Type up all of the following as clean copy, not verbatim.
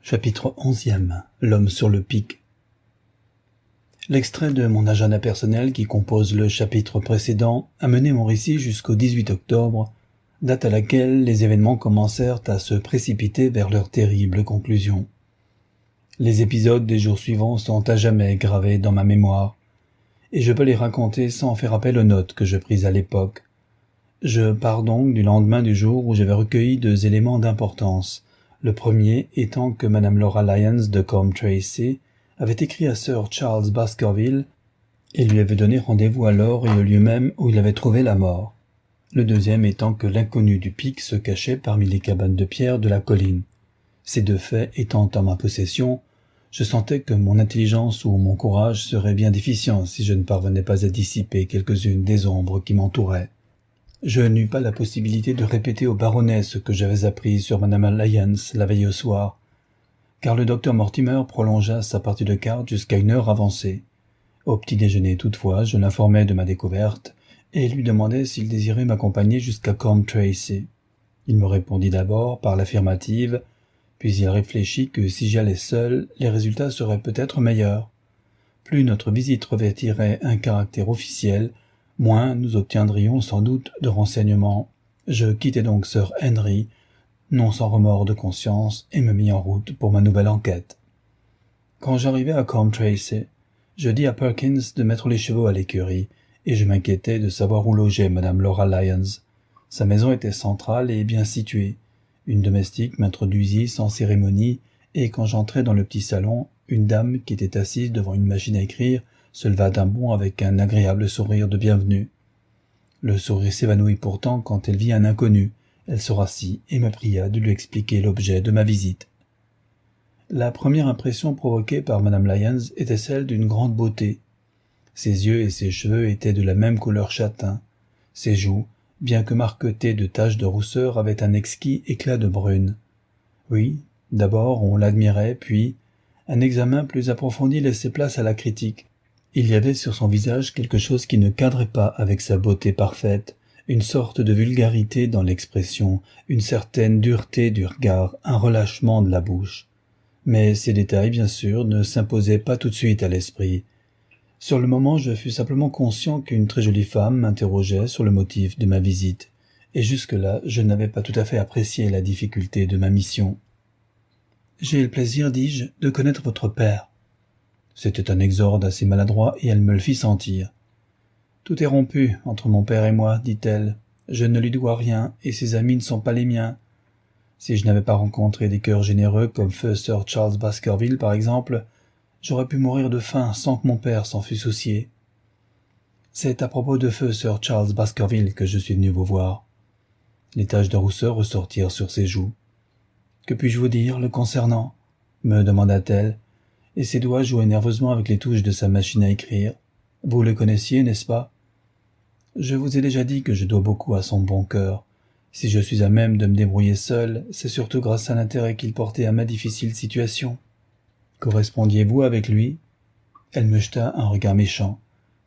Chapitre 11e. L'homme sur le pic. L'extrait de mon agenda personnel qui compose le chapitre précédent a mené mon récit jusqu'au 18 octobre, date à laquelle les événements commencèrent à se précipiter vers leur terrible conclusion. Les épisodes des jours suivants sont à jamais gravés dans ma mémoire, et je peux les raconter sans faire appel aux notes que je pris à l'époque. Je pars donc du lendemain du jour où j'avais recueilli deux éléments d'importance. Le premier étant que Madame Laura Lyons de Coombe Tracey avait écrit à Sir Charles Baskerville et lui avait donné rendez-vous à l'heure et au lieu même où il avait trouvé la mort. Le deuxième étant que l'inconnu du pic se cachait parmi les cabanes de pierre de la colline. Ces deux faits étant en ma possession, je sentais que mon intelligence ou mon courage serait bien déficient si je ne parvenais pas à dissiper quelques-unes des ombres qui m'entouraient. Je n'eus pas la possibilité de répéter aux baronnesses ce que j'avais appris sur Madame Lyons la veille au soir, car le docteur Mortimer prolongea sa partie de cartes jusqu'à une heure avancée. Au petit-déjeuner toutefois, je l'informai de ma découverte, et lui demandai s'il désirait m'accompagner jusqu'à Coombe Tracey. Il me répondit d'abord par l'affirmative, puis il réfléchit que si j'y allais seul, les résultats seraient peut-être meilleurs. Plus notre visite revêtirait un caractère officiel, moins nous obtiendrions sans doute de renseignements. Je quittai donc Sir Henry, non sans remords de conscience, et me mis en route pour ma nouvelle enquête. Quand j'arrivai à Coombe Tracey, je dis à Perkins de mettre les chevaux à l'écurie, et je m'inquiétais de savoir où logeait Madame Laura Lyons. Sa maison était centrale et bien située. Une domestique m'introduisit sans cérémonie, et quand j'entrai dans le petit salon, une dame qui était assise devant une machine à écrire se leva d'un bond avec un agréable sourire de bienvenue. Le sourire s'évanouit pourtant quand elle vit un inconnu. Elle se rassit et me pria de lui expliquer l'objet de ma visite. La première impression provoquée par Madame Lyons était celle d'une grande beauté. Ses yeux et ses cheveux étaient de la même couleur châtain. Ses joues, bien que marquetées de taches de rousseur, avaient un exquis éclat de brune. Oui, d'abord on l'admirait, puis un examen plus approfondi laissait place à la critique. Il y avait sur son visage quelque chose qui ne cadrait pas avec sa beauté parfaite, une sorte de vulgarité dans l'expression, une certaine dureté du regard, un relâchement de la bouche. Mais ces détails, bien sûr, ne s'imposaient pas tout de suite à l'esprit. Sur le moment, je fus simplement conscient qu'une très jolie femme m'interrogeait sur le motif de ma visite, et jusque-là, je n'avais pas tout à fait apprécié la difficulté de ma mission. « J'ai le plaisir, dis-je, de connaître votre père. » C'était un exorde assez maladroit et elle me le fit sentir. « Tout est rompu entre mon père et moi, dit-elle. Je ne lui dois rien et ses amis ne sont pas les miens. Si je n'avais pas rencontré des cœurs généreux comme feu Sir Charles Baskerville, par exemple, j'aurais pu mourir de faim sans que mon père s'en fût soucié. C'est à propos de feu Sir Charles Baskerville que je suis venu vous voir. » Les taches de rousseur ressortirent sur ses joues. « Que puis-je vous dire le concernant ?» me demanda-t-elle, et ses doigts jouaient nerveusement avec les touches de sa machine à écrire. « Vous le connaissiez, n'est-ce pas ? » Je vous ai déjà dit que je dois beaucoup à son bon cœur. Si je suis à même de me débrouiller seul, c'est surtout grâce à l'intérêt qu'il portait à ma difficile situation. Correspondiez-vous avec lui ? Elle me jeta un regard méchant.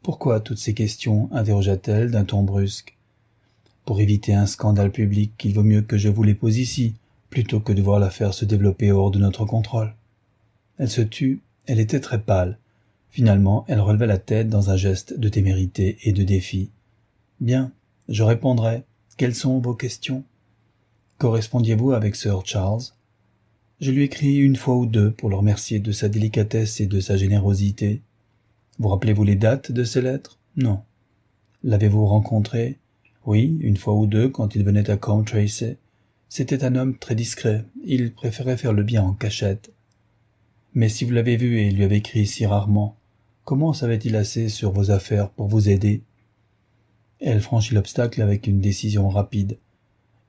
Pourquoi toutes ces questions ? Interrogea-t-elle d'un ton brusque. Pour éviter un scandale public, il vaut mieux que je vous les pose ici, plutôt que de voir l'affaire se développer hors de notre contrôle. Elle se tut, elle était très pâle. Finalement, elle releva la tête dans un geste de témérité et de défi. « Bien, je répondrai. Quelles sont vos questions ? Correspondiez-vous avec Sir Charles ? Je lui écris une fois ou deux pour le remercier de sa délicatesse et de sa générosité. Vous rappelez-vous les dates de ces lettres ? Non. L'avez-vous rencontré ? Oui, une fois ou deux quand il venait à Coombe Tracey. C'était un homme très discret, il préférait faire le bien en cachette. Mais si vous l'avez vu et lui avez écrit si rarement, comment savait-il assez sur vos affaires pour vous aider ? Elle franchit l'obstacle avec une décision rapide.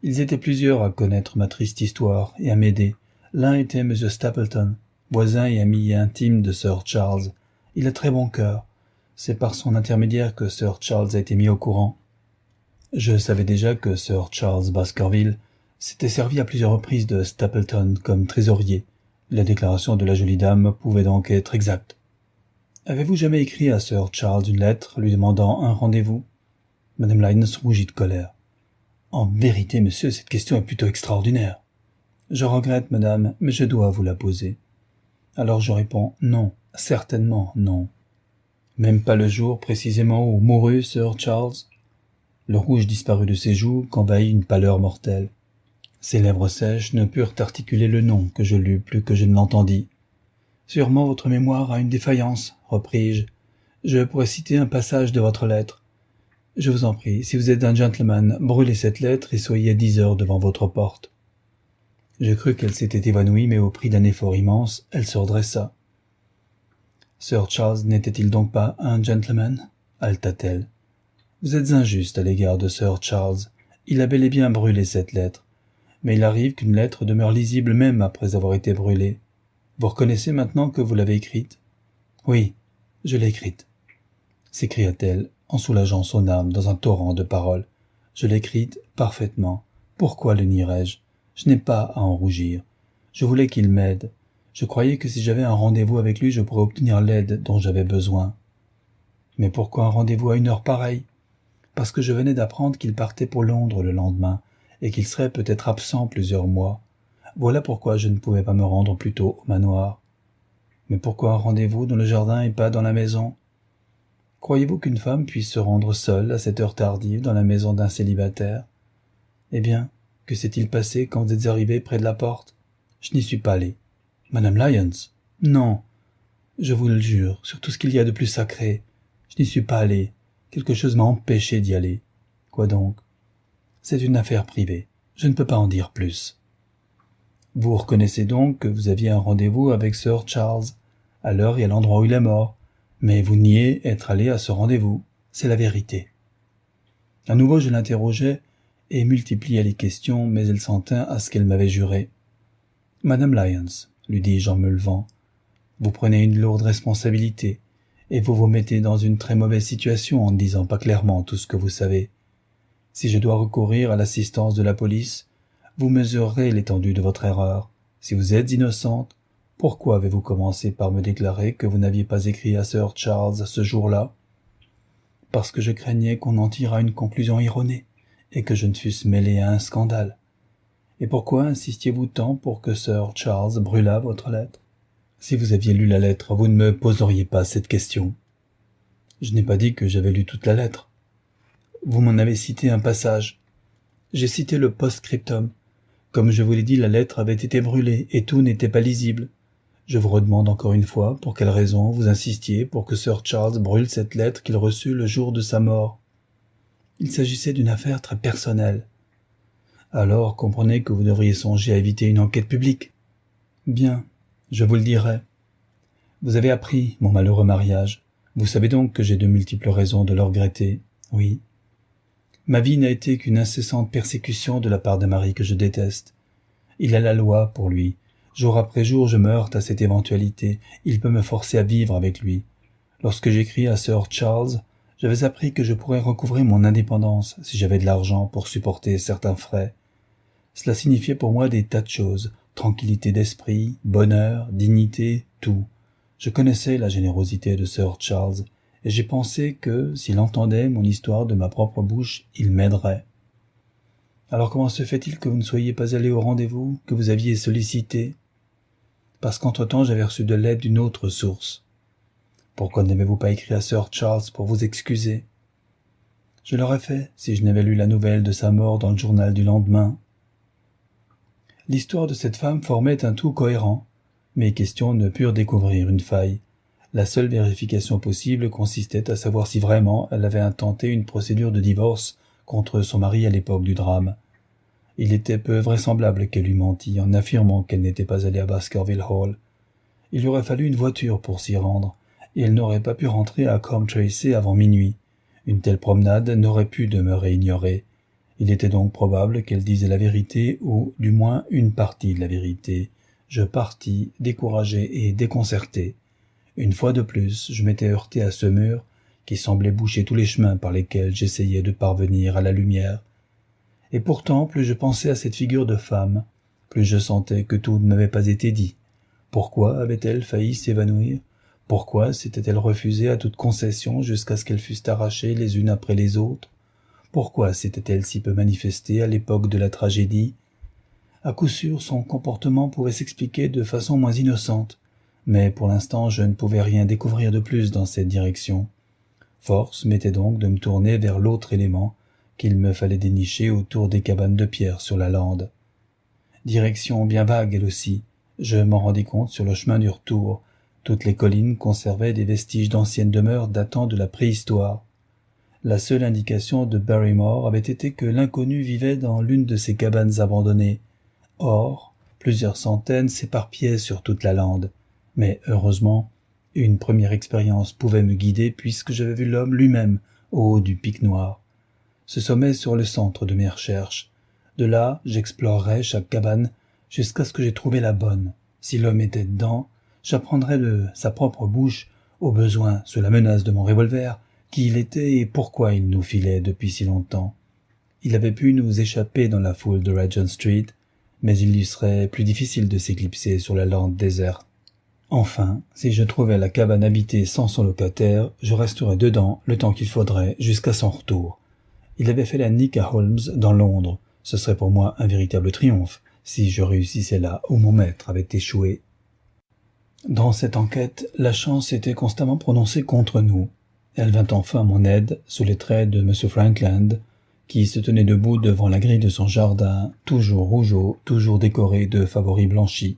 Ils étaient plusieurs à connaître ma triste histoire et à m'aider. L'un était M. Stapleton, voisin et ami intime de Sir Charles. Il a très bon cœur. C'est par son intermédiaire que Sir Charles a été mis au courant. Je savais déjà que Sir Charles Baskerville s'était servi à plusieurs reprises de Stapleton comme trésorier. La déclaration de la jolie dame pouvait donc être exacte. « Avez-vous jamais écrit à Sir Charles une lettre lui demandant un rendez-vous ?» Madame Lyons rougit de colère. « En vérité, monsieur, cette question est plutôt extraordinaire. » Je regrette, madame, mais je dois vous la poser. Alors je réponds non, certainement non. Même pas le jour précisément où mourut Sir Charles? Le rouge disparut de ses joues qu'envahit une pâleur mortelle. Ses lèvres sèches ne purent articuler le nom que je lus plus que je ne l'entendis. Sûrement votre mémoire a une défaillance, repris-je. Je pourrais citer un passage de votre lettre. Je vous en prie, si vous êtes un gentleman, brûlez cette lettre et soyez à 10 heures devant votre porte. Je crus qu'elle s'était évanouie, mais au prix d'un effort immense, elle se redressa. Sir Charles n'était-il donc pas un gentleman? Haleta-t-elle. Vous êtes injuste à l'égard de Sir Charles. Il a bel et bien brûlé cette lettre. Mais il arrive qu'une lettre demeure lisible même après avoir été brûlée. Vous reconnaissez maintenant que vous l'avez écrite? Oui, je l'ai écrite, s'écria-t-elle, en soulageant son âme dans un torrent de paroles. Je l'ai écrite parfaitement. Pourquoi le nierais-je? Je n'ai pas à en rougir. Je voulais qu'il m'aide. Je croyais que si j'avais un rendez-vous avec lui, je pourrais obtenir l'aide dont j'avais besoin. Mais pourquoi un rendez-vous à une heure pareille? Parce que je venais d'apprendre qu'il partait pour Londres le lendemain, et qu'il serait peut-être absent plusieurs mois. Voilà pourquoi je ne pouvais pas me rendre plus tôt au manoir. Mais pourquoi un rendez-vous dans le jardin et pas dans la maison? Croyez-vous qu'une femme puisse se rendre seule à cette heure tardive dans la maison d'un célibataire? Eh bien, que s'est-il passé quand vous êtes arrivé près de la porte? Je n'y suis pas allé. Madame Lyons? Non, je vous le jure, sur tout ce qu'il y a de plus sacré. Je n'y suis pas allé. Quelque chose m'a empêché d'y aller. Quoi donc? C'est une affaire privée. Je ne peux pas en dire plus. Vous reconnaissez donc que vous aviez un rendez-vous avec Sir Charles, à l'heure et à l'endroit où il est mort, mais vous niez être allé à ce rendez-vous. C'est la vérité. À nouveau je l'interrogeai et multipliai les questions, mais elle s'en tint à ce qu'elle m'avait juré. Madame Lyons, lui dis-je en me levant, vous prenez une lourde responsabilité, et vous vous mettez dans une très mauvaise situation en ne disant pas clairement tout ce que vous savez. Si je dois recourir à l'assistance de la police, vous mesurerez l'étendue de votre erreur. Si vous êtes innocente, pourquoi avez-vous commencé par me déclarer que vous n'aviez pas écrit à Sir Charles ce jour-là? Parce que je craignais qu'on en tirât une conclusion erronée, et que je ne fusse mêlé à un scandale. Et pourquoi insistiez-vous tant pour que Sir Charles brûlât votre lettre? Si vous aviez lu la lettre, vous ne me poseriez pas cette question. Je n'ai pas dit que j'avais lu toute la lettre. Vous m'en avez cité un passage. J'ai cité le post-scriptum. Comme je vous l'ai dit, la lettre avait été brûlée et tout n'était pas lisible. Je vous redemande encore une fois pour quelle raison vous insistiez pour que Sir Charles brûle cette lettre qu'il reçut le jour de sa mort. Il s'agissait d'une affaire très personnelle. Alors comprenez que vous devriez songer à éviter une enquête publique. Bien, je vous le dirai. Vous avez appris mon malheureux mariage. Vous savez donc que j'ai de multiples raisons de le regretter. Oui. Ma vie n'a été qu'une incessante persécution de la part d'un mari que je déteste. Il a la loi pour lui. Jour après jour, je me heurte à cette éventualité. Il peut me forcer à vivre avec lui. Lorsque j'écris à Sir Charles, j'avais appris que je pourrais recouvrer mon indépendance si j'avais de l'argent pour supporter certains frais. Cela signifiait pour moi des tas de choses, tranquillité d'esprit, bonheur, dignité, tout. Je connaissais la générosité de Sir Charles, et j'ai pensé que, s'il entendait mon histoire de ma propre bouche, il m'aiderait. Alors comment se fait-il que vous ne soyez pas allé au rendez-vous, que vous aviez sollicité? Parce qu'entre-temps j'avais reçu de l'aide d'une autre source. Pourquoi n'avez-vous pas écrit à Sir Charles pour vous excuser? Je l'aurais fait si je n'avais lu la nouvelle de sa mort dans le journal du lendemain. L'histoire de cette femme formait un tout cohérent. Mes questions ne purent découvrir une faille. La seule vérification possible consistait à savoir si vraiment elle avait intenté une procédure de divorce contre son mari à l'époque du drame. Il était peu vraisemblable qu'elle eût menti en affirmant qu'elle n'était pas allée à Baskerville Hall. Il lui aurait fallu une voiture pour s'y rendre, et elle n'aurait pas pu rentrer à Coombe Tracey avant minuit. Une telle promenade n'aurait pu demeurer ignorée. Il était donc probable qu'elle disait la vérité, ou du moins une partie de la vérité. Je partis, découragé et déconcerté. Une fois de plus, je m'étais heurté à ce mur qui semblait boucher tous les chemins par lesquels j'essayais de parvenir à la lumière. Et pourtant, plus je pensais à cette figure de femme, plus je sentais que tout ne m'avait pas été dit. Pourquoi avait-elle failli s'évanouir? Pourquoi s'était-elle refusée à toute concession jusqu'à ce qu'elles fussent arrachées les unes après les autres? Pourquoi s'était-elle si peu manifestée à l'époque de la tragédie? À coup sûr, son comportement pouvait s'expliquer de façon moins innocente, mais pour l'instant je ne pouvais rien découvrir de plus dans cette direction. Force m'était donc de me tourner vers l'autre élément qu'il me fallait dénicher autour des cabanes de pierre sur la lande. Direction bien vague elle aussi, je m'en rendis compte sur le chemin du retour. Toutes les collines conservaient des vestiges d'anciennes demeures datant de la préhistoire. La seule indication de Barrymore avait été que l'inconnu vivait dans l'une de ces cabanes abandonnées. Or, plusieurs centaines s'éparpillaient sur toute la lande. Mais heureusement, une première expérience pouvait me guider puisque j'avais vu l'homme lui-même au haut du pic noir. Ce sommet sur le centre de mes recherches. De là, j'explorerais chaque cabane jusqu'à ce que j'aie trouvé la bonne. Si l'homme était dedans, j'apprendrais de sa propre bouche, au besoin, sous la menace de mon revolver, qui il était et pourquoi il nous filait depuis si longtemps. Il avait pu nous échapper dans la foule de Regent Street, mais il lui serait plus difficile de s'éclipser sur la lande déserte. Enfin, si je trouvais la cabane habitée sans son locataire, je resterais dedans le temps qu'il faudrait jusqu'à son retour. Il avait fait la nique à Holmes dans Londres. Ce serait pour moi un véritable triomphe, si je réussissais là où mon maître avait échoué. Dans cette enquête, la chance était constamment prononcée contre nous. Elle vint enfin à mon aide sous les traits de M. Frankland, qui se tenait debout devant la grille de son jardin, toujours rougeaud, toujours décoré de favoris blanchis.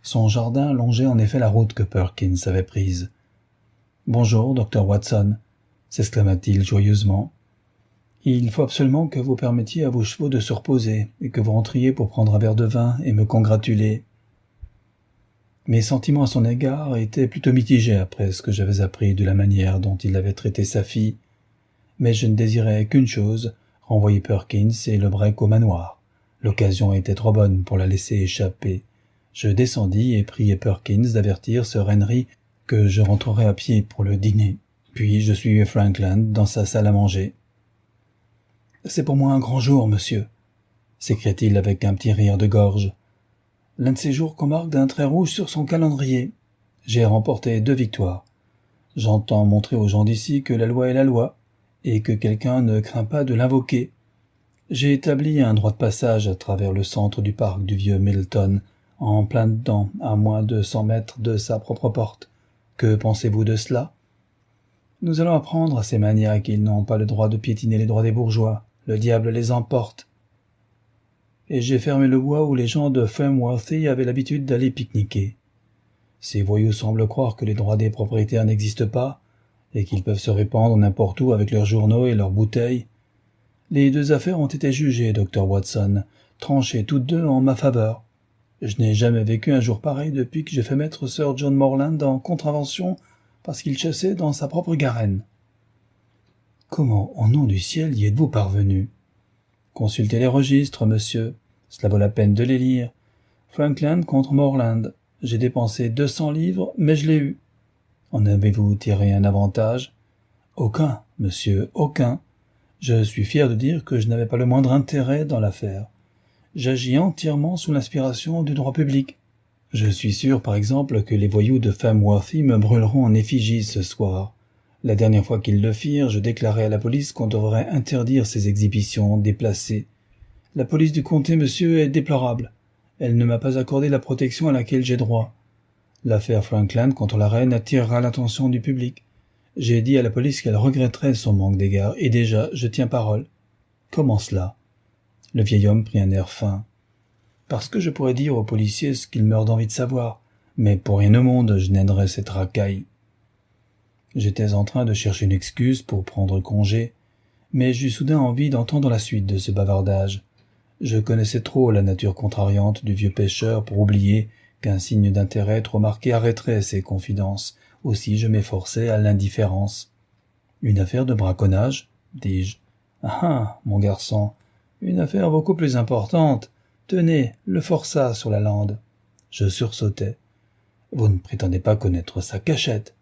Son jardin longeait en effet la route que Perkins avait prise. « Bonjour, docteur Watson » s'exclama-t-il joyeusement. « Il faut absolument que vous permettiez à vos chevaux de se reposer et que vous rentriez pour prendre un verre de vin et me congratuler. » Mes sentiments à son égard étaient plutôt mitigés après ce que j'avais appris de la manière dont il avait traité sa fille, mais je ne désirais qu'une chose, renvoyer Perkins et le break au manoir. L'occasion était trop bonne pour la laisser échapper. Je descendis et priai Perkins d'avertir Sir Henry que je rentrerais à pied pour le dîner. Puis je suivis Frankland dans sa salle à manger. « C'est pour moi un grand jour, monsieur » s'écria-t-il avec un petit rire de gorge. « L'un de ces jours qu'on marque d'un trait rouge sur son calendrier. J'ai remporté 2 victoires. J'entends montrer aux gens d'ici que la loi est la loi, et que quelqu'un ne craint pas de l'invoquer. J'ai établi un droit de passage à travers le centre du parc du vieux Middleton, en plein dedans, à moins de 100 mètres de sa propre porte. Que pensez-vous de cela? Nous allons apprendre à ces maniaques qu'ils n'ont pas le droit de piétiner les droits des bourgeois. Le diable les emporte. Et j'ai fermé le bois où les gens de Famworthy avaient l'habitude d'aller pique-niquer. Ces voyous semblent croire que les droits des propriétaires n'existent pas, et qu'ils peuvent se répandre n'importe où avec leurs journaux et leurs bouteilles. Les 2 affaires ont été jugées, Dr. Watson, tranchées toutes 2 en ma faveur. Je n'ai jamais vécu un jour pareil depuis que j'ai fait mettre Sir John Morland en contravention parce qu'il chassait dans sa propre garenne. Comment, au nom du ciel, y êtes-vous parvenu? Consultez les registres, monsieur. Cela vaut la peine de les lire. Frankland contre Morland. J'ai dépensé 200 livres, mais je l'ai eu. En avez-vous tiré un avantage? Aucun, monsieur, aucun. Je suis fier de dire que je n'avais pas le moindre intérêt dans l'affaire. J'agis entièrement sous l'inspiration du droit public. Je suis sûr, par exemple, que les voyous de Famworthy me brûleront en effigie ce soir. La dernière fois qu'ils le firent, je déclarai à la police qu'on devrait interdire ces exhibitions déplacées. La police du comté, monsieur, est déplorable. Elle ne m'a pas accordé la protection à laquelle j'ai droit. L'affaire Frankland contre la reine attirera l'attention du public. J'ai dit à la police qu'elle regretterait son manque d'égard, et déjà, je tiens parole. Comment cela? Le vieil homme prit un air fin. Parce que je pourrais dire aux policiers ce qu'ils meurent d'envie de savoir, mais pour rien au monde je n'aiderais cette racaille. J'étais en train de chercher une excuse pour prendre congé, mais j'eus soudain envie d'entendre la suite de ce bavardage. Je connaissais trop la nature contrariante du vieux pêcheur pour oublier qu'un signe d'intérêt trop marqué arrêterait ses confidences. Aussi je m'efforçai à l'indifférence. « Une affaire de braconnage ?» dis-je. « Ah, mon garçon, une affaire beaucoup plus importante. Tenez, le forçat sur la lande. » Je sursautai. « Vous ne prétendez pas connaître sa cachette ?»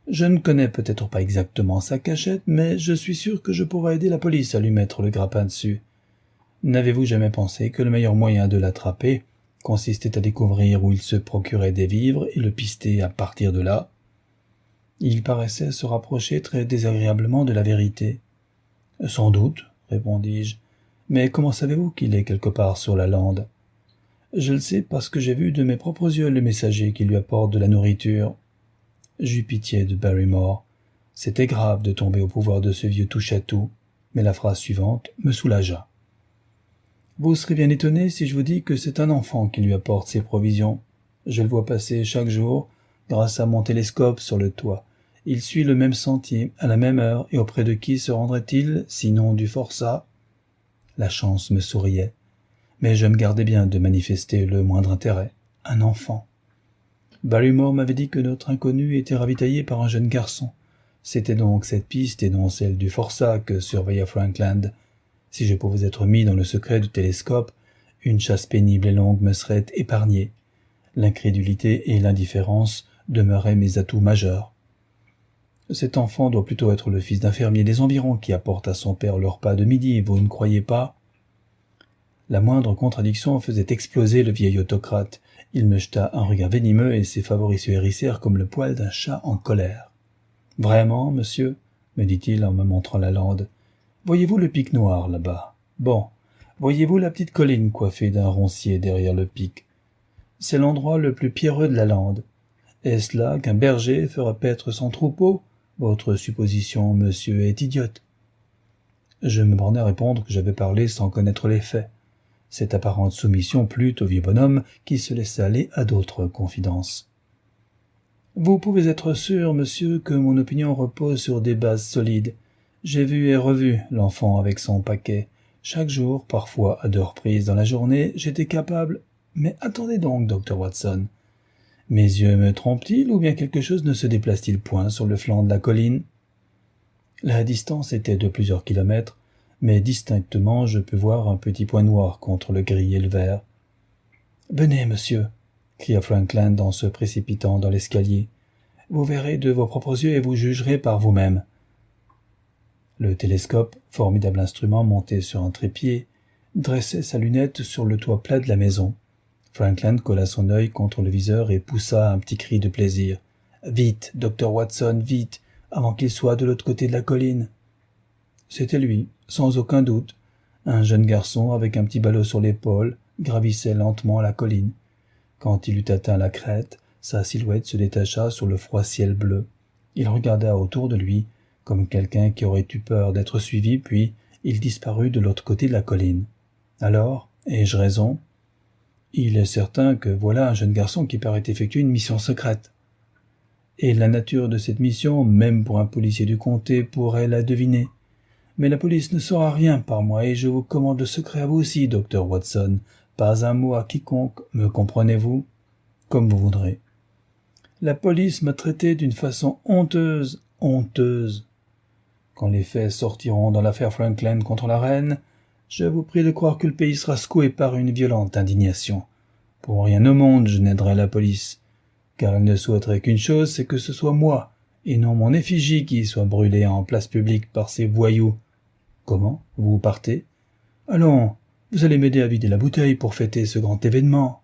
Je ne connais peut-être pas exactement sa cachette, mais je suis sûr que je pourrais aider la police à lui mettre le grappin dessus. N'avez-vous jamais pensé que le meilleur moyen de l'attraper consistait à découvrir où il se procurait des vivres et le pister à partir de là? Il paraissait se rapprocher très désagréablement de la vérité. « Sans doute, répondis-je, Mais comment savez-vous qu'il est quelque part sur la lande? Je le sais parce que j'ai vu de mes propres yeux le messager qui lui apporte de la nourriture. J'eus pitié de Barrymore. C'était grave de tomber au pouvoir de ce vieux touche-à-tout, mais la phrase suivante me soulagea. Vous serez bien étonné si je vous dis que c'est un enfant qui lui apporte ses provisions. Je le vois passer chaque jour, grâce à mon télescope sur le toit. Il suit le même sentier, à la même heure, et auprès de qui se rendrait-il, sinon du forçat? La chance me souriait, mais je me gardais bien de manifester le moindre intérêt. Un enfant. Barrymore m'avait dit que notre inconnu était ravitaillé par un jeune garçon. C'était donc cette piste et non celle du forçat que surveillait Frankland. Si je pouvais être mis dans le secret du télescope, une chasse pénible et longue me serait épargnée. L'incrédulité et l'indifférence demeuraient mes atouts majeurs. Cet enfant doit plutôt être le fils d'un fermier des environs qui apporte à son père le repas de midi, vous ne croyez pas? La moindre contradiction faisait exploser le vieil autocrate. Il me jeta un regard venimeux et ses favoris se hérissèrent comme le poil d'un chat en colère. « Vraiment, monsieur ?» me dit-il en me montrant la lande. « Voyez-vous le pic noir là-bas? Bon, voyez-vous la petite colline coiffée d'un roncier derrière le pic? C'est l'endroit le plus pierreux de la lande. Est-ce là qu'un berger fera paître son troupeau? Votre supposition, monsieur, est idiote. » Je me bornai à répondre que j'avais parlé sans connaître les faits. Cette apparente soumission plut au vieux bonhomme qui se laissa aller à d'autres confidences. « Vous pouvez être sûr, monsieur, que mon opinion repose sur des bases solides. J'ai vu et revu l'enfant avec son paquet. Chaque jour, parfois à 2 reprises dans la journée, j'étais capable... Mais attendez donc, docteur Watson. Mes yeux me trompent-ils ou bien quelque chose ne se déplace-t-il point sur le flanc de la colline? La distance était de plusieurs kilomètres, mais distinctement je pus voir un petit point noir contre le gris et le vert. « Venez, monsieur !» cria Frankland en se précipitant dans l'escalier. « Vous verrez de vos propres yeux et vous jugerez par vous-même. » Le télescope, formidable instrument monté sur un trépied, dressait sa lunette sur le toit plat de la maison. Frankland colla son œil contre le viseur et poussa un petit cri de plaisir. « Vite, docteur Watson, vite, avant qu'il soit de l'autre côté de la colline !» C'était lui, sans aucun doute. Un jeune garçon avec un petit ballot sur l'épaule gravissait lentement la colline. Quand il eut atteint la crête, sa silhouette se détacha sur le froid ciel bleu. Il regarda autour de lui, comme quelqu'un qui aurait eu peur d'être suivi, puis il disparut de l'autre côté de la colline. Alors, ai-je raison? Il est certain que voilà un jeune garçon qui paraît effectuer une mission secrète. Et la nature de cette mission, même pour un policier du comté, pourrait la deviner. Mais la police ne saura rien par moi, et je vous commande le secret à vous aussi, docteur Watson. Pas un mot à quiconque, me comprenez-vous? Comme vous voudrez. La police m'a traité d'une façon honteuse, honteuse. Quand les faits sortiront dans l'affaire Frankland contre la reine, je vous prie de croire que le pays sera secoué par une violente indignation. Pour rien au monde, je n'aiderai la police, car elle ne souhaiterait qu'une chose, c'est que ce soit moi, et non mon effigie qui soit brûlée en place publique par ces voyous. Comment? Vous partez? Allons, vous allez m'aider à vider la bouteille pour fêter ce grand événement.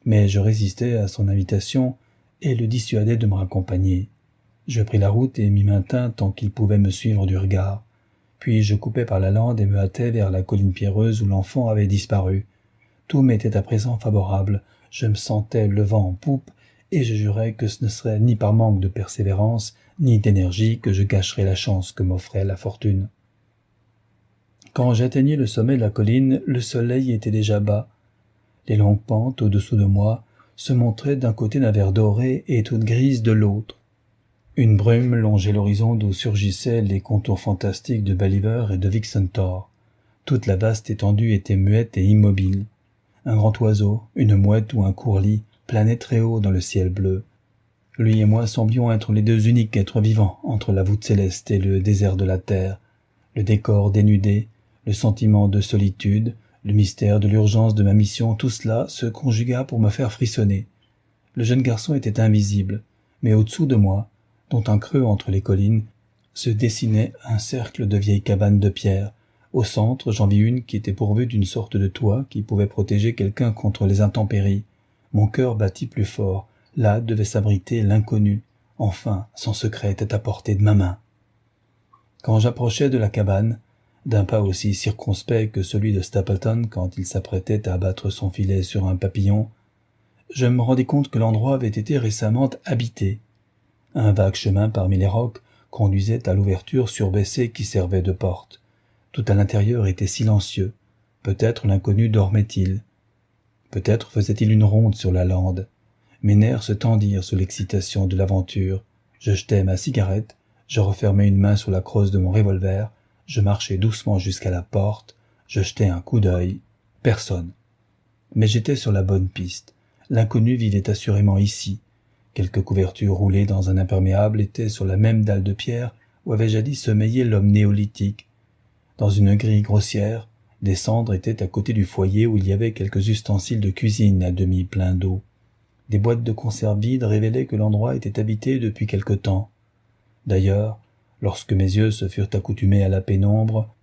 Mais je résistai à son invitation et le dissuadai de me raccompagner. Je pris la route et m'y maintins tant qu'il pouvait me suivre du regard. Puis je coupai par la lande et me hâtai vers la colline pierreuse où l'enfant avait disparu. Tout m'était à présent favorable, je me sentais le vent en poupe, et je jurai que ce ne serait ni par manque de persévérance, ni d'énergie que je gâcherais la chance que m'offrait la fortune. Quand j'atteignis le sommet de la colline, le soleil était déjà bas. Les longues pentes au-dessous de moi se montraient d'un côté d'un vert doré et toutes grises de l'autre. Une brume longeait l'horizon d'où surgissaient les contours fantastiques de Believer et de Vixen Tor. Toute la vaste étendue était muette et immobile. Un grand oiseau, une mouette ou un courlis planait très haut dans le ciel bleu. Lui et moi semblions être les deux uniques êtres vivants entre la voûte céleste et le désert de la terre. Le décor dénudé, le sentiment de solitude, le mystère de l'urgence de ma mission, tout cela se conjugua pour me faire frissonner. Le jeune garçon était invisible, mais au-dessous de moi, dont un creux entre les collines, se dessinait un cercle de vieilles cabanes de pierre. Au centre, j'en vis une qui était pourvue d'une sorte de toit qui pouvait protéger quelqu'un contre les intempéries. Mon cœur battit plus fort. Là devait s'abriter l'inconnu. Enfin, son secret était à portée de ma main. Quand j'approchai de la cabane, d'un pas aussi circonspect que celui de Stapleton quand il s'apprêtait à abattre son filet sur un papillon, je me rendis compte que l'endroit avait été récemment habité. Un vague chemin parmi les rocs conduisait à l'ouverture surbaissée qui servait de porte. Tout à l'intérieur était silencieux. Peut-être l'inconnu dormait-il. Peut-être faisait-il une ronde sur la lande. Mes nerfs se tendirent sous l'excitation de l'aventure. Je jetai ma cigarette, je refermai une main sur la crosse de mon revolver, je marchai doucement jusqu'à la porte, je jetai un coup d'œil. Personne. Mais j'étais sur la bonne piste. L'inconnu vivait assurément ici. Quelques couvertures roulées dans un imperméable étaient sur la même dalle de pierre où avait jadis sommeillé l'homme néolithique. Dans une grille grossière, des cendres étaient à côté du foyer où il y avait quelques ustensiles de cuisine à demi pleins d'eau. Des boîtes de conserve vides révélaient que l'endroit était habité depuis quelque temps. D'ailleurs, lorsque mes yeux se furent accoutumés à la pénombre,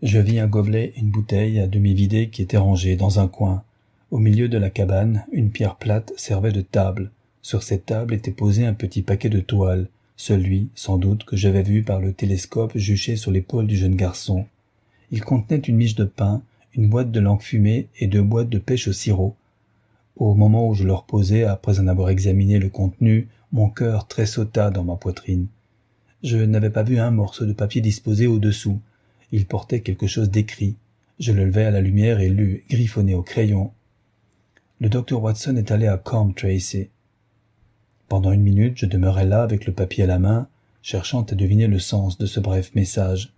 je vis un gobelet et une bouteille à demi vidés qui étaient rangés dans un coin. Au milieu de la cabane, une pierre plate servait de table. Sur cette table était posé un petit paquet de toiles, celui, sans doute, que j'avais vu par le télescope juché sur l'épaule du jeune garçon. Il contenait une miche de pain, une boîte de langue fumée et 2 boîtes de pêche au sirop. Au moment où je le reposais, après en avoir examiné le contenu, mon cœur tressauta dans ma poitrine. Je n'avais pas vu un morceau de papier disposé au-dessous. Il portait quelque chose d'écrit. Je le levai à la lumière et lus, griffonné au crayon. Le docteur Watson est allé à Coombe Tracey. Pendant 1 minute, je demeurai là avec le papier à la main, cherchant à deviner le sens de ce bref message.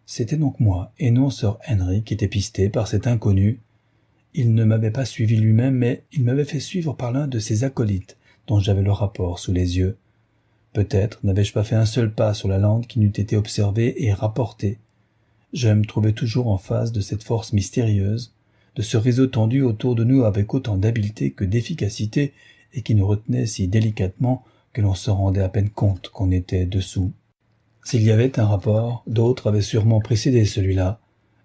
C'était donc moi, et non Sir Henry, qui était pisté par cet inconnu. Il ne m'avait pas suivi lui-même, mais il m'avait fait suivre par l'un de ses acolytes, dont j'avais le rapport sous les yeux. Peut-être n'avais-je pas fait un seul pas sur la lande qui n'eût été observé et rapporté. Je me trouvais toujours en face de cette force mystérieuse, de ce réseau tendu autour de nous avec autant d'habileté que d'efficacité et qui nous retenait si délicatement que l'on se rendait à peine compte qu'on était dessous. S'il y avait un rapport, d'autres avaient sûrement précédé celui-là.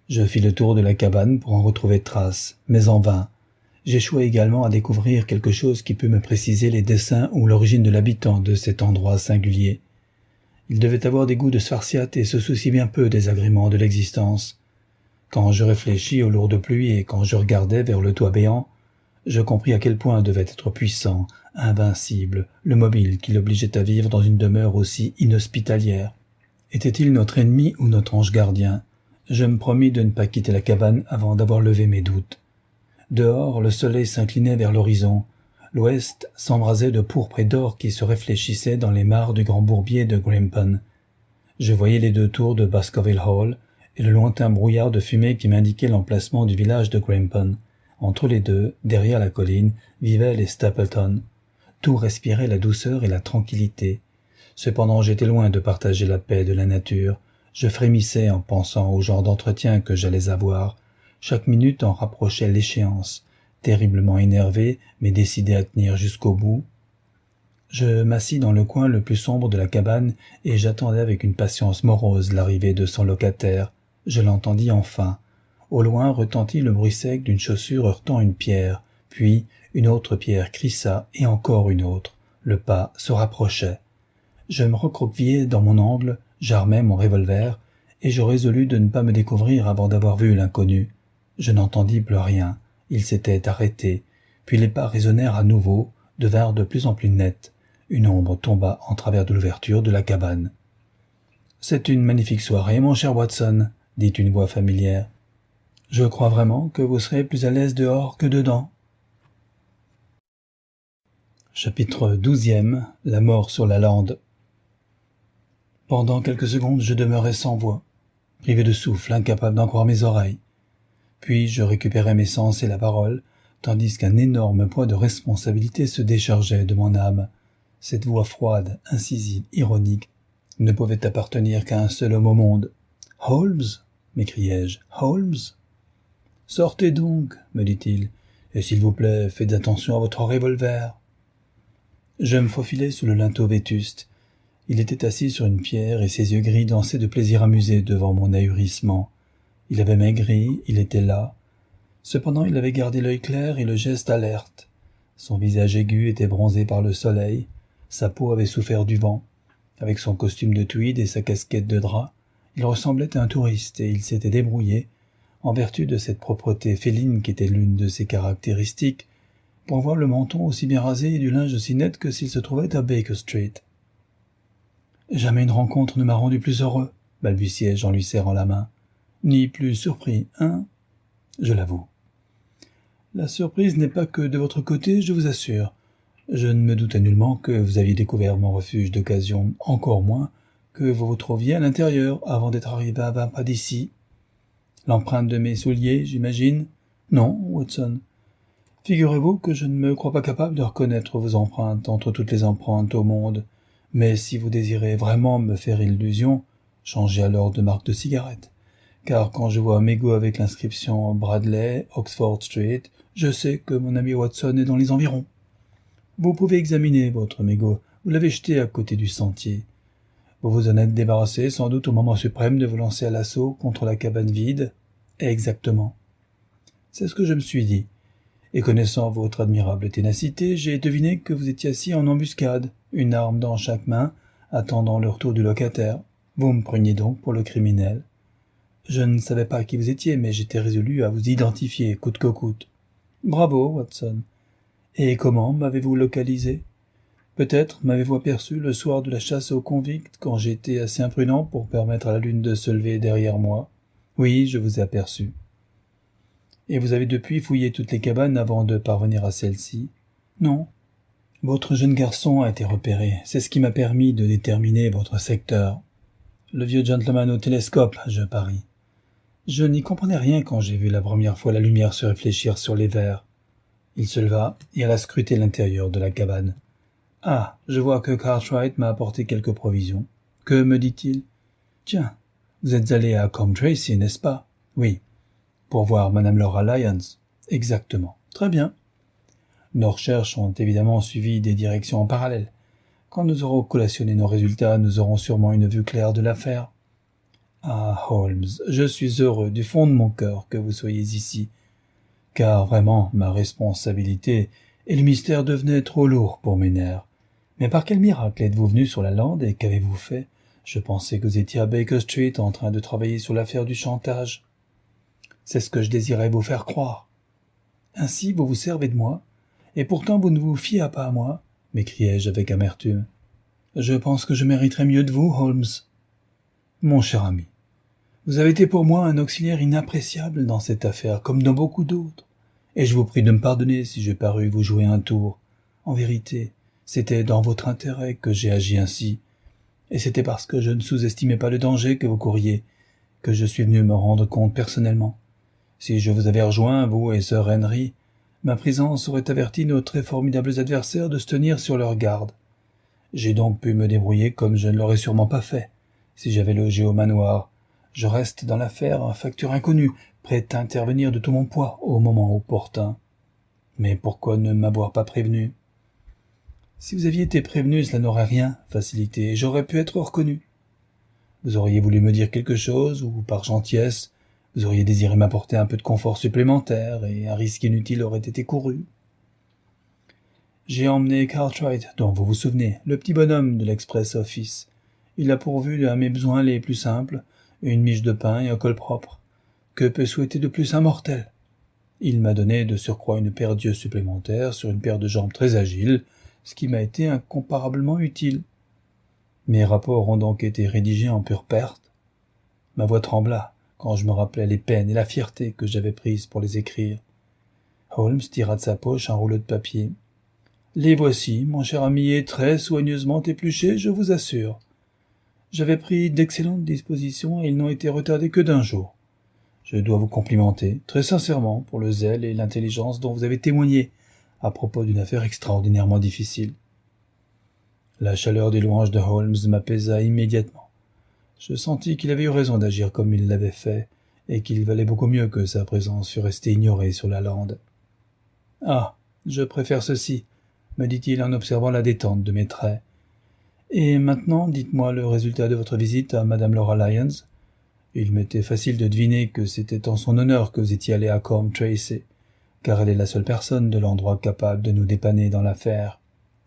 Je fis le tour de la cabane pour en retrouver trace, mais en vain. J'échouai également à découvrir quelque chose qui pût me préciser les desseins ou l'origine de l'habitant de cet endroit singulier. Il devait avoir des goûts de spartiate et se soucier bien peu des agréments de l'existence. Quand je réfléchis aux lourdes pluies et quand je regardai vers le toit béant, je compris à quel point devait être puissant, invincible, le mobile qui l'obligeait à vivre dans une demeure aussi inhospitalière. Était-il notre ennemi ou notre ange gardien? Je me promis de ne pas quitter la cabane avant d'avoir levé mes doutes. Dehors, le soleil s'inclinait vers l'horizon. L'ouest s'embrasait de pourpre et d'or qui se réfléchissaient dans les mares du grand bourbier de Grimpen. Je voyais les 2 tours de Baskerville Hall et le lointain brouillard de fumée qui m'indiquait l'emplacement du village de Grimpen. Entre les deux, derrière la colline, vivaient les Stapleton. Tout respirait la douceur et la tranquillité. Cependant, j'étais loin de partager la paix de la nature. Je frémissais en pensant au genre d'entretien que j'allais avoir. Chaque minute en rapprochait l'échéance. Terriblement énervé, mais décidé à tenir jusqu'au bout. Je m'assis dans le coin le plus sombre de la cabane et j'attendais avec une patience morose l'arrivée de son locataire. Je l'entendis enfin. Au loin retentit le bruit sec d'une chaussure heurtant une pierre, puis une autre pierre crissa et encore une autre. Le pas se rapprochait. Je me recroquevillai dans mon angle, j'armai mon revolver, et je résolus de ne pas me découvrir avant d'avoir vu l'inconnu. Je n'entendis plus rien. Il s'était arrêté. Puis les pas résonnèrent à nouveau, devinrent de plus en plus nets. Une ombre tomba en travers de l'ouverture de la cabane. « C'est une magnifique soirée, mon cher Watson, » dit une voix familière. « Je crois vraiment que vous serez plus à l'aise dehors que dedans. » Chapitre 12e. La mort sur la lande. Pendant quelques secondes, je demeurai sans voix, privé de souffle, incapable d'en croire mes oreilles. Puis je récupérai mes sens et la parole, tandis qu'un énorme poids de responsabilité se déchargeait de mon âme. Cette voix froide, incisive, ironique, ne pouvait appartenir qu'à un seul homme au monde. « Holmes » m'écriai-je. « Holmes » ?»« Sortez donc, me dit-il, et s'il vous plaît, faites attention à votre revolver. » Je me faufilai sous le linteau vétuste. Il était assis sur une pierre et ses yeux gris dansaient de plaisir amusé devant mon ahurissement. Il avait maigri, il était là. Cependant, il avait gardé l'œil clair et le geste alerte. Son visage aigu était bronzé par le soleil. Sa peau avait souffert du vent. Avec son costume de tweed et sa casquette de drap, Il ressemblait à un touriste et il s'était débrouillé, en vertu de cette propreté féline qui était l'une de ses caractéristiques, pour avoir le menton aussi bien rasé et du linge aussi net que s'il se trouvait à Baker Street. « Jamais une rencontre ne m'a rendu plus heureux, » balbutiai-je en lui serrant la main. « Ni plus surpris, hein ? Je l'avoue. » « La surprise n'est pas que de votre côté, je vous assure. Je ne me doutais nullement que vous aviez découvert mon refuge d'occasion, encore moins que vous vous trouviez à l'intérieur avant d'être arrivé à 20 pas d'ici. L'empreinte de mes souliers, j'imagine ? Non, Watson. Figurez-vous que je ne me crois pas capable de reconnaître vos empreintes entre toutes les empreintes au monde, mais si vous désirez vraiment me faire illusion, changez alors de marque de cigarette. Car quand je vois un mégot avec l'inscription Bradley, Oxford Street, je sais que mon ami Watson est dans les environs. Vous pouvez examiner votre mégot, vous l'avez jeté à côté du sentier. Vous vous en êtes débarrassé sans doute au moment suprême de vous lancer à l'assaut contre la cabane vide. Exactement. C'est ce que je me suis dit. Et connaissant votre admirable ténacité, j'ai deviné que vous étiez assis en embuscade, une arme dans chaque main, attendant le retour du locataire. Vous me preniez donc pour le criminel. Je ne savais pas qui vous étiez, mais j'étais résolu à vous identifier, coûte que coûte. Bravo, Watson. Et comment m'avez-vous localisé ? Peut-être m'avez-vous aperçu le soir de la chasse aux convicts, quand j'étais assez imprudent pour permettre à la lune de se lever derrière moi. Oui, je vous ai aperçu. Et vous avez depuis fouillé toutes les cabanes avant de parvenir à celle-ci ? Non. Votre jeune garçon a été repéré. C'est ce qui m'a permis de déterminer votre secteur. Le vieux gentleman au télescope, je parie. Je n'y comprenais rien quand j'ai vu la première fois la lumière se réfléchir sur les verres. Il se leva et alla scruter l'intérieur de la cabane. « Ah, je vois que Cartwright m'a apporté quelques provisions. Que me dit-il ? Tiens, vous êtes allé à Coombe Tracey, n'est-ce pas ? Oui. Pour voir Madame Laura Lyons. Exactement. Très bien. Nos recherches ont évidemment suivi des directions en parallèle. Quand nous aurons collationné nos résultats, nous aurons sûrement une vue claire de l'affaire. Ah, Holmes, je suis heureux du fond de mon cœur que vous soyez ici, car vraiment ma responsabilité et le mystère devenaient trop lourds pour mes nerfs. Mais par quel miracle êtes-vous venu sur la lande et qu'avez-vous fait ? Je pensais que vous étiez à Baker Street en train de travailler sur l'affaire du chantage. C'est ce que je désirais vous faire croire. Ainsi vous vous servez de moi, et pourtant vous ne vous fiez pas à moi, m'écriai-je avec amertume. Je pense que je mériterais mieux de vous, Holmes. Mon cher ami, vous avez été pour moi un auxiliaire inappréciable dans cette affaire, comme dans beaucoup d'autres, et je vous prie de me pardonner si j'ai paru vous jouer un tour. En vérité, c'était dans votre intérêt que j'ai agi ainsi, et c'était parce que je ne sous-estimais pas le danger que vous couriez, que je suis venu me rendre compte personnellement. Si je vous avais rejoint, vous et Sir Henry, ma présence aurait averti nos très formidables adversaires de se tenir sur leur garde. J'ai donc pu me débrouiller comme je ne l'aurais sûrement pas fait, si j'avais logé au manoir. Je reste dans l'affaire un facteur inconnu, prêt à intervenir de tout mon poids au moment opportun. Mais pourquoi ne m'avoir pas prévenu ? Si vous aviez été prévenu, cela n'aurait rien facilité, et j'aurais pu être reconnu. Vous auriez voulu me dire quelque chose, ou par gentillesse, vous auriez désiré m'apporter un peu de confort supplémentaire, et un risque inutile aurait été couru. J'ai emmené Cartwright, dont vous vous souvenez, le petit bonhomme de l'Express Office. Il a pourvu à mes besoins les plus simples, une miche de pain et un col propre. Que peut souhaiter de plus un mortel ? Il m'a donné de surcroît une paire d'yeux supplémentaires sur une paire de jambes très agiles, ce qui m'a été incomparablement utile. Mes rapports ont donc été rédigés en pure perte. Ma voix trembla quand je me rappelai les peines et la fierté que j'avais prises pour les écrire. Holmes tira de sa poche un rouleau de papier. « Les voici, mon cher ami, et très soigneusement épluchés, je vous assure. J'avais pris d'excellentes dispositions et ils n'ont été retardés que d'un jour. Je dois vous complimenter, très sincèrement, pour le zèle et l'intelligence dont vous avez témoigné à propos d'une affaire extraordinairement difficile. » La chaleur des louanges de Holmes m'apaisa immédiatement. Je sentis qu'il avait eu raison d'agir comme il l'avait fait, et qu'il valait beaucoup mieux que sa présence fût restée ignorée sur la lande. « Ah, je préfère ceci, » me dit-il en observant la détente de mes traits. « Et maintenant, dites-moi le résultat de votre visite à Madame Laura Lyons. Il m'était facile de deviner que c'était en son honneur que vous étiez allé à Coombe Tracey, car elle est la seule personne de l'endroit capable de nous dépanner dans l'affaire. »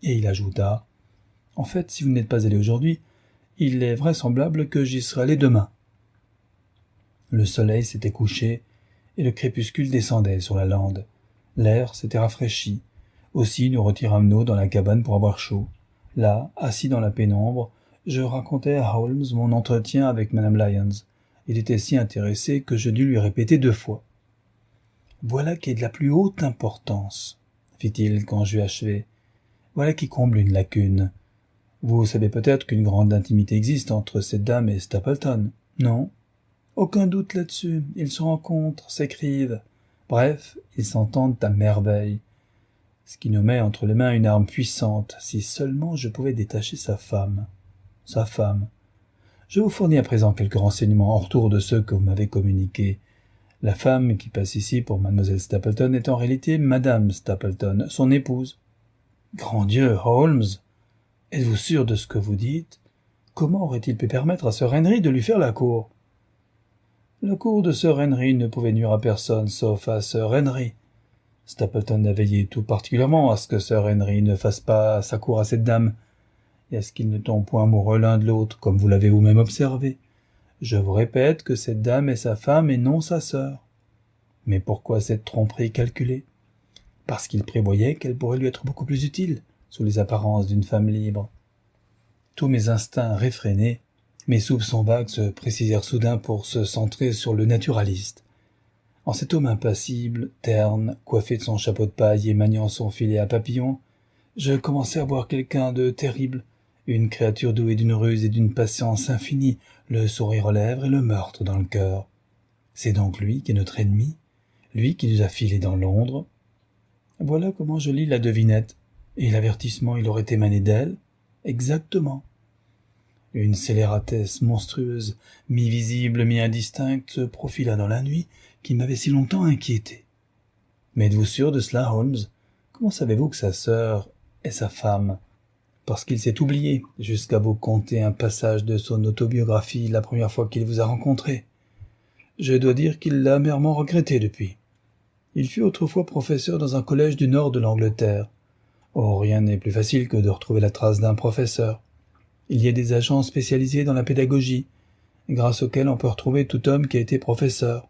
Et il ajouta, « En fait, si vous n'êtes pas allé aujourd'hui, il est vraisemblable que j'y serai allé demain. Le soleil s'était couché, et le crépuscule descendait sur la lande. L'air s'était rafraîchi. Aussi nous retirâmes-nous dans la cabane pour avoir chaud. Là, assis dans la pénombre, je racontais à Holmes mon entretien avec Madame Lyons. Il était si intéressé que je dus lui répéter 2 fois. « Voilà qui est de la plus haute importance, » fit-il quand j'eus achevé. « Voilà qui comble une lacune. Vous savez peut-être qu'une grande intimité existe entre cette dame et Stapleton, non ? Aucun doute là-dessus, ils se rencontrent, s'écrivent. Bref, ils s'entendent à merveille. Ce qui nous met entre les mains une arme puissante, si seulement je pouvais détacher sa femme. Sa femme. Je vous fournis à présent quelques renseignements en retour de ceux que vous m'avez communiqués. La femme qui passe ici pour mademoiselle Stapleton est en réalité madame Stapleton, son épouse. Grand Dieu, Holmes! Êtes-vous sûr de ce que vous dites? Comment aurait-il pu permettre à Sir Henry de lui faire la cour? La cour de Sir Henry ne pouvait nuire à personne, sauf à Sir Henry. Stapleton a veillé tout particulièrement à ce que Sir Henry ne fasse pas sa cour à cette dame, et à ce qu'ils ne tombent point amoureux l'un de l'autre, comme vous l'avez vous-même observé. Je vous répète que cette dame est sa femme et non sa sœur. Mais pourquoi cette tromperie calculée? Parce qu'il prévoyait qu'elle pourrait lui être beaucoup plus utile, sous les apparences d'une femme libre. Tous mes instincts réfrénés, mes soupçons vagues se précisèrent soudain pour se centrer sur le naturaliste. En cet homme impassible, terne, coiffé de son chapeau de paille et maniant son filet à papillon, je commençais à voir quelqu'un de terrible, une créature douée d'une ruse et d'une patience infinie, le sourire aux lèvres et le meurtre dans le cœur. C'est donc lui qui est notre ennemi, lui qui nous a filés dans Londres. Voilà comment je lis la devinette, et l'avertissement il aurait émané d'elle, exactement. Une scélératesse monstrueuse, mi-visible, mi-indistincte, se profila dans la nuit, qui m'avait si longtemps inquiété. Mais êtes-vous sûr de cela, Holmes? Comment savez-vous que sa sœur est sa femme? Parce qu'il s'est oublié, jusqu'à vous conter un passage de son autobiographie la première fois qu'il vous a rencontré. Je dois dire qu'il l'a amèrement regretté depuis. Il fut autrefois professeur dans un collège du nord de l'Angleterre. Oh, rien n'est plus facile que de retrouver la trace d'un professeur. Il y a des agents spécialisés dans la pédagogie, grâce auxquels on peut retrouver tout homme qui a été professeur.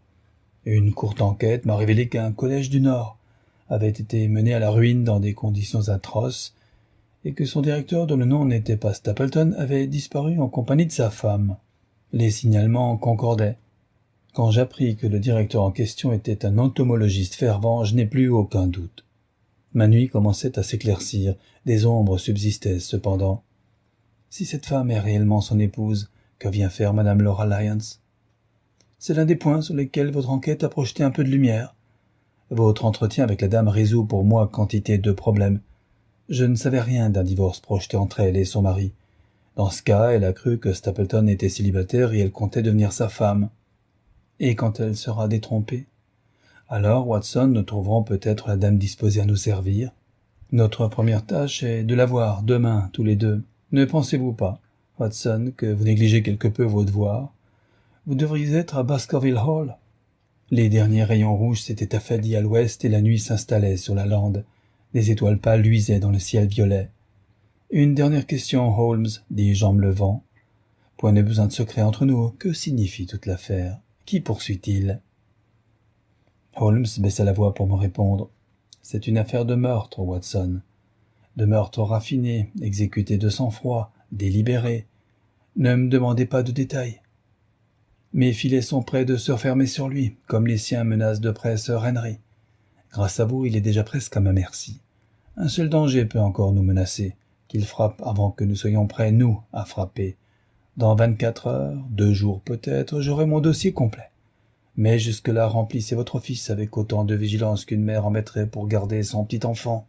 Une courte enquête m'a révélé qu'un collège du Nord avait été mené à la ruine dans des conditions atroces, et que son directeur, dont le nom n'était pas Stapleton, avait disparu en compagnie de sa femme. Les signalements concordaient. Quand j'appris que le directeur en question était un entomologiste fervent, je n'ai plus eu aucun doute. Ma nuit commençait à s'éclaircir, des ombres subsistaient cependant. Si cette femme est réellement son épouse, que vient faire madame Laura Lyons? C'est l'un des points sur lesquels votre enquête a projeté un peu de lumière. Votre entretien avec la dame résout pour moi quantité de problèmes. Je ne savais rien d'un divorce projeté entre elle et son mari. Dans ce cas, elle a cru que Stapleton était célibataire et elle comptait devenir sa femme. Et quand elle sera détrompée? Alors, Watson, nous trouverons peut-être la dame disposée à nous servir. Notre première tâche est de la voir demain, tous les deux. Ne pensez-vous pas, Watson, que vous négligez quelque peu vos devoirs? Vous devriez être à Baskerville Hall. Les derniers rayons rouges s'étaient affadis à l'ouest et la nuit s'installait sur la lande. Des étoiles pâles luisaient dans le ciel violet. Une dernière question, Holmes, dis-je en me levant. Point de besoin de secret entre nous. Que signifie toute l'affaire? Qui poursuit-il? Holmes baissa la voix pour me répondre. C'est une affaire de meurtre, Watson. De meurtre raffiné, exécuté de sang-froid, délibéré. Ne me demandez pas de détails. Mes filets sont près de se refermer sur lui, comme les siens menacent de près Sir Henry. Grâce à vous, il est déjà presque à ma merci. Un seul danger peut encore nous menacer, qu'il frappe avant que nous soyons prêts, nous, à frapper. Dans 24 heures, 2 jours peut-être, j'aurai mon dossier complet. Mais jusque-là, remplissez votre office avec autant de vigilance qu'une mère en mettrait pour garder son petit enfant.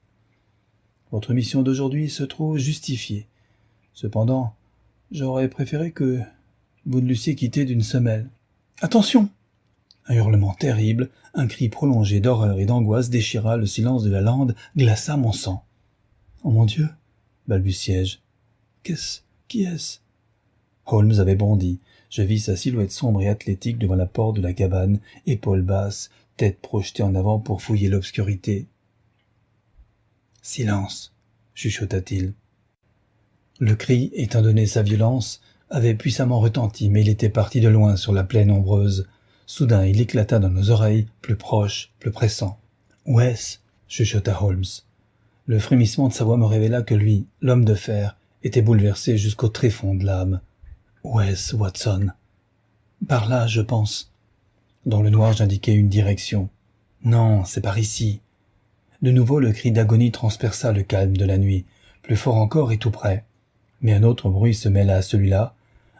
Votre mission d'aujourd'hui se trouve justifiée. Cependant, j'aurais préféré que vous ne l'eussiez quitté d'une semelle. Attention! Un hurlement terrible, un cri prolongé d'horreur et d'angoisse déchira le silence de la lande, glaça mon sang. « Oh mon Dieu !» balbutiai-je. « Qu'est-ce? Qui est-ce » Holmes avait bondi. Je vis sa silhouette sombre et athlétique devant la porte de la cabane, épaules basses, tête projetée en avant pour fouiller l'obscurité. « Silence !» chuchota-t-il. Le cri, étant donné sa violence, avait puissamment retenti, mais il était parti de loin sur la plaine ombreuse. Soudain, il éclata dans nos oreilles, plus proche, plus pressant. « Où est-ce » chuchota Holmes. Le frémissement de sa voix me révéla que lui, l'homme de fer, était bouleversé jusqu'au tréfonds de l'âme. « Où est-ce, Watson ?»« Par là, je pense. » Dans le noir, j'indiquai une direction. « Non, c'est par ici. » De nouveau, le cri d'agonie transperça le calme de la nuit, plus fort encore et tout près. Mais un autre bruit se mêla à celui-là,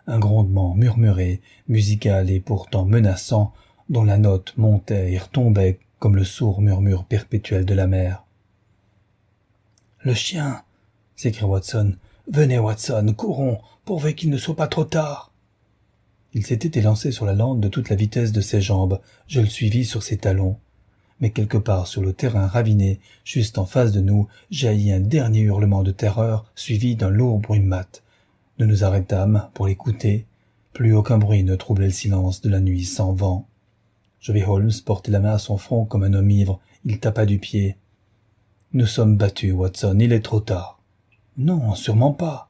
un grondement murmuré, musical et pourtant menaçant, dont la note montait et retombait comme le sourd murmure perpétuel de la mer. « Le chien !» s'écria Watson. « Venez, Watson, courons, pourvu qu'il ne soit pas trop tard !» Il s'était élancé sur la lande de toute la vitesse de ses jambes. Je le suivis sur ses talons. Mais quelque part sur le terrain raviné, juste en face de nous, jaillit un dernier hurlement de terreur, suivi d'un lourd bruit mat. Nous nous arrêtâmes pour l'écouter. Plus aucun bruit ne troublait le silence de la nuit sans vent. Je vis Holmes porter la main à son front comme un homme ivre. Il tapa du pied. « Nous sommes battus, Watson, il est trop tard. »« Non, sûrement pas. »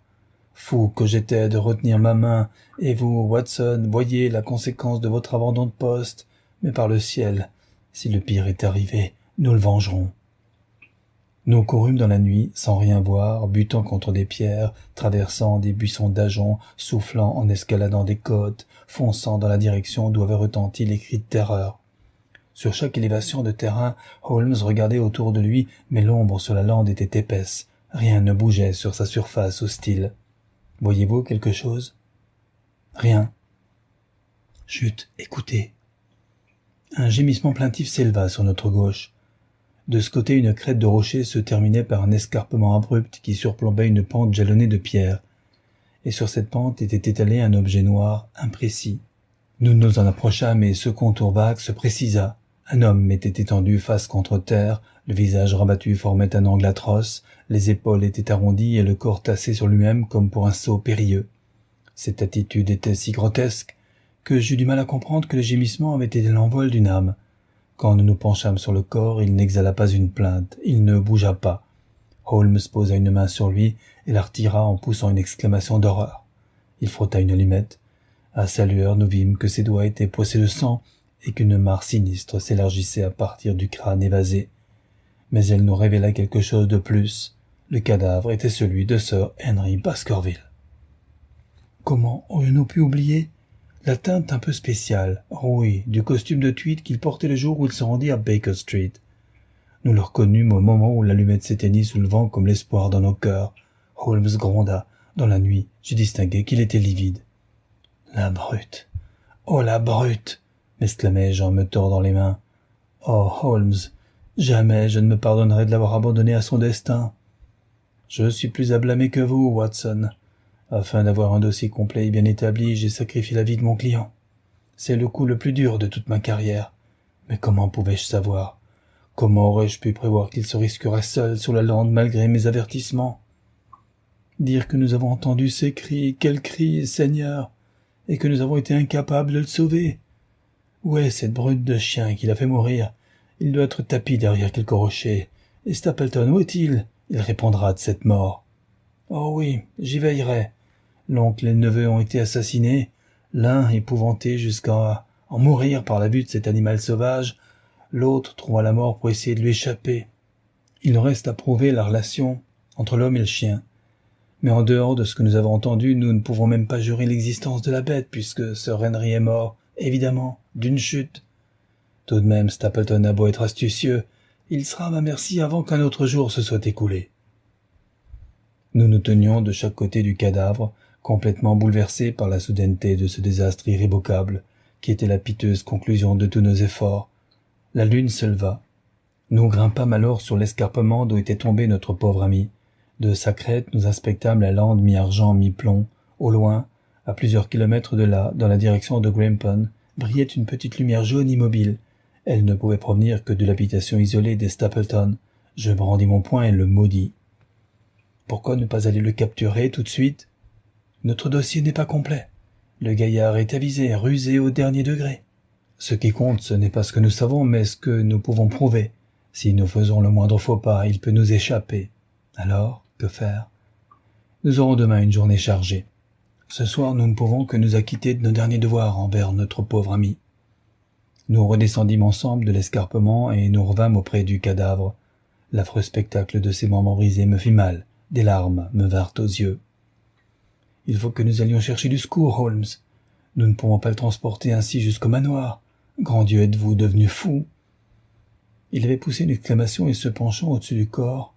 Fou que j'étais de retenir ma main, et vous, Watson, voyez la conséquence de votre abandon de poste. Mais par le ciel, si le pire est arrivé, nous le vengerons. Nous courûmes dans la nuit, sans rien voir, butant contre des pierres, traversant des buissons d'ajoncs, soufflant en escaladant des côtes, fonçant dans la direction d'où avaient retenti les cris de terreur. Sur chaque élévation de terrain, Holmes regardait autour de lui, mais l'ombre sur la lande était épaisse. Rien ne bougeait sur sa surface hostile. Voyez-vous quelque chose ? Rien. Chut, écoutez. Un gémissement plaintif s'éleva sur notre gauche. De ce côté, une crête de rocher se terminait par un escarpement abrupt qui surplombait une pente jalonnée de pierres. Et sur cette pente était étalé un objet noir, imprécis. Nous nous en approchâmes et ce contour vague se précisa. Un homme était étendu face contre terre, le visage rabattu formait un angle atroce, les épaules étaient arrondies et le corps tassé sur lui-même comme pour un saut périlleux. Cette attitude était si grotesque que j'eus du mal à comprendre que le gémissement avait été l'envol d'une âme. Quand nous nous penchâmes sur le corps, il n'exhala pas une plainte, il ne bougea pas. Holmes posa une main sur lui et la retira en poussant une exclamation d'horreur. Il frotta une allumette. À sa lueur, nous vîmes que ses doigts étaient poissés de sang et qu'une mare sinistre s'élargissait à partir du crâne évasé. Mais elle nous révéla quelque chose de plus. Le cadavre était celui de Sir Henry Baskerville. Comment aurions-nous pu oublier ? La teinte un peu spéciale, rouille, du costume de tweed qu'il portait le jour où il se rendit à Baker Street. Nous le reconnûmes au moment où l'allumette s'éteignit sous le vent comme l'espoir dans nos cœurs. Holmes gronda. Dans la nuit, je distinguai qu'il était livide. « La brute ! Oh, la brute !» m'exclamai-je en me tordant les mains. « Oh, Holmes, jamais je ne me pardonnerai de l'avoir abandonné à son destin. Je suis plus à blâmer que vous, Watson. Afin d'avoir un dossier complet et bien établi, j'ai sacrifié la vie de mon client. C'est le coup le plus dur de toute ma carrière. Mais comment pouvais-je savoir ? Comment aurais-je pu prévoir qu'il se risquerait seul sur la lande malgré mes avertissements ? Dire que nous avons entendu ses cris, quels cris, Seigneur, et que nous avons été incapables de le sauver. Où est cette brute de chien qui l'a fait mourir ? Il doit être tapi derrière quelque rocher. Et Stapleton, où est-il ? Il répondra de cette mort. Oh oui, j'y veillerai. L'oncle et le neveu ont été assassinés, l'un épouvanté jusqu'à en mourir par la vue de cet animal sauvage, l'autre trouvant la mort pour essayer de lui échapper. Il nous reste à prouver la relation entre l'homme et le chien. Mais en dehors de ce que nous avons entendu, nous ne pouvons même pas jurer l'existence de la bête, puisque Sir Henry est mort, évidemment, d'une chute. Tout de même, Stapleton a beau être astucieux, il sera à ma merci avant qu'un autre jour se soit écoulé. Nous nous tenions de chaque côté du cadavre, complètement bouleversés par la soudaineté de ce désastre irrévocable, qui était la piteuse conclusion de tous nos efforts. La lune se leva. Nous grimpâmes alors sur l'escarpement d'où était tombé notre pauvre ami. De sa crête, nous inspectâmes la lande mi-argent, mi-plomb. Au loin, à plusieurs kilomètres de là, dans la direction de Grimpen, brillait une petite lumière jaune immobile. Elle ne pouvait provenir que de l'habitation isolée des Stapleton. Je brandis mon poing et le maudis. Pourquoi ne pas aller le capturer tout de suite ? Notre dossier n'est pas complet. Le gaillard est avisé, rusé au dernier degré. Ce qui compte, ce n'est pas ce que nous savons, mais ce que nous pouvons prouver. Si nous faisons le moindre faux pas, il peut nous échapper. Alors, que faire ? Nous aurons demain une journée chargée. Ce soir, nous ne pouvons que nous acquitter de nos derniers devoirs envers notre pauvre ami. Nous redescendîmes ensemble de l'escarpement et nous revînmes auprès du cadavre. L'affreux spectacle de ses membres brisés me fit mal. Des larmes me vinrent aux yeux. « Il faut que nous allions chercher du secours, Holmes. Nous ne pouvons pas le transporter ainsi jusqu'au manoir. Grand Dieu, êtes-vous devenu fou ?» Il avait poussé une exclamation et se penchant au-dessus du corps.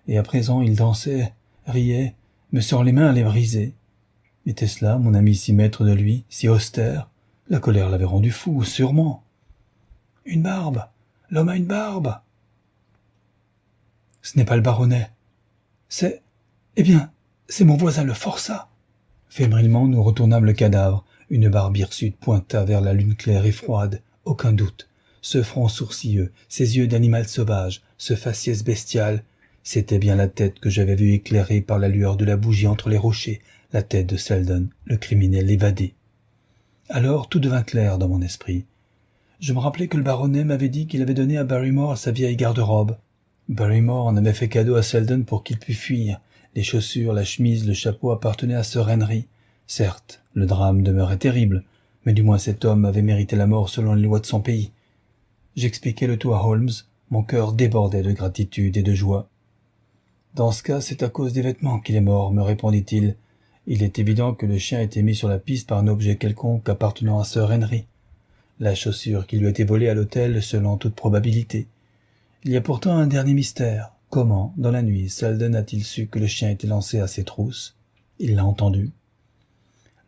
Et à présent il dansait, riait, me serrant les mains à les briser. Était-ce là, mon ami si maître de lui, si austère? La colère l'avait rendu fou, sûrement. « Une barbe! L'homme a une barbe !»« Ce n'est pas le baronnet. C'est... Eh bien, c'est mon voisin le forçat !» Fébrilement, nous retournâmes le cadavre. Une barbe hirsute pointa vers la lune claire et froide. Aucun doute. Ce front sourcilleux, ces yeux d'animal sauvage, ce faciès bestial, c'était bien la tête que j'avais vue éclairée par la lueur de la bougie entre les rochers, la tête de Selden, le criminel évadé. Alors tout devint clair dans mon esprit. Je me rappelais que le baronnet m'avait dit qu'il avait donné à Barrymore sa vieille garde-robe. Barrymore en avait fait cadeau à Selden pour qu'il pût fuir. Les chaussures, la chemise, le chapeau appartenaient à Sir Henry. Certes, le drame demeurait terrible, mais du moins cet homme avait mérité la mort selon les lois de son pays. J'expliquai le tout à Holmes, mon cœur débordait de gratitude et de joie. « Dans ce cas, c'est à cause des vêtements qu'il est mort, » me répondit-il. « Il est évident que le chien a été mis sur la piste par un objet quelconque appartenant à Sir Henry. La chaussure qui lui a été volée à l'hôtel, selon toute probabilité. Il y a pourtant un dernier mystère. Comment, dans la nuit, Selden a-t-il su que le chien était lancé à ses trousses? Il l'a entendu.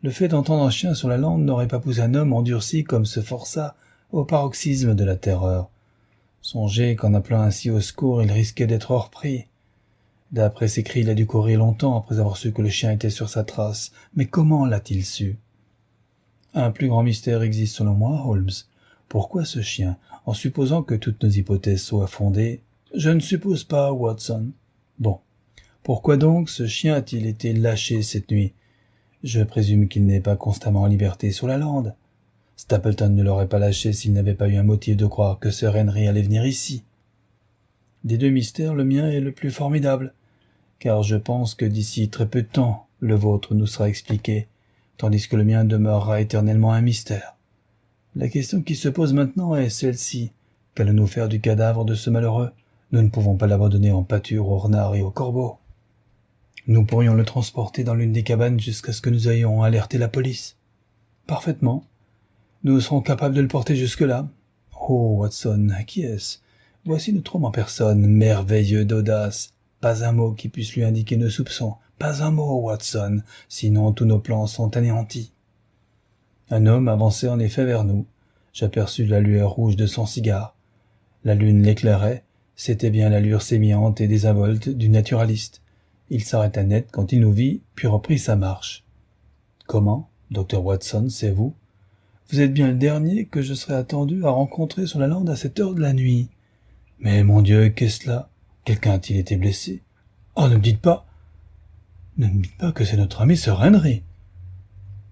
Le fait d'entendre un chien sur la lande n'aurait pas poussé un homme endurci comme ce forçat au paroxysme de la terreur. Songez qu'en appelant ainsi au secours, il risquait d'être hors prix. D'après ses cris, il a dû courir longtemps après avoir su que le chien était sur sa trace. Mais comment l'a-t-il su? Un plus grand mystère existe selon moi, Holmes. Pourquoi ce chien? En supposant que toutes nos hypothèses soient fondées, je ne suppose pas, Watson. Bon. Pourquoi donc ce chien a-t-il été lâché cette nuit? Je présume qu'il n'est pas constamment en liberté sur la lande. Stapleton ne l'aurait pas lâché s'il n'avait pas eu un motif de croire que Sir Henry allait venir ici. Des deux mystères, le mien est le plus formidable, car je pense que d'ici très peu de temps, le vôtre nous sera expliqué, tandis que le mien demeurera éternellement un mystère. La question qui se pose maintenant est celle-ci. Qu'allons-nous faire du cadavre de ce malheureux? Nous ne pouvons pas l'abandonner en pâture aux renards et aux corbeaux. Nous pourrions le transporter dans l'une des cabanes jusqu'à ce que nous ayons alerté la police. Parfaitement. Nous serons capables de le porter jusque-là. Oh, Watson, qui est-ce? Voici notre homme en personne, merveilleux d'audace. Pas un mot qui puisse lui indiquer nos soupçons. Pas un mot, Watson, sinon tous nos plans sont anéantis. Un homme avançait en effet vers nous. J'aperçus la lueur rouge de son cigare. La lune l'éclairait. C'était bien l'allure sémillante et désinvolte du naturaliste. Il s'arrêta net quand il nous vit, puis reprit sa marche. « Comment, Dr. Watson, c'est vous? Vous êtes bien le dernier que je serais attendu à rencontrer sur la lande à cette heure de la nuit. Mais mon Dieu, qu'est-ce là? Quelqu'un a-t-il été blessé? Oh, ne me dites pas que c'est notre ami Sir Henry. »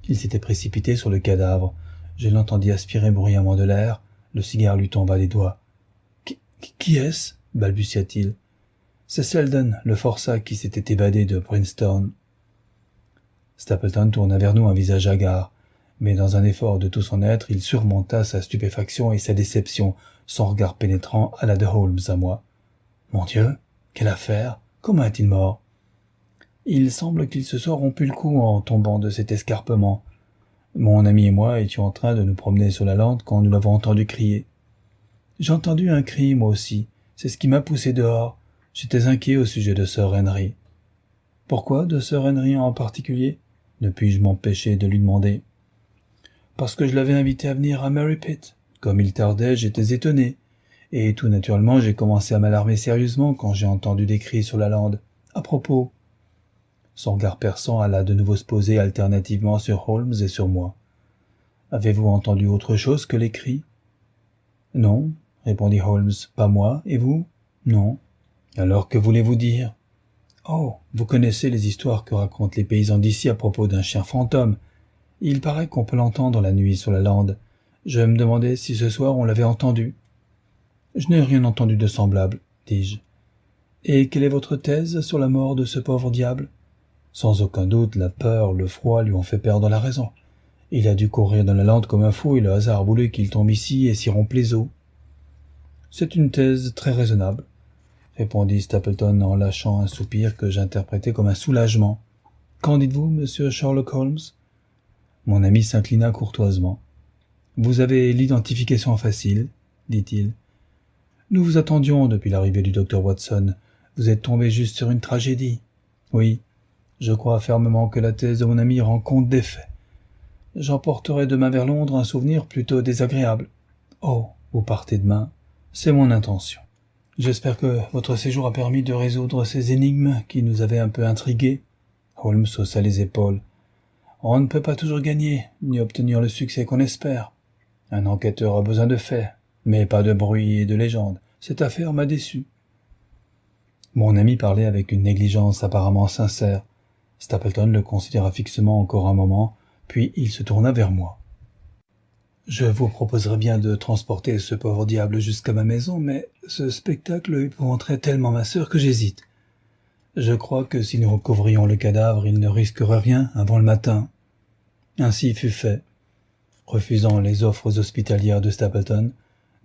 Il s'était précipité sur le cadavre. Je l'entendis aspirer bruyamment de l'air. Le cigare lui tomba des doigts. « Qui est-ce » balbutia-t-il. « C'est Selden, le forçat qui s'était évadé de Princeton. » Stapleton tourna vers nous un visage hagard, mais dans un effort de tout son être, il surmonta sa stupéfaction et sa déception. Son regard pénétrant alla de Holmes à moi. « Mon Dieu, quelle affaire? Comment est-il mort ?» « Il semble qu'il se soit rompu le cou en tombant de cet escarpement. Mon ami et moi étions en train de nous promener sur la lande quand nous l'avons entendu crier. J'ai entendu un cri, moi aussi. C'est ce qui m'a poussé dehors. J'étais inquiet au sujet de Sir Henry. »« Pourquoi de Sir Henry en particulier ?» ne puis-je m'empêcher de lui demander. « Parce que je l'avais invité à venir à Merripit. Comme il tardait, j'étais étonné. Et tout naturellement, j'ai commencé à m'alarmer sérieusement quand j'ai entendu des cris sur la lande. À propos. » Son regard perçant alla de nouveau se poser alternativement sur Holmes et sur moi. « Avez-vous entendu autre chose que les cris ?»« Non, » répondit Holmes. « Pas moi, et vous ?»« Non. »« Alors que voulez-vous dire ?»« Oh, vous connaissez les histoires que racontent les paysans d'ici à propos d'un chien fantôme. Il paraît qu'on peut l'entendre la nuit sur la lande. Je me demandais si ce soir on l'avait entendu. »« Je n'ai rien entendu de semblable, » dis-je. « Et quelle est votre thèse sur la mort de ce pauvre diable ? » Sans aucun doute, la peur, le froid lui ont fait perdre la raison. Il a dû courir dans la lande comme un fou et le hasard a voulu qu'il tombe ici et s'y rompe les os. » « C'est une thèse très raisonnable, » répondit Stapleton en lâchant un soupir que j'interprétai comme un soulagement. « Qu'en dites-vous, monsieur Sherlock Holmes ?» Mon ami s'inclina courtoisement. « Vous avez l'identification facile, » dit-il. « Nous vous attendions depuis l'arrivée du docteur Watson. Vous êtes tombé juste sur une tragédie. Oui, je crois fermement que la thèse de mon ami rend compte des faits. J'emporterai demain vers Londres un souvenir plutôt désagréable. Oh, vous partez demain. C'est mon intention. J'espère que votre séjour a permis de résoudre ces énigmes qui nous avaient un peu intrigués. » Holmes haussa les épaules. « On ne peut pas toujours gagner, ni obtenir le succès qu'on espère. Un enquêteur a besoin de faits, mais pas de bruit et de légendes. Cette affaire m'a déçu. » Mon ami parlait avec une négligence apparemment sincère. Stapleton le considéra fixement encore un moment, puis il se tourna vers moi. « Je vous proposerais bien de transporter ce pauvre diable jusqu'à ma maison, mais ce spectacle épouvanterait tellement ma sœur que j'hésite. Je crois que si nous recouvrions le cadavre, il ne risquerait rien avant le matin. » Ainsi fut fait. Refusant les offres hospitalières de Stapleton,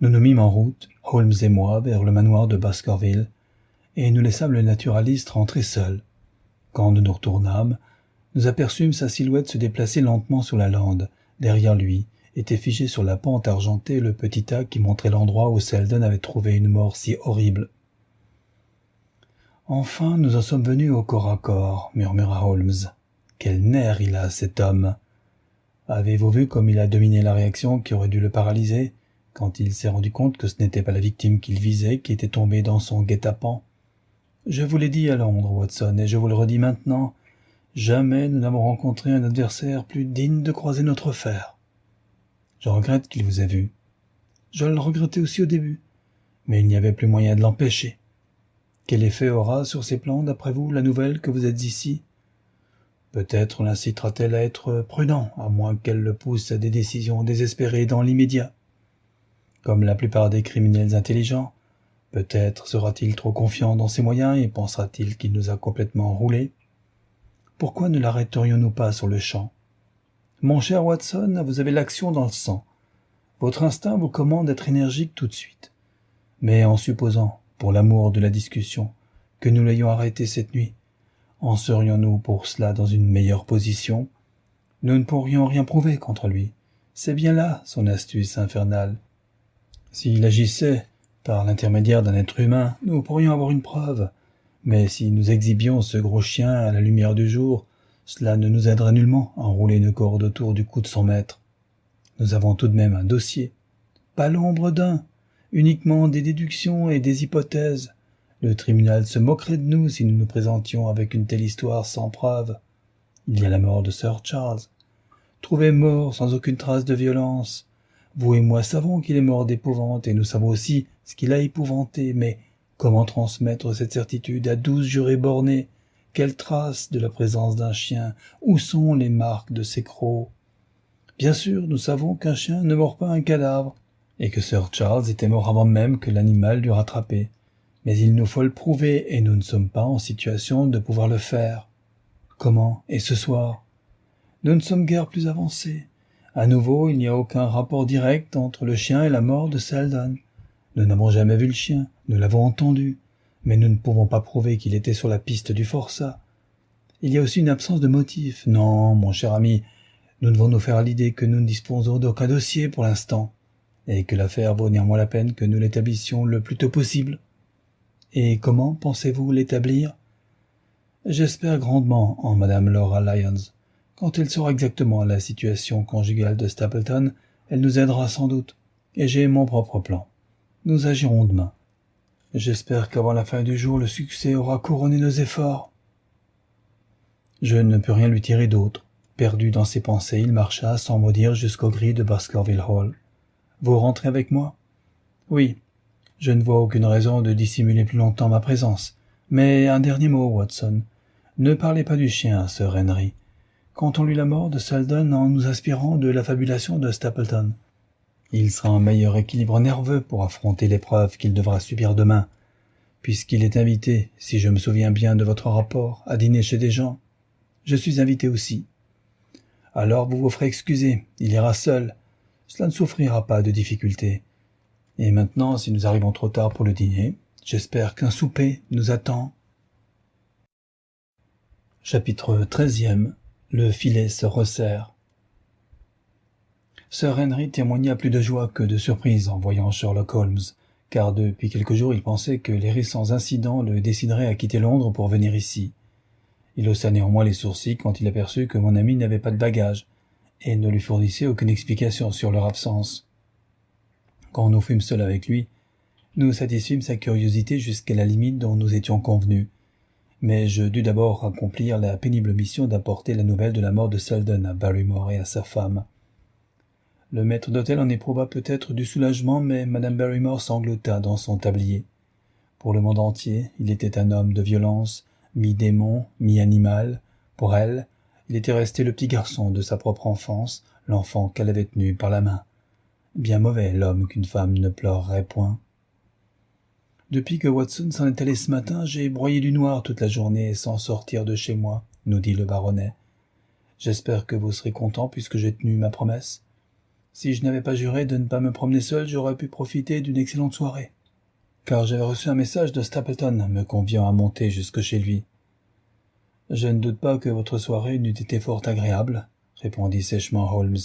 nous nous mîmes en route, Holmes et moi, vers le manoir de Baskerville, et nous laissâmes le naturaliste rentrer seul. Quand nous nous retournâmes, nous aperçûmes sa silhouette se déplacer lentement sur la lande. Derrière lui était figé sur la pente argentée le petit tas qui montrait l'endroit où Selden avait trouvé une mort si horrible. « Enfin, nous en sommes venus au corps à corps, » murmura Holmes. « Quel nerf il a, cet homme ! Avez-vous vu comme il a dominé la réaction qui aurait dû le paralyser, quand il s'est rendu compte que ce n'était pas la victime qu'il visait qui était tombée dans son guet-apens ? Je vous l'ai dit à Londres, Watson, et je vous le redis maintenant, jamais nous n'avons rencontré un adversaire plus digne de croiser notre fer. Je regrette qu'il vous ait vu. Je le regrettais aussi au début, mais il n'y avait plus moyen de l'empêcher. Quel effet aura sur ses plans, d'après vous, la nouvelle que vous êtes ici ? Peut-être l'incitera-t-elle à être prudent, à moins qu'elle le pousse à des décisions désespérées dans l'immédiat. Comme la plupart des criminels intelligents, peut-être sera-t-il trop confiant dans ses moyens et pensera-t-il qu'il nous a complètement roulés. Pourquoi ne l'arrêterions-nous pas sur le champ ? Mon cher Watson, vous avez l'action dans le sang. Votre instinct vous commande d'être énergique tout de suite. Mais en supposant, pour l'amour de la discussion, que nous l'ayons arrêté cette nuit, en serions-nous pour cela dans une meilleure position ? Nous ne pourrions rien prouver contre lui. C'est bien là son astuce infernale. S'il agissait par l'intermédiaire d'un être humain, nous pourrions avoir une preuve. Mais si nous exhibions ce gros chien à la lumière du jour, cela ne nous aiderait nullement à enrouler une corde autour du cou de son maître. Nous avons tout de même un dossier. Pas l'ombre d'un, uniquement des déductions et des hypothèses. Le tribunal se moquerait de nous si nous nous présentions avec une telle histoire sans preuve. Il y a la mort de Sir Charles. Trouvé mort sans aucune trace de violence. Vous et moi savons qu'il est mort d'épouvante et nous savons aussi ce qu'il a épouvanté, mais comment transmettre cette certitude à 12 jurés bornés ? Quelle trace de la présence d'un chien ? Où sont les marques de ses crocs ? Bien sûr, nous savons qu'un chien ne mord pas un cadavre, et que Sir Charles était mort avant même que l'animal l'eût rattrapé. Mais il nous faut le prouver, et nous ne sommes pas en situation de pouvoir le faire. Comment ? Et ce soir ? Nous ne sommes guère plus avancés. À nouveau, il n'y a aucun rapport direct entre le chien et la mort de Selden. Nous n'avons jamais vu le chien, nous l'avons entendu, mais nous ne pouvons pas prouver qu'il était sur la piste du forçat. Il y a aussi une absence de motif. Non, mon cher ami, nous devons nous faire à l'idée que nous ne disposons d'aucun dossier pour l'instant, et que l'affaire vaut néanmoins la peine que nous l'établissions le plus tôt possible. Et comment pensez-vous l'établir ? J'espère grandement en Madame Laura Lyons. Quand elle saura exactement la situation conjugale de Stapleton, elle nous aidera sans doute, et j'ai mon propre plan. Nous agirons demain. J'espère qu'avant la fin du jour, le succès aura couronné nos efforts. Je ne pus rien lui tirer d'autre. Perdu dans ses pensées, il marcha sans mot dire jusqu'aux grilles de Baskerville Hall. « Vous rentrez avec moi ?»« Oui. Je ne vois aucune raison de dissimuler plus longtemps ma présence. Mais un dernier mot, Watson. Ne parlez pas du chien à Sir Henry. Contons-lui la mort de Selden en nous inspirant de l'affabulation de Stapleton. Il sera un meilleur équilibre nerveux pour affronter l'épreuve qu'il devra subir demain, puisqu'il est invité, si je me souviens bien de votre rapport, à dîner chez des gens. Je suis invité aussi. Alors vous vous ferez excuser, il ira seul. Cela ne souffrira pas de difficultés. Et maintenant, si nous arrivons trop tard pour le dîner, j'espère qu'un souper nous attend. Chapitre 13e. Le filet se resserre. Sir Henry témoigna plus de joie que de surprise en voyant Sherlock Holmes, car depuis quelques jours il pensait que les récents incidents le décideraient à quitter Londres pour venir ici. Il haussa néanmoins les sourcils quand il aperçut que mon ami n'avait pas de bagages, et ne lui fournissait aucune explication sur leur absence. Quand nous fûmes seuls avec lui, nous satisfîmes sa curiosité jusqu'à la limite dont nous étions convenus, mais je dus d'abord accomplir la pénible mission d'apporter la nouvelle de la mort de Selden à Barrymore et à sa femme. Le maître d'hôtel en éprouva peut-être du soulagement, mais madame Barrymore sanglota dans son tablier. Pour le monde entier, il était un homme de violence, mi-démon, mi-animal. Pour elle, il était resté le petit garçon de sa propre enfance, l'enfant qu'elle avait tenu par la main. Bien mauvais l'homme qu'une femme ne pleurerait point. Depuis que Watson s'en est allé ce matin, j'ai broyé du noir toute la journée sans sortir de chez moi, nous dit le baronnet. J'espère que vous serez content puisque j'ai tenu ma promesse. Si je n'avais pas juré de ne pas me promener seul, j'aurais pu profiter d'une excellente soirée. Car j'avais reçu un message de Stapleton me conviant à monter jusque chez lui. Je ne doute pas que votre soirée n'eût été fort agréable, répondit sèchement Holmes.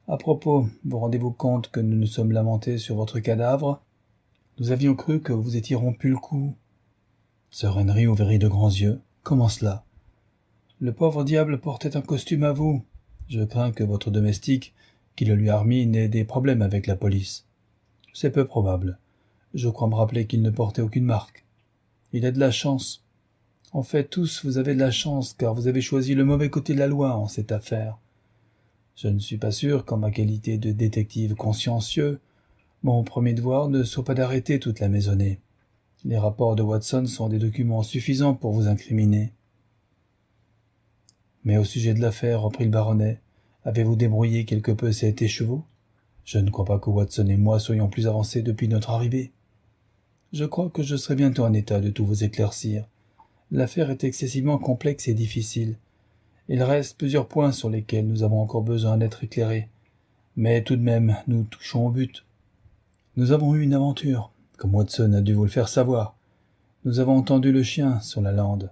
À propos, vous rendez-vous compte que nous nous sommes lamentés sur votre cadavre? Nous avions cru que vous étiez rompu le cou. Sir Henry ouvrit de grands yeux. Comment cela? Le pauvre diable portait un costume à vous. Je crains que votre domestique, qui le lui a remis, n'ait des problèmes avec la police. C'est peu probable. Je crois me rappeler qu'il ne portait aucune marque. Il a de la chance. En fait, tous, vous avez de la chance, car vous avez choisi le mauvais côté de la loi en cette affaire. Je ne suis pas sûr qu'en ma qualité de détective consciencieux, mon premier devoir ne soit pas d'arrêter toute la maisonnée. Les rapports de Watson sont des documents suffisants pour vous incriminer. Mais au sujet de l'affaire, reprit le baronnet, avez-vous débrouillé quelque peu cet écheveau? Je ne crois pas que Watson et moi soyons plus avancés depuis notre arrivée. Je crois que je serai bientôt en état de tout vous éclaircir. L'affaire est excessivement complexe et difficile. Il reste plusieurs points sur lesquels nous avons encore besoin d'être éclairés. Mais tout de même, nous touchons au but. Nous avons eu une aventure, comme Watson a dû vous le faire savoir. Nous avons entendu le chien sur la lande.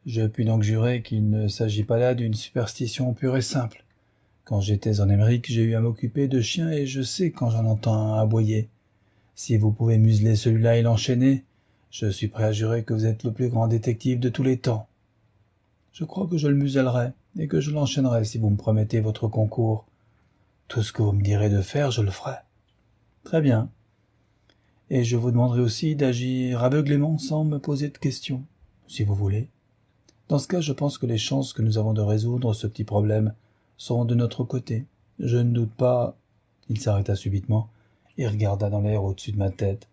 Je puis donc jurer qu'il ne s'agit pas là d'une superstition pure et simple. Quand j'étais en Amérique, j'ai eu à m'occuper de chiens et je sais quand j'en entends un aboyer. Si vous pouvez museler celui-là et l'enchaîner, je suis prêt à jurer que vous êtes le plus grand détective de tous les temps. Je crois que je le musellerai et que je l'enchaînerai si vous me promettez votre concours. Tout ce que vous me direz de faire, je le ferai. Très bien. Et je vous demanderai aussi d'agir aveuglément sans me poser de questions, si vous voulez. Dans ce cas, je pense que les chances que nous avons de résoudre ce petit problème sont de notre côté. Je ne doute pas... Il s'arrêta subitement et regarda dans l'air au-dessus de ma tête.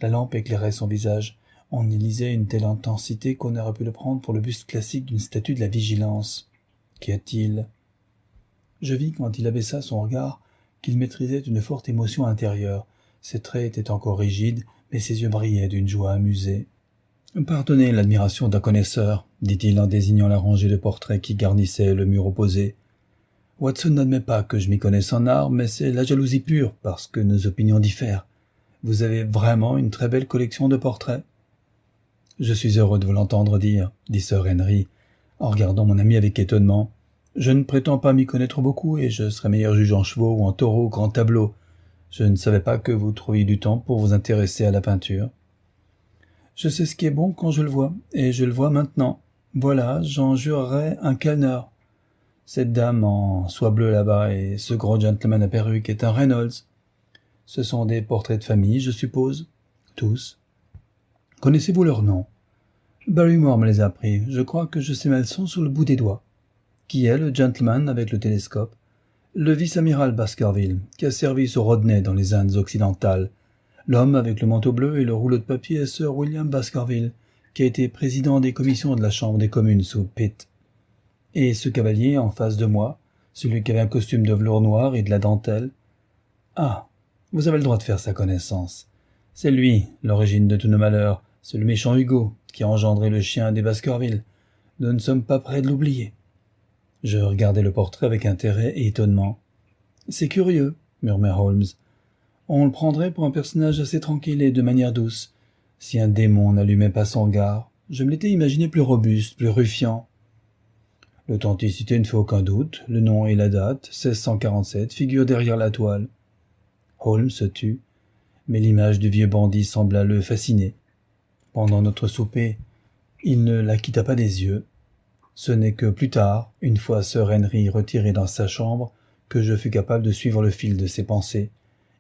La lampe éclairait son visage. On y lisait une telle intensité qu'on aurait pu le prendre pour le buste classique d'une statue de la vigilance. Qu'y a-t-il? Je vis, quand il abaissa son regard, qu'il maîtrisait une forte émotion intérieure. Ses traits étaient encore rigides, mais ses yeux brillaient d'une joie amusée. « Pardonnez l'admiration d'un connaisseur, » dit-il en désignant la rangée de portraits qui garnissait le mur opposé. « Watson n'admet pas que je m'y connaisse en art, mais c'est la jalousie pure, parce que nos opinions diffèrent. Vous avez vraiment une très belle collection de portraits. »« Je suis heureux de vous l'entendre dire, » dit Sir Henry, en regardant mon ami avec étonnement. « Je ne prétends pas m'y connaître beaucoup, et je serais meilleur juge en chevaux ou en taureaux qu'en tableaux. Je ne savais pas que vous trouviez du temps pour vous intéresser à la peinture. »« Je sais ce qui est bon quand je le vois, et je le vois maintenant. Voilà, j'en jurerais un Kellner. Cette dame en soie bleue là-bas et ce gros gentleman à perruque est un Reynolds. Ce sont des portraits de famille, je suppose. Tous. Connaissez-vous leurs noms? Barrymore me les a appris. Je crois que je sais ma leçon sur le bout des doigts. Qui est le gentleman avec le télescope? Le vice-amiral Baskerville, qui a servi sur Rodney dans les Indes occidentales. L'homme avec le manteau bleu et le rouleau de papier est Sir William Baskerville, qui a été président des commissions de la Chambre des communes sous Pitt. Et ce cavalier en face de moi, celui qui avait un costume de velours noir et de la dentelle. Ah, vous avez le droit de faire sa connaissance. C'est lui, l'origine de tous nos malheurs, c'est le méchant Hugo, qui a engendré le chien des Baskerville. Nous ne sommes pas près de l'oublier. Je regardai le portrait avec intérêt et étonnement. « C'est curieux, » murmura Holmes. « On le prendrait pour un personnage assez tranquille et de manière douce, si un démon n'allumait pas son regard. Je me l'étais imaginé plus robuste, plus ruffiant. » L'authenticité ne fait aucun doute, le nom et la date, 1647, figurent derrière la toile. Holmes se tut, mais l'image du vieux bandit sembla le fasciner. Pendant notre souper, il ne la quitta pas des yeux. Ce n'est que plus tard, une fois Sir Henry retiré dans sa chambre, que je fus capable de suivre le fil de ses pensées.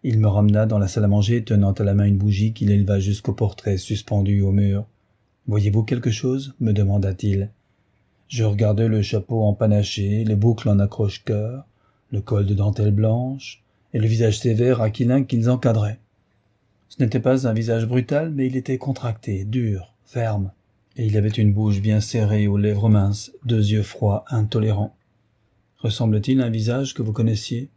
Il me ramena dans la salle à manger, tenant à la main une bougie qu'il éleva jusqu'au portrait suspendu au mur. « Voyez-vous quelque chose » me demanda-t-il. Je regardai le chapeau empanaché, les boucles en accroche-cœur, le col de dentelle blanche, et le visage sévère aquilin qu'ils encadraient. Ce n'était pas un visage brutal, mais il était contracté, dur, ferme, et il avait une bouche bien serrée aux lèvres minces, deux yeux froids, intolérants. Ressemble-t-il à un visage que vous connaissiez ?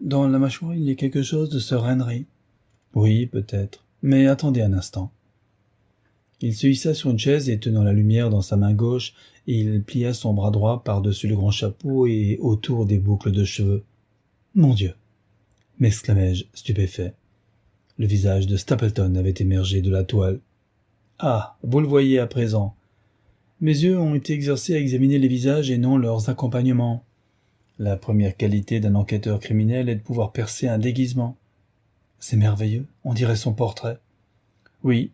Dans la mâchoire, il y a quelque chose de Sir Henry. Oui, peut-être, mais attendez un instant. Il se hissa sur une chaise et, tenant la lumière dans sa main gauche, il plia son bras droit par-dessus le grand chapeau et autour des boucles de cheveux. « Mon Dieu !» m'exclamai-je, stupéfait. Le visage de Stapleton avait émergé de la toile. « Ah, vous le voyez à présent. Mes yeux ont été exercés à examiner les visages et non leurs accompagnements. La première qualité d'un enquêteur criminel est de pouvoir percer un déguisement. C'est merveilleux, on dirait son portrait. Oui,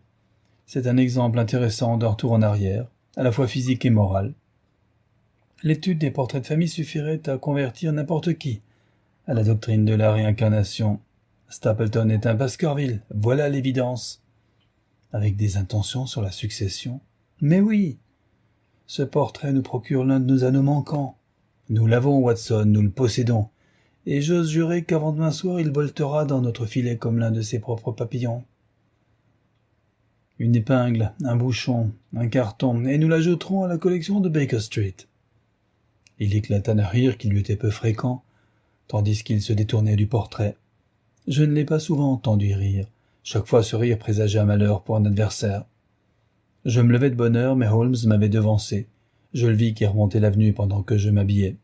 c'est un exemple intéressant d'un retour en arrière, à la fois physique et moral. L'étude des portraits de famille suffirait à convertir n'importe qui à la doctrine de la réincarnation. Stapleton est un Baskerville, voilà l'évidence. Avec des intentions sur la succession. Mais oui, ce portrait nous procure l'un de nos anneaux manquants. Nous l'avons, Watson, nous le possédons, et j'ose jurer qu'avant demain soir il voltera dans notre filet comme l'un de ses propres papillons. Une épingle, un bouchon, un carton, et nous l'ajouterons à la collection de Baker Street. Il éclata d'un rire qui lui était peu fréquent, tandis qu'il se détournait du portrait. Je ne l'ai pas souvent entendu rire. Chaque fois ce rire présageait un malheur pour un adversaire. Je me levai de bonne heure, mais Holmes m'avait devancé. Je le vis qui remontait l'avenue pendant que je m'habillais.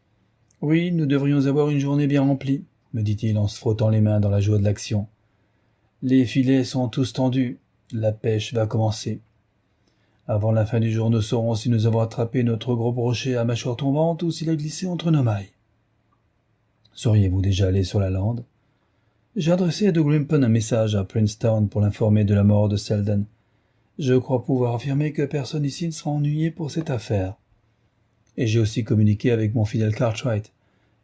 « Oui, nous devrions avoir une journée bien remplie, » me dit-il en se frottant les mains dans la joie de l'action. « Les filets sont tous tendus. La pêche va commencer. Avant la fin du jour, nous saurons si nous avons attrapé notre gros brochet à mâchoire tombante ou s'il a glissé entre nos mailles. Seriez-vous déjà allé sur la lande ? J'ai adressé à de Grimpen un message à Princeton pour l'informer de la mort de Selden. Je crois pouvoir affirmer que personne ici ne sera ennuyé pour cette affaire. Et j'ai aussi communiqué avec mon fidèle Cartwright,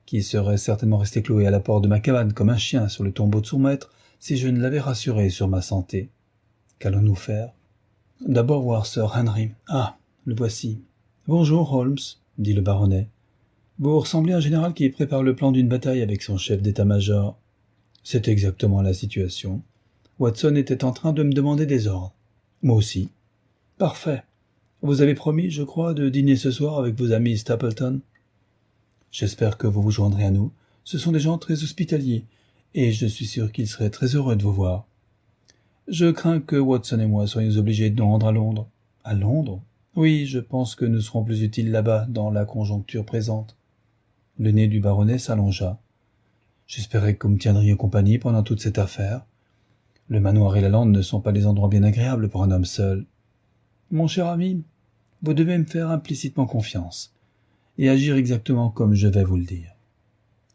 qui serait certainement resté cloué à la porte de ma cabane comme un chien sur le tombeau de son maître si je ne l'avais rassuré sur ma santé. Qu'allons-nous faire ? D'abord voir Sir Henry. Ah, le voici. Bonjour, Holmes, dit le baronnet. Vous ressemblez à un général qui prépare le plan d'une bataille avec son chef d'état-major. C'est exactement la situation. Watson était en train de me demander des ordres. Moi aussi. Parfait. Vous avez promis, je crois, de dîner ce soir avec vos amis Stapleton. J'espère que vous vous joindrez à nous. Ce sont des gens très hospitaliers, et je suis sûr qu'ils seraient très heureux de vous voir. Je crains que Watson et moi soyons obligés de nous rendre à Londres. À Londres ? Oui, je pense que nous serons plus utiles là-bas, dans la conjoncture présente. Le nez du baronnet s'allongea. J'espérais que vous me tiendriez compagnie pendant toute cette affaire. Le manoir et la lande ne sont pas des endroits bien agréables pour un homme seul. Mon cher ami, vous devez me faire implicitement confiance, et agir exactement comme je vais vous le dire.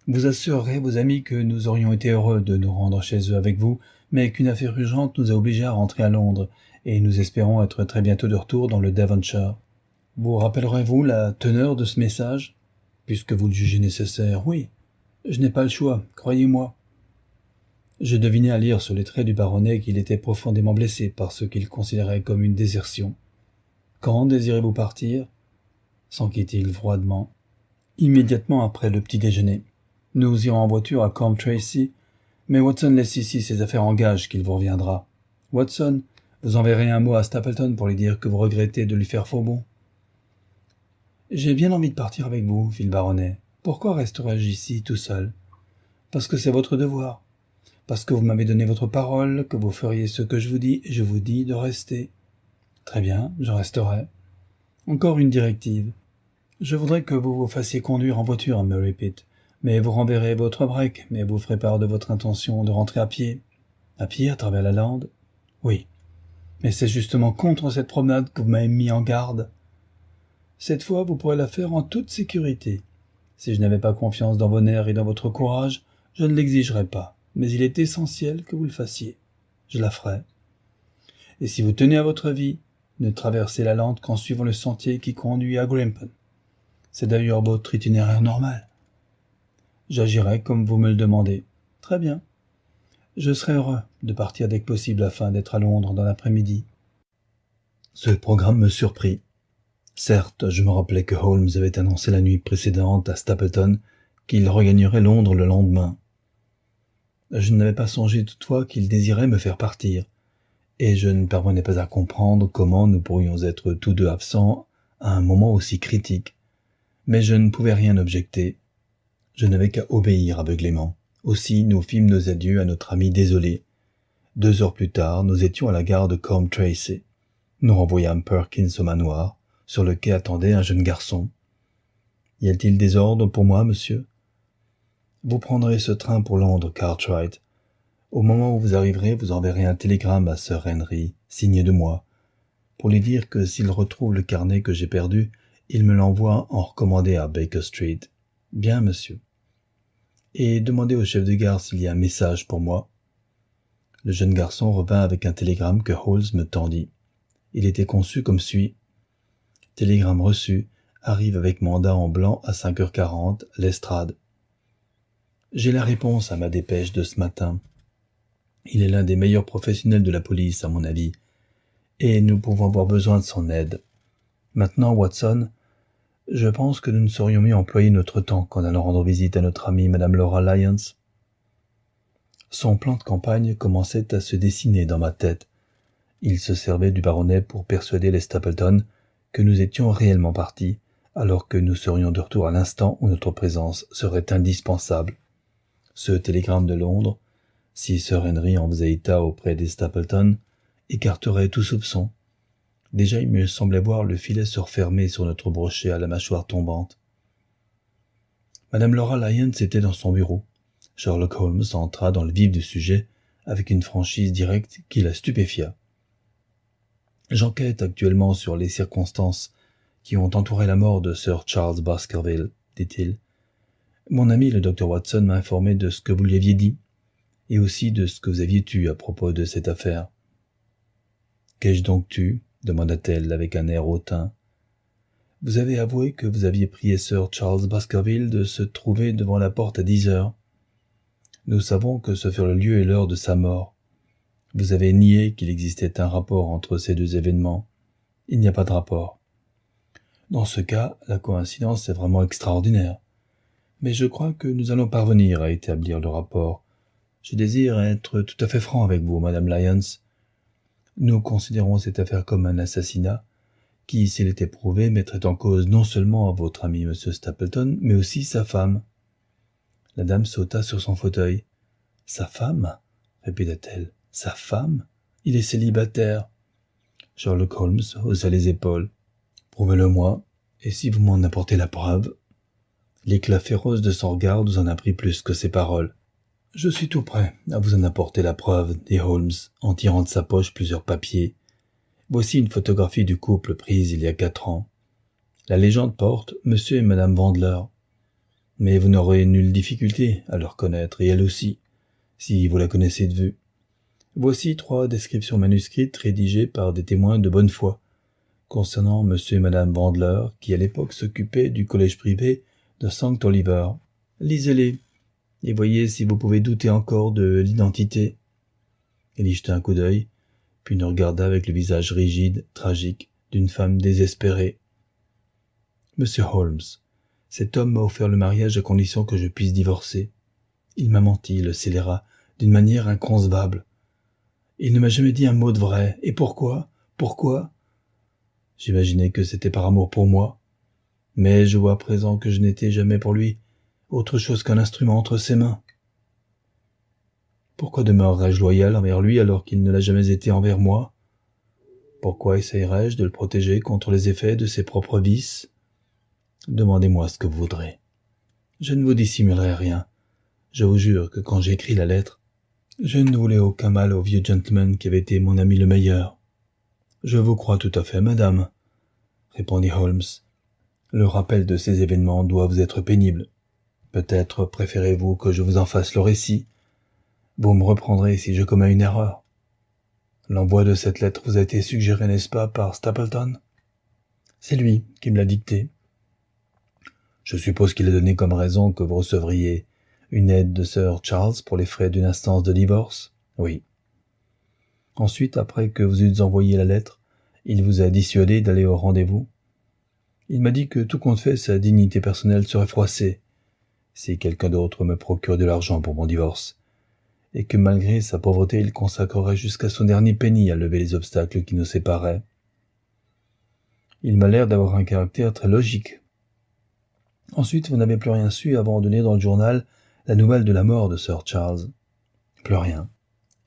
Vous assurerez vos amis que nous aurions été heureux de nous rendre chez eux avec vous, mais qu'une affaire urgente nous a obligés à rentrer à Londres, et nous espérons être très bientôt de retour dans le Devonshire. Vous rappellerez-vous la teneur de ce message, puisque vous le jugez nécessaire? Oui, je n'ai pas le choix, croyez-moi. Je devinais à lire sur les traits du baronnet qu'il était profondément blessé par ce qu'il considérait comme une désertion. Quand désirez-vous partir? S'enquit-il froidement. Immédiatement après le petit déjeuner. Nous irons en voiture à Camp Tracy, mais Watson laisse ici ses affaires en gage qu'il vous reviendra. Watson, vous enverrez un mot à Stapleton pour lui dire que vous regrettez de lui faire faux bon. J'ai bien envie de partir avec vous, fit le baronnet. Pourquoi resterai-je ici tout seul? Parce que c'est votre devoir. Parce que vous m'avez donné votre parole, que vous feriez ce que je vous dis, et je vous dis de rester. Très bien, je resterai. Encore une directive. Je voudrais que vous vous fassiez conduire en voiture, Mary Pitt, mais vous renverrez votre break, mais vous ferez part de votre intention de rentrer à pied. À pied, à travers la lande? Oui. Mais c'est justement contre cette promenade que vous m'avez mis en garde. Cette fois, vous pourrez la faire en toute sécurité. Si je n'avais pas confiance dans vos nerfs et dans votre courage, je ne l'exigerais pas, mais il est essentiel que vous le fassiez. Je la ferai. Et si vous tenez à votre vie, ne traversez la lande qu'en suivant le sentier qui conduit à Grimpen. C'est d'ailleurs votre itinéraire normal. J'agirai comme vous me le demandez. Très bien. Je serai heureux de partir dès que possible afin d'être à Londres dans l'après-midi. Ce programme me surprit. Certes, je me rappelais que Holmes avait annoncé la nuit précédente à Stapleton qu'il regagnerait Londres le lendemain. Je n'avais pas songé toutefois qu'il désirait me faire partir, et je ne parvenais pas à comprendre comment nous pourrions être tous deux absents à un moment aussi critique. Mais je ne pouvais rien objecter. Je n'avais qu'à obéir aveuglément. Aussi, nous fîmes nos adieux à notre ami désolé. 2 heures plus tard, nous étions à la gare de Coombe Tracey. Nous renvoyâmes Perkins au manoir. Sur le quai attendait un jeune garçon. « Y a-t-il des ordres pour moi, monsieur ?»« Vous prendrez ce train pour Londres, Cartwright. Au moment où vous arriverez, vous enverrez un télégramme à Sir Henry, signé de moi, pour lui dire que s'il retrouve le carnet que j'ai perdu, il me l'envoie en recommandé à Baker Street. Bien, monsieur. Et demandez au chef de gare s'il y a un message pour moi. » Le jeune garçon revint avec un télégramme que Holmes me tendit. Il était conçu comme suit. Télégramme reçu, arrive avec mandat en blanc à 5h40, l'Estrade. J'ai la réponse à ma dépêche de ce matin. Il est l'un des meilleurs professionnels de la police, à mon avis, et nous pouvons avoir besoin de son aide. Maintenant, Watson, je pense que nous ne saurions mieux employer notre temps qu'en allant rendre visite à notre amie Madame Laura Lyons. Son plan de campagne commençait à se dessiner dans ma tête. Il se servait du baronnet pour persuader les Stapleton que nous étions réellement partis, alors que nous serions de retour à l'instant où notre présence serait indispensable. Ce télégramme de Londres, si Sir Henry en faisait état auprès des Stapleton, écarterait tout soupçon. Déjà il me semblait voir le filet se refermer sur notre brochet à la mâchoire tombante. Madame Laura Lyons était dans son bureau. Sherlock Holmes entra dans le vif du sujet avec une franchise directe qui la stupéfia. « J'enquête actuellement sur les circonstances qui ont entouré la mort de Sir Charles Baskerville, dit-il. Mon ami le docteur Watson m'a informé de ce que vous lui aviez dit, et aussi de ce que vous aviez tu à propos de cette affaire. »« Qu'ai-je donc tu ?» demanda-t-elle avec un air hautain. « Vous avez avoué que vous aviez prié Sir Charles Baskerville de se trouver devant la porte à 10 heures. Nous savons que ce furent le lieu et l'heure de sa mort. Vous avez nié qu'il existait un rapport entre ces 2 événements. Il n'y a pas de rapport. Dans ce cas, la coïncidence est vraiment extraordinaire. Mais je crois que nous allons parvenir à établir le rapport. Je désire être tout à fait franc avec vous, Madame Lyons. Nous considérons cette affaire comme un assassinat qui, s'il était prouvé, mettrait en cause non seulement votre ami M. Stapleton, mais aussi sa femme. » La dame sauta sur son fauteuil. « Sa femme ?» répéta-t-elle. « Sa femme ? Il est célibataire. » Sherlock Holmes haussa les épaules. « Prouvez-le-moi, et si vous m'en apportez la preuve ?» L'éclat féroce de son regard nous en apprit plus que ses paroles. « Je suis tout prêt à vous en apporter la preuve, » dit Holmes, en tirant de sa poche plusieurs papiers. « Voici une photographie du couple prise il y a 4 ans. La légende porte Monsieur et Madame Vandler. Mais vous n'aurez nulle difficulté à le reconnaître, et elle aussi, si vous la connaissez de vue. Voici 3 descriptions manuscrites rédigées par des témoins de bonne foi, concernant Monsieur et Madame Vandler, qui à l'époque s'occupaient du collège privé de St. Oliver. Lisez-les, et voyez si vous pouvez douter encore de l'identité. » Il y jeta un coup d'œil, puis nous regarda avec le visage rigide, tragique, d'une femme désespérée. « Monsieur Holmes, cet homme m'a offert le mariage à condition que je puisse divorcer. Il m'a menti, le scélérat, d'une manière inconcevable. Il ne m'a jamais dit un mot de vrai. Et pourquoi ? Pourquoi ? J'imaginais que c'était par amour pour moi. Mais je vois à présent que je n'étais jamais pour lui autre chose qu'un instrument entre ses mains. Pourquoi demeurerais-je loyal envers lui alors qu'il ne l'a jamais été envers moi ? Pourquoi essayerais-je de le protéger contre les effets de ses propres vices ? Demandez-moi ce que vous voudrez. Je ne vous dissimulerai rien. Je vous jure que quand j'ai écrit la lettre, je ne voulais aucun mal au vieux gentleman qui avait été mon ami le meilleur. Je vous crois tout à fait, madame, répondit Holmes. Le rappel de ces événements doit vous être pénible. Peut-être préférez-vous que je vous en fasse le récit. Vous me reprendrez si je commets une erreur. L'envoi de cette lettre vous a été suggéré, n'est-ce pas, par Stapleton? C'est lui qui me l'a dicté. Je suppose qu'il a donné comme raison que vous recevriez une aide de Sir Charles pour les frais d'une instance de divorce? Oui. Ensuite, après que vous eûtes envoyé la lettre, il vous a dissuadé d'aller au rendez-vous? Il m'a dit que tout compte fait, sa dignité personnelle serait froissée si quelqu'un d'autre me procure de l'argent pour mon divorce, et que malgré sa pauvreté, il consacrerait jusqu'à son dernier penny à lever les obstacles qui nous séparaient. Il m'a l'air d'avoir un caractère très logique. Ensuite, vous n'avez plus rien su avant de lire dans le journal la nouvelle de la mort de Sir Charles. Plus rien.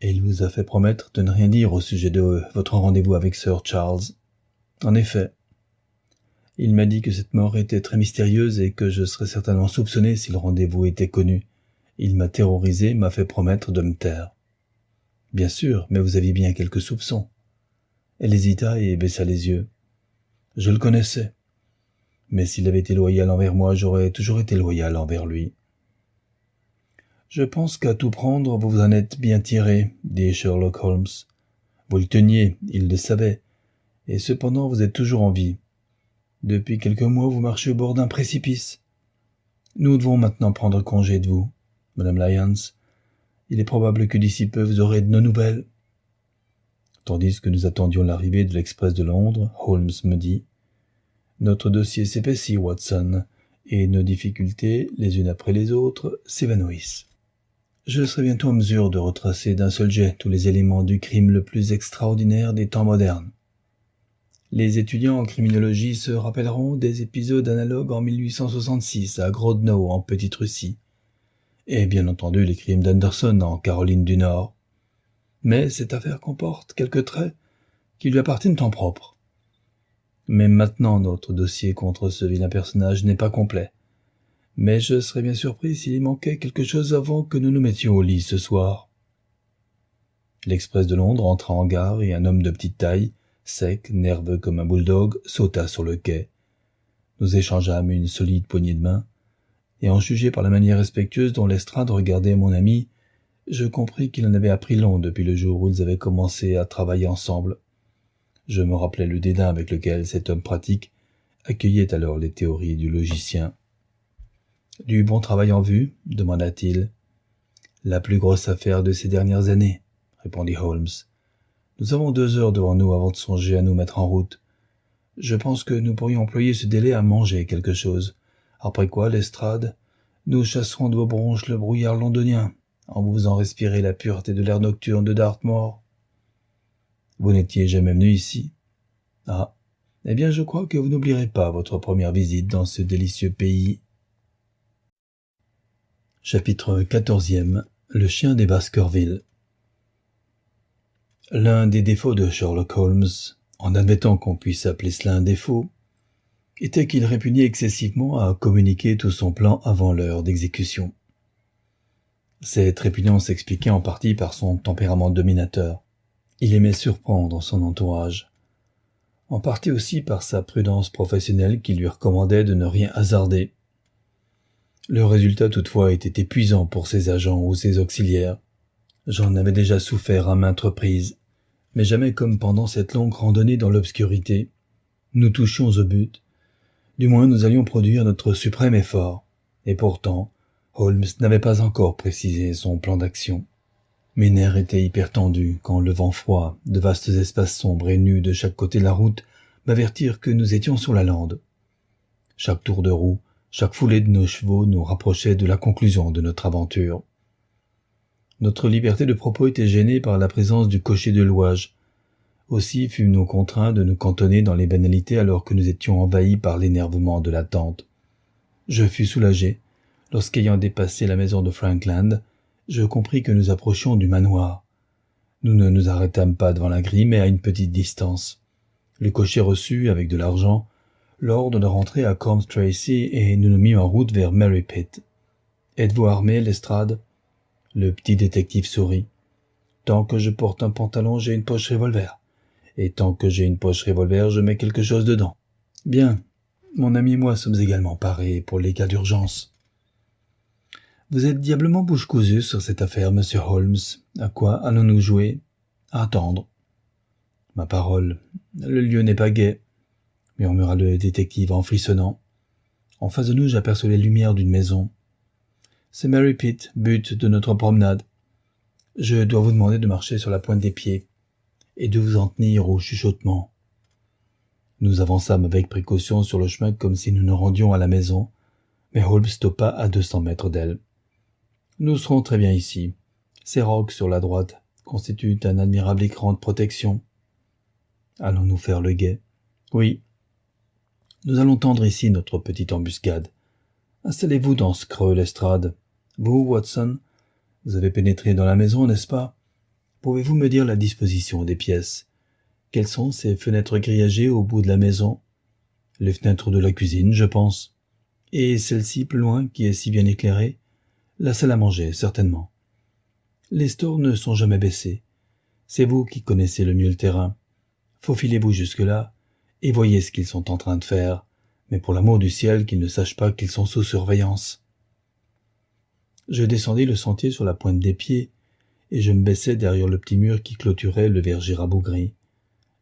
Et il vous a fait promettre de ne rien dire au sujet de votre rendez-vous avec Sir Charles. En effet, il m'a dit que cette mort était très mystérieuse et que je serais certainement soupçonné si le rendez-vous était connu. Il m'a terrorisé, m'a fait promettre de me taire. Bien sûr, mais vous aviez bien quelques soupçons. Elle hésita et baissa les yeux. Je le connaissais. Mais s'il avait été loyal envers moi, j'aurais toujours été loyal envers lui. Je pense qu'à tout prendre, vous vous en êtes bien tiré, dit Sherlock Holmes. Vous le teniez, il le savait, et cependant vous êtes toujours en vie. Depuis quelques mois, vous marchez au bord d'un précipice. Nous devons maintenant prendre congé de vous, Madame Lyons. Il est probable que d'ici peu vous aurez de nos nouvelles. Tandis que nous attendions l'arrivée de l'express de Londres, Holmes me dit « Notre dossier s'épaissit, Watson, et nos difficultés, les unes après les autres, s'évanouissent. Je serai bientôt en mesure de retracer d'un seul jet tous les éléments du crime le plus extraordinaire des temps modernes. Les étudiants en criminologie se rappelleront des épisodes analogues en 1866 à Grodno en Petite-Russie, et bien entendu les crimes d'Anderson en Caroline du Nord. Mais cette affaire comporte quelques traits qui lui appartiennent en propre. Même maintenant, notre dossier contre ce vilain personnage n'est pas complet. Mais je serais bien surpris s'il y manquait quelque chose avant que nous nous mettions au lit ce soir. L'express de Londres entra en gare et un homme de petite taille, sec, nerveux comme un bulldog, sauta sur le quai. Nous échangeâmes une solide poignée de main, et en juger par la manière respectueuse dont Lestrade regardait mon ami, je compris qu'il en avait appris long depuis le jour où ils avaient commencé à travailler ensemble. Je me rappelais le dédain avec lequel cet homme pratique accueillait alors les théories du logicien. « Du bon travail en vue ?» demanda-t-il. « La plus grosse affaire de ces dernières années, » répondit Holmes. « Nous avons 2 heures devant nous avant de songer à nous mettre en route. Je pense que nous pourrions employer ce délai à manger quelque chose. Après quoi, Lestrade, nous chasserons de vos bronches le brouillard londonien, en vous faisant respirer la pureté de l'air nocturne de Dartmoor. Vous n'étiez jamais venu ici. Ah, eh bien je crois que vous n'oublierez pas votre première visite dans ce délicieux pays. » Chapitre 14e. Le chien des Baskerville. L'un des défauts de Sherlock Holmes, en admettant qu'on puisse appeler cela un défaut, était qu'il répugnait excessivement à communiquer tout son plan avant l'heure d'exécution. Cette répugnance s'expliquait en partie par son tempérament dominateur. Il aimait surprendre son entourage. En partie aussi par sa prudence professionnelle qui lui recommandait de ne rien hasarder. Le résultat toutefois était épuisant pour ses agents ou ses auxiliaires. J'en avais déjà souffert à maintes reprises, mais jamais comme pendant cette longue randonnée dans l'obscurité. Nous touchions au but. Du moins nous allions produire notre suprême effort. Et pourtant, Holmes n'avait pas encore précisé son plan d'action. Mes nerfs étaient hyper tendus quand le vent froid, de vastes espaces sombres et nus de chaque côté de la route m'avertirent que nous étions sur la lande. Chaque tour de roue, chaque foulée de nos chevaux nous rapprochait de la conclusion de notre aventure. Notre liberté de propos était gênée par la présence du cocher de louage. Aussi fûmes-nous contraints de nous cantonner dans les banalités alors que nous étions envahis par l'énervement de l'attente. Je fus soulagé lorsqu'ayant dépassé la maison de Frankland, je compris que nous approchions du manoir. Nous ne nous arrêtâmes pas devant la grille, mais à une petite distance. Le cocher reçut, avec de l'argent, l'ordre de rentrer à Coombe Tracy et nous nous mîmes en route vers Mary Pit. « Êtes-vous armé, Lestrade ?» Le petit détective sourit. « Tant que je porte un pantalon, j'ai une poche revolver. Et tant que j'ai une poche revolver, je mets quelque chose dedans. »« Bien. Mon ami et moi sommes également parés pour les cas d'urgence. »« Vous êtes diablement bouche cousue sur cette affaire, monsieur Holmes. À quoi allons-nous jouer ? À attendre. »« Ma parole, le lieu n'est pas gai, » murmura le détective en frissonnant. En face de nous, j'aperçus les lumières d'une maison. « C'est Mary Pit, but de notre promenade. Je dois vous demander de marcher sur la pointe des pieds et de vous en tenir au chuchotement. » Nous avançâmes avec précaution sur le chemin comme si nous nous rendions à la maison, mais Holmes stoppa à 200 mètres d'elle. « Nous serons très bien ici. Ces rocs sur la droite constituent un admirable écran de protection. » Allons-nous faire le guet ? Oui. Nous allons tendre ici notre petite embuscade. Installez-vous dans ce creux, Lestrade. Vous, Watson, vous avez pénétré dans la maison, n'est-ce pas ? Pouvez-vous me dire la disposition des pièces ? Quelles sont ces fenêtres grillagées au bout de la maison ? Les fenêtres de la cuisine, je pense. Et celle-ci plus loin, qui est si bien éclairée ? La salle à manger, certainement. Les stores ne sont jamais baissés. C'est vous qui connaissez le mieux le terrain. Faufilez-vous jusque-là, et voyez ce qu'ils sont en train de faire, mais pour l'amour du ciel qu'ils ne sachent pas qu'ils sont sous surveillance. Je descendis le sentier sur la pointe des pieds, et je me baissai derrière le petit mur qui clôturait le verger rabougri.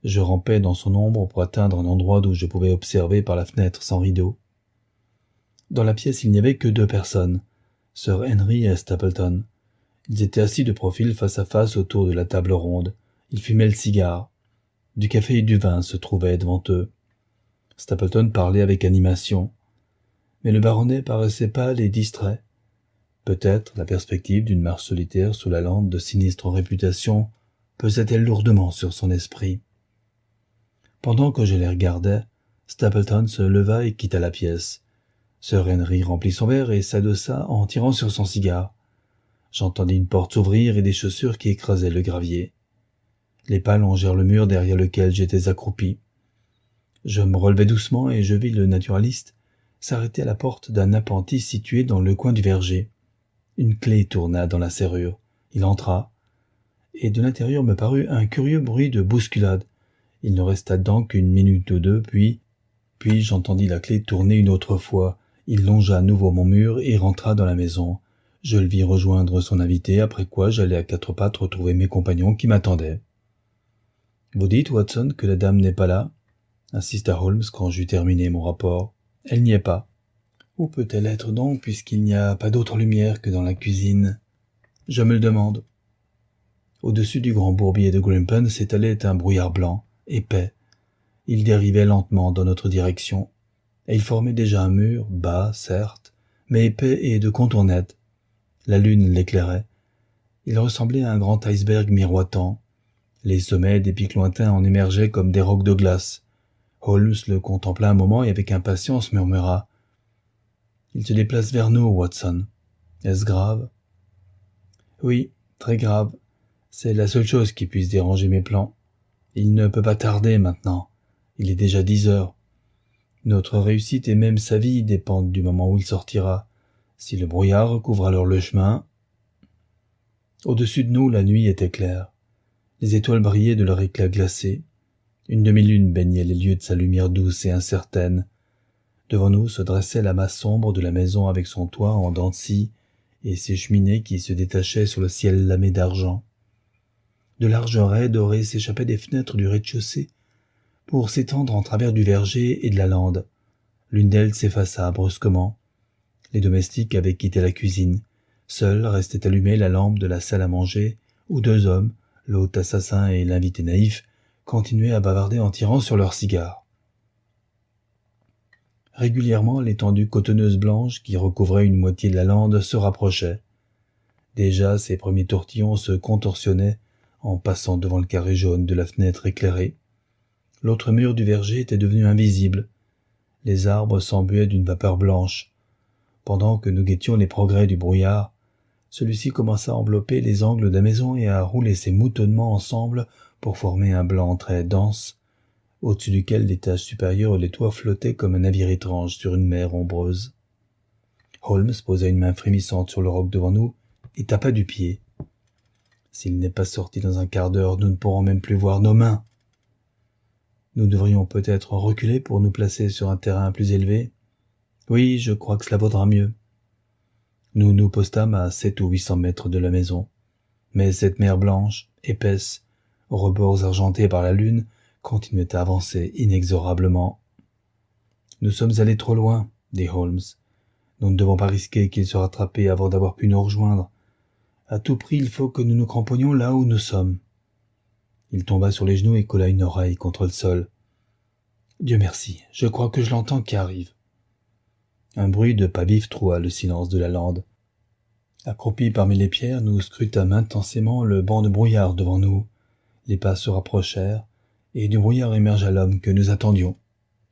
Je rampais dans son ombre pour atteindre un endroit d'où je pouvais observer par la fenêtre sans rideau. Dans la pièce, il n'y avait que 2 personnes, Sir Henry et Stapleton. Ils étaient assis de profil face à face autour de la table ronde. Ils fumaient le cigare. Du café et du vin se trouvaient devant eux. Stapleton parlait avec animation, mais le baronnet paraissait pâle et distrait. Peut-être la perspective d'une marche solitaire sous la lampe de sinistre réputation pesait-elle lourdement sur son esprit. Pendant que je les regardais, Stapleton se leva et quitta la pièce. Sir Henry remplit son verre et s'adossa en tirant sur son cigare. J'entendis une porte s'ouvrir et des chaussures qui écrasaient le gravier. Les pas longèrent le mur derrière lequel j'étais accroupi. Je me relevai doucement et je vis le naturaliste s'arrêter à la porte d'un appentis situé dans le coin du verger. Une clé tourna dans la serrure. Il entra, et de l'intérieur me parut un curieux bruit de bousculade. Il ne resta dedans qu'une minute ou deux, puis j'entendis la clé tourner une autre fois. Il longea à nouveau mon mur et rentra dans la maison. Je le vis rejoindre son invité, après quoi j'allai à 4 pattes retrouver mes compagnons qui m'attendaient. « Vous dites, Watson, que la dame n'est pas là ?» insista Holmes quand j'eus terminé mon rapport. « Elle n'y est pas. » « Où peut-elle être donc, puisqu'il n'y a pas d'autre lumière que dans la cuisine ? Je me le demande. » Au-dessus du grand bourbier de Grimpen s'étalait un brouillard blanc, épais. Il dérivait lentement dans notre direction, et il formait déjà un mur, bas, certes, mais épais et de contour net. La lune l'éclairait. Il ressemblait à un grand iceberg miroitant. Les sommets des pics lointains en émergeaient comme des rocs de glace. Holmes le contempla un moment et avec impatience murmura « Il se déplace vers nous, Watson. Est-ce grave ? » ?»« Oui, très grave. C'est la seule chose qui puisse déranger mes plans. Il ne peut pas tarder maintenant. Il est déjà 10 heures. Notre réussite et même sa vie dépendent du moment où il sortira. Si le brouillard recouvre alors le chemin... » Au-dessus de nous, la nuit était claire. Les étoiles brillaient de leur éclat glacé. Une demi-lune baignait les lieux de sa lumière douce et incertaine. Devant nous se dressait la masse sombre de la maison avec son toit en dents de scie et ses cheminées qui se détachaient sur le ciel lamé d'argent. De larges raies dorées s'échappaient des fenêtres du rez-de-chaussée pour s'étendre en travers du verger et de la lande. L'une d'elles s'effaça brusquement. Les domestiques avaient quitté la cuisine. Seule restait allumée la lampe de la salle à manger où 2 hommes, l'hôte assassin et l'invité naïf, continuaient à bavarder en tirant sur leurs cigares. Régulièrement, l'étendue cotonneuse blanche qui recouvrait une moitié de la lande se rapprochait. Déjà, ses premiers tortillons se contorsionnaient en passant devant le carré jaune de la fenêtre éclairée. L'autre mur du verger était devenu invisible. Les arbres s'embuaient d'une vapeur blanche. Pendant que nous guettions les progrès du brouillard, celui-ci commença à envelopper les angles de la maison et à rouler ses moutonnements ensemble pour former un blanc très dense. au-dessus duquel l'étage supérieur et les toits flottaient comme un navire étrange sur une mer ombreuse. Holmes posa une main frémissante sur le roc devant nous et tapa du pied. « S'il n'est pas sorti dans un quart d'heure, nous ne pourrons même plus voir nos mains. » Nous devrions peut-être reculer pour nous placer sur un terrain plus élevé. Oui, je crois que cela vaudra mieux. Nous nous postâmes à 700 ou 800 mètres de la maison. Mais cette mer blanche, épaisse, aux rebords argentés par la lune, continuait à avancer inexorablement. « Nous sommes allés trop loin, » dit Holmes. « Nous ne devons pas risquer qu'il se rattrape avant d'avoir pu nous rejoindre. À tout prix, il faut que nous nous cramponnions là où nous sommes. » Il tomba sur les genoux et colla une oreille contre le sol. « Dieu merci, je crois que je l'entends qui arrive. » Un bruit de pas vifs troua le silence de la lande. Accroupis parmi les pierres, nous scrutâmes intensément le banc de brouillard devant nous. Les pas se rapprochèrent, et du brouillard émergea l'homme que nous attendions.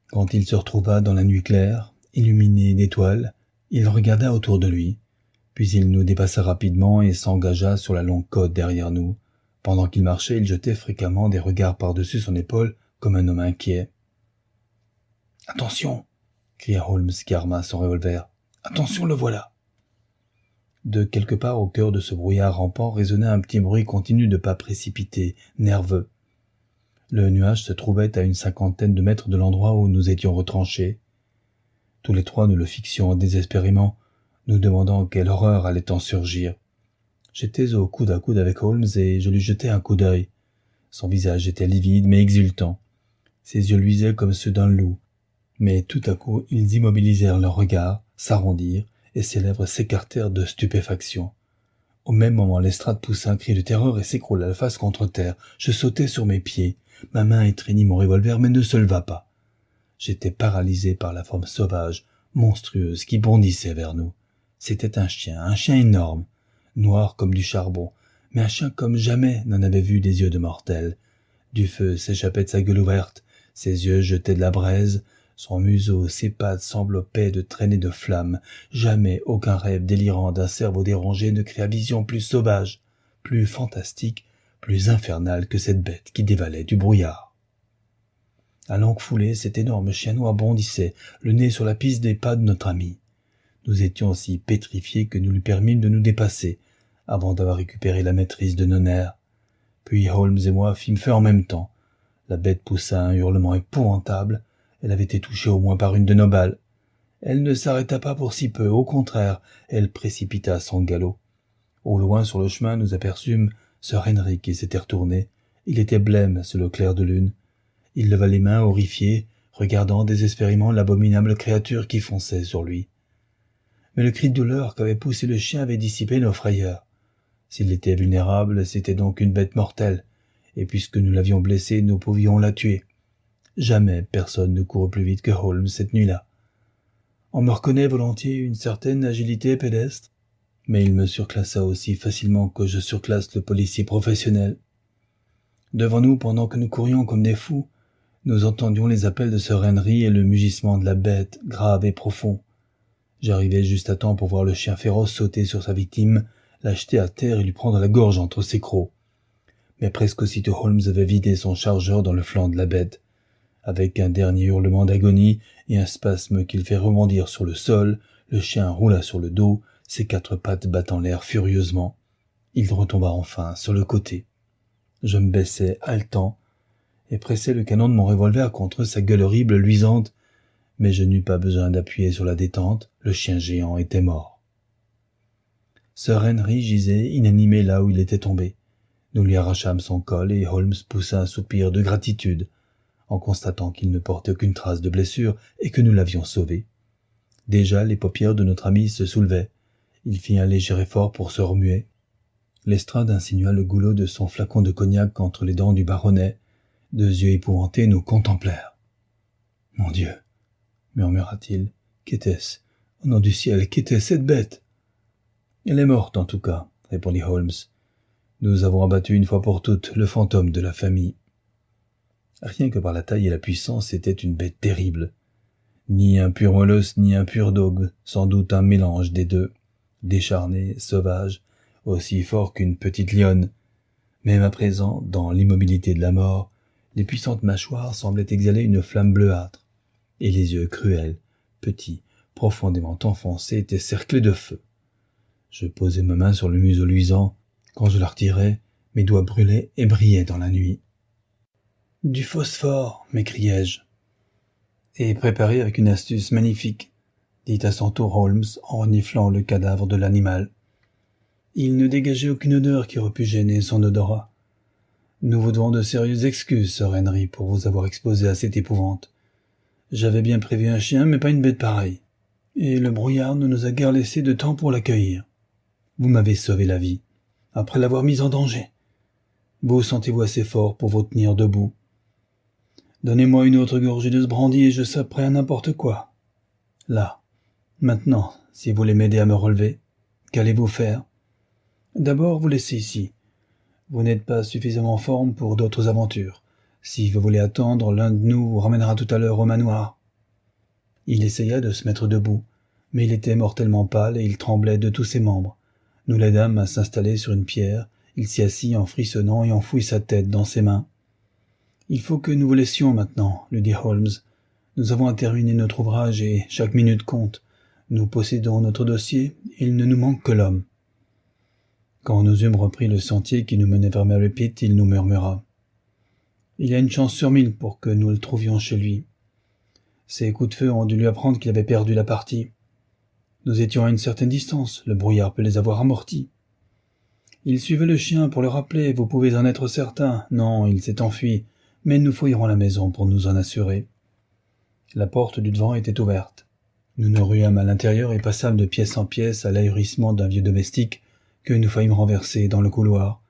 Quand il se retrouva dans la nuit claire, illuminé d'étoiles, il regarda autour de lui, puis il nous dépassa rapidement et s'engagea sur la longue côte derrière nous. Pendant qu'il marchait, il jetait fréquemment des regards par-dessus son épaule comme un homme inquiet. « Attention !» cria Holmes qui arma son revolver. « Attention, le voilà !» De quelque part au cœur de ce brouillard rampant résonnait un petit bruit continu de pas précipités, nerveux. Le nuage se trouvait à une 50aine de mètres de l'endroit où nous étions retranchés. Tous les trois nous le fixions désespérément, nous demandant quelle horreur allait en surgir. J'étais au coude à coude avec Holmes et je lui jetai un coup d'œil. Son visage était livide mais exultant. Ses yeux luisaient comme ceux d'un loup. Mais tout à coup, ils immobilisèrent leur regard, s'arrondirent, et ses lèvres s'écartèrent de stupéfaction. Au même moment, Lestrade poussa un cri de terreur et s'écroula la face contre terre. Je sautai sur mes pieds. Ma main étreignit mon revolver, mais ne se leva pas. J'étais paralysé par la forme sauvage, monstrueuse, qui bondissait vers nous. C'était un chien énorme, noir comme du charbon, mais un chien comme jamais n'en avait vu des yeux de mortel. Du feu s'échappait de sa gueule ouverte, ses yeux jetaient de la braise, son museau, ses pattes s'enveloppaient de traînées de flammes. Jamais aucun rêve délirant d'un cerveau dérangé ne créa vision plus sauvage, plus fantastique, plus infernale que cette bête qui dévalait du brouillard. À longue foulée, cet énorme chien noir bondissait, le nez sur la piste des pas de notre ami. Nous étions si pétrifiés que nous lui permîmes de nous dépasser, avant d'avoir récupéré la maîtrise de nos nerfs. Puis Holmes et moi fîmes feu en même temps. La bête poussa un hurlement épouvantable. Elle avait été touchée au moins par une de nos balles. Elle ne s'arrêta pas pour si peu, au contraire, elle précipita son galop. Au loin sur le chemin, nous aperçûmes Sir Henry qui s'était retourné. Il était blême sous le clair de lune. Il leva les mains horrifié, regardant désespérément l'abominable créature qui fonçait sur lui. Mais le cri de douleur qu'avait poussé le chien avait dissipé nos frayeurs. S'il était vulnérable, c'était donc une bête mortelle, et puisque nous l'avions blessé, nous pouvions la tuer. Jamais personne ne courut plus vite que Holmes cette nuit-là. On me reconnaît volontiers une certaine agilité pédestre, mais il me surclassa aussi facilement que je surclasse le policier professionnel. Devant nous, pendant que nous courions comme des fous, nous entendions les appels de Sir Henry et le mugissement de la bête, grave et profond. J'arrivai juste à temps pour voir le chien féroce sauter sur sa victime, la jeter à terre et lui prendre la gorge entre ses crocs. Mais presque aussitôt Holmes avait vidé son chargeur dans le flanc de la bête. Avec un dernier hurlement d'agonie et un spasme qui le fait rebondir sur le sol, le chien roula sur le dos, ses 4 pattes battant l'air furieusement. Il retomba enfin sur le côté. Je me baissai, haletant, et pressai le canon de mon revolver contre sa gueule horrible luisante, mais je n'eus pas besoin d'appuyer sur la détente, le chien géant était mort. Sir Henry gisait inanimé là où il était tombé. Nous lui arrachâmes son col et Holmes poussa un soupir de gratitude, en constatant qu'il ne portait aucune trace de blessure et que nous l'avions sauvé. Déjà les paupières de notre ami se soulevaient. Il fit un léger effort pour se remuer. Lestrade insinua le goulot de son flacon de cognac entre les dents du baronnet. 2 yeux épouvantés nous contemplèrent. « Mon Dieu !» murmura-t-il. « Qu'était-ce ? Au nom du ciel, qu'était cette bête ?» « Elle est morte en tout cas, » répondit Holmes. « Nous avons abattu une fois pour toutes le fantôme de la famille. » Rien que par la taille et la puissance, c'était une bête terrible. Ni un pur molosse, ni un pur dogue, sans doute un mélange des deux. Décharné, sauvage, aussi fort qu'une petite lionne. Même à présent, dans l'immobilité de la mort, Les puissantes mâchoires semblaient exhaler une flamme bleuâtre, et les yeux cruels, petits, profondément enfoncés, étaient cerclés de feu. Je posai ma main sur le museau luisant. Quand je la retirai, mes doigts brûlaient et brillaient dans la nuit. « Du phosphore !» m'écriai-je. « Et préparé avec une astuce magnifique !» dit à son tour Holmes en reniflant le cadavre de l'animal. Il ne dégageait aucune odeur qui aurait pu gêner son odorat. Nous vous devons de sérieuses excuses, Sir Henry, pour vous avoir exposé à cette épouvante. J'avais bien prévu un chien, mais pas une bête pareille. Et le brouillard ne nous a guère laissé de temps pour l'accueillir. Vous m'avez sauvé la vie, après l'avoir mise en danger. Vous sentez-vous assez fort pour vous tenir debout? Donnez-moi une autre gorgée de ce brandy et je serai prêt à n'importe quoi. Là, maintenant, si vous voulez m'aider à me relever, qu'allez-vous faire? D'abord, vous laissez ici. Vous n'êtes pas suffisamment en forme pour d'autres aventures. Si vous voulez attendre, l'un de nous vous ramènera tout à l'heure au manoir. Il essaya de se mettre debout, mais il était mortellement pâle et il tremblait de tous ses membres. Nous l'aidâmes à s'installer sur une pierre. Il s'y assit en frissonnant et enfouit sa tête dans ses mains. « Il faut que nous vous laissions maintenant, » lui dit Holmes. « Nous avons à terminer notre ouvrage et chaque minute compte. Nous possédons notre dossier, il ne nous manque que l'homme. » Quand nous eûmes repris le sentier qui nous menait vers Mary Pit, il nous murmura. « Il y a une chance sur 1000 pour que nous le trouvions chez lui. Ces coups de feu ont dû lui apprendre qu'il avait perdu la partie. Nous étions à une certaine distance, le brouillard peut les avoir amortis. Il suivait le chien pour le rappeler, vous pouvez en être certain. Non, il s'est enfui, mais nous fouillerons la maison pour nous en assurer. » La porte du devant était ouverte. Nous nous ruâmes à l'intérieur et passâmes de pièce en pièce à l'ahurissement d'un vieux domestique que nous faillîmes renverser dans le couloir.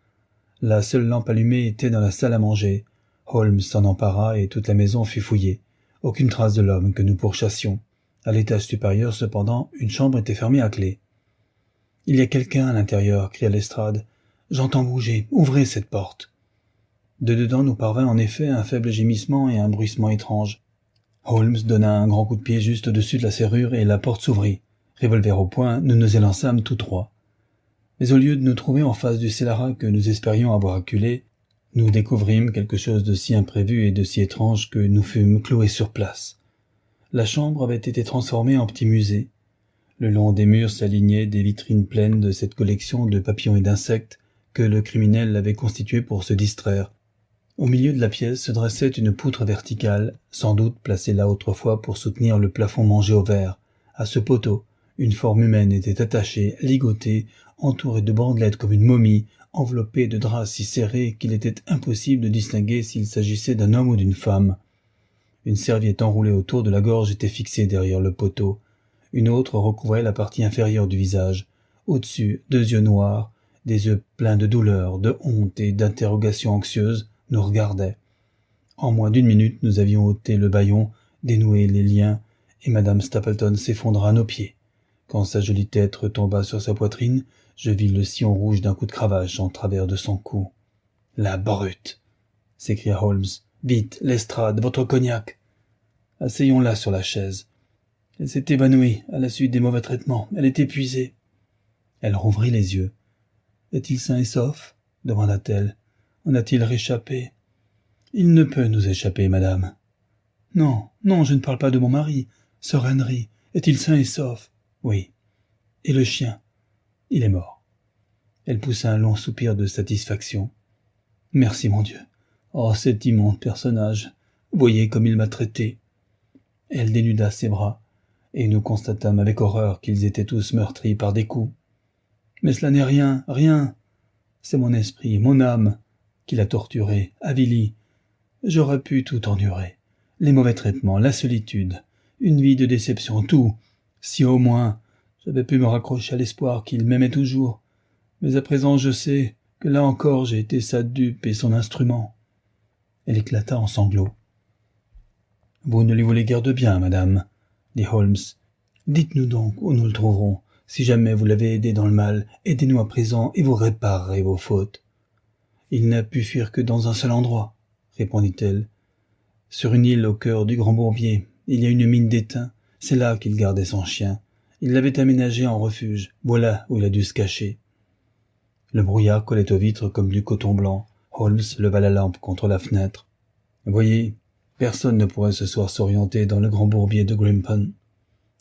La seule lampe allumée était dans la salle à manger. Holmes s'en empara et toute la maison fut fouillée. Aucune trace de l'homme que nous pourchassions. À l'étage supérieur, cependant, une chambre était fermée à clé. « Il y a quelqu'un à l'intérieur, » cria Lestrade. « J'entends bouger. Ouvrez cette porte. » De dedans nous parvint en effet un faible gémissement et un bruissement étrange. Holmes donna un grand coup de pied juste au-dessus de la serrure et la porte s'ouvrit. Revolver au poing, nous nous élançâmes tous trois. Mais au lieu de nous trouver en face du scélérat que nous espérions avoir acculé, nous découvrîmes quelque chose de si imprévu et de si étrange que nous fûmes cloués sur place. La chambre avait été transformée en petit musée. Le long des murs s'alignaient des vitrines pleines de cette collection de papillons et d'insectes que le criminel avait constituée pour se distraire. Au milieu de la pièce se dressait une poutre verticale, sans doute placée là autrefois pour soutenir le plafond mangé au verre. À ce poteau, une forme humaine était attachée, ligotée, entourée de bandelettes comme une momie, enveloppée de draps si serrés qu'il était impossible de distinguer s'il s'agissait d'un homme ou d'une femme. Une serviette enroulée autour de la gorge était fixée derrière le poteau. Une autre recouvrait la partie inférieure du visage. Au-dessus, 2 yeux noirs, des yeux pleins de douleur, de honte et d'interrogations anxieuses, nous regardaient. En moins d'1 minute, nous avions ôté le bâillon, dénoué les liens, et Madame Stapleton s'effondra à nos pieds. Quand sa jolie tête retomba sur sa poitrine, je vis le sillon rouge d'un coup de cravache en travers de son cou. « La brute !» s'écria Holmes. « Vite, Lestrade, votre cognac !» Asseyons-la sur la chaise. Elle s'est évanouie à la suite des mauvais traitements. Elle est épuisée. Elle rouvrit les yeux. « Est-il sain et sauf ?» demanda-t-elle. « En a-t-il réchappé ?»« Il ne peut nous échapper, madame. »« Non, non, je ne parle pas de mon mari. Sir Henry, est-il sain et sauf ?»« Oui. »« Et le chien ?»« Il est mort. » Elle poussa un long soupir de satisfaction. « Merci, mon Dieu. Oh, cet immonde personnage. Voyez comme il m'a traité. » Elle dénuda ses bras, et nous constatâmes avec horreur qu'ils étaient tous meurtris par des coups. « Mais cela n'est rien, rien. C'est mon esprit, mon âme, qui l'a torturé, avili. J'aurais pu tout endurer. Les mauvais traitements, la solitude, une vie de déception, tout. Si au moins j'avais pu me raccrocher à l'espoir qu'il m'aimait toujours. Mais à présent je sais que là encore j'ai été sa dupe et son instrument. » Elle éclata en sanglots. « Vous ne lui voulez guère de bien, madame, » dit Holmes. « Dites-nous donc où nous le trouverons. Si jamais vous l'avez aidé dans le mal, aidez-nous à présent et vous réparerez vos fautes. »« Il n'a pu fuir que dans un seul endroit, » répondit-elle. « Sur une île au cœur du Grand Bourbier, il y a une mine d'étain. C'est là qu'il gardait son chien. Il l'avait aménagé en refuge. Voilà où il a dû se cacher. » Le brouillard collait aux vitres comme du coton blanc. Holmes leva la lampe contre la fenêtre. Voyez, personne ne pourrait ce soir s'orienter dans le grand bourbier de Grimpen.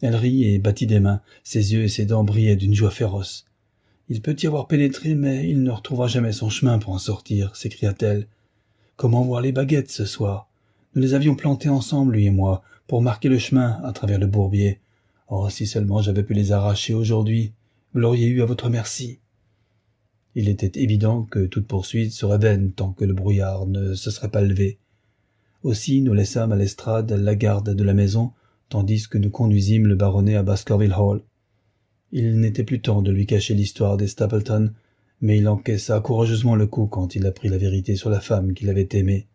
Elle rit et battit des mains, ses yeux et ses dents brillaient d'une joie féroce. Il peut y avoir pénétré, mais il ne retrouvera jamais son chemin pour en sortir, s'écria-t-elle. Comment voir les baguettes ce soir? Nous les avions plantées ensemble, lui et moi, pour marquer le chemin à travers le bourbier. Oh, si seulement j'avais pu les arracher aujourd'hui, vous l'auriez eu à votre merci. Il était évident que toute poursuite serait vaine tant que le brouillard ne se serait pas levé. Aussi nous laissâmes à l'estrade la garde de la maison, tandis que nous conduisîmes le baronnet à Baskerville Hall. Il n'était plus temps de lui cacher l'histoire des Stapleton, mais il encaissa courageusement le coup quand il apprit la vérité sur la femme qu'il avait aimée.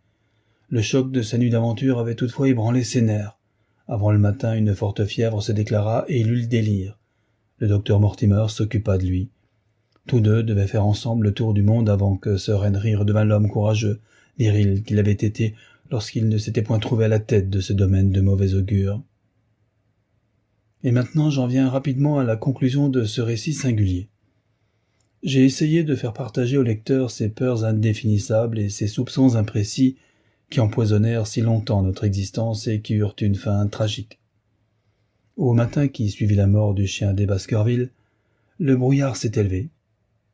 Le choc de sa nuit d'aventure avait toutefois ébranlé ses nerfs. Avant le matin, une forte fièvre se déclara et il eut le délire. Le docteur Mortimer s'occupa de lui. Tous deux devaient faire ensemble le tour du monde avant que Sir Henry redevînt l'homme courageux, viril qu'il avait été lorsqu'il ne s'était point trouvé à la tête de ce domaine de mauvais augure. Et maintenant j'en viens rapidement à la conclusion de ce récit singulier. J'ai essayé de faire partager au lecteur ces peurs indéfinissables et ces soupçons imprécis qui empoisonnèrent si longtemps notre existence et qui eurent une fin tragique. Au matin qui suivit la mort du chien des Baskerville, le brouillard s'est élevé.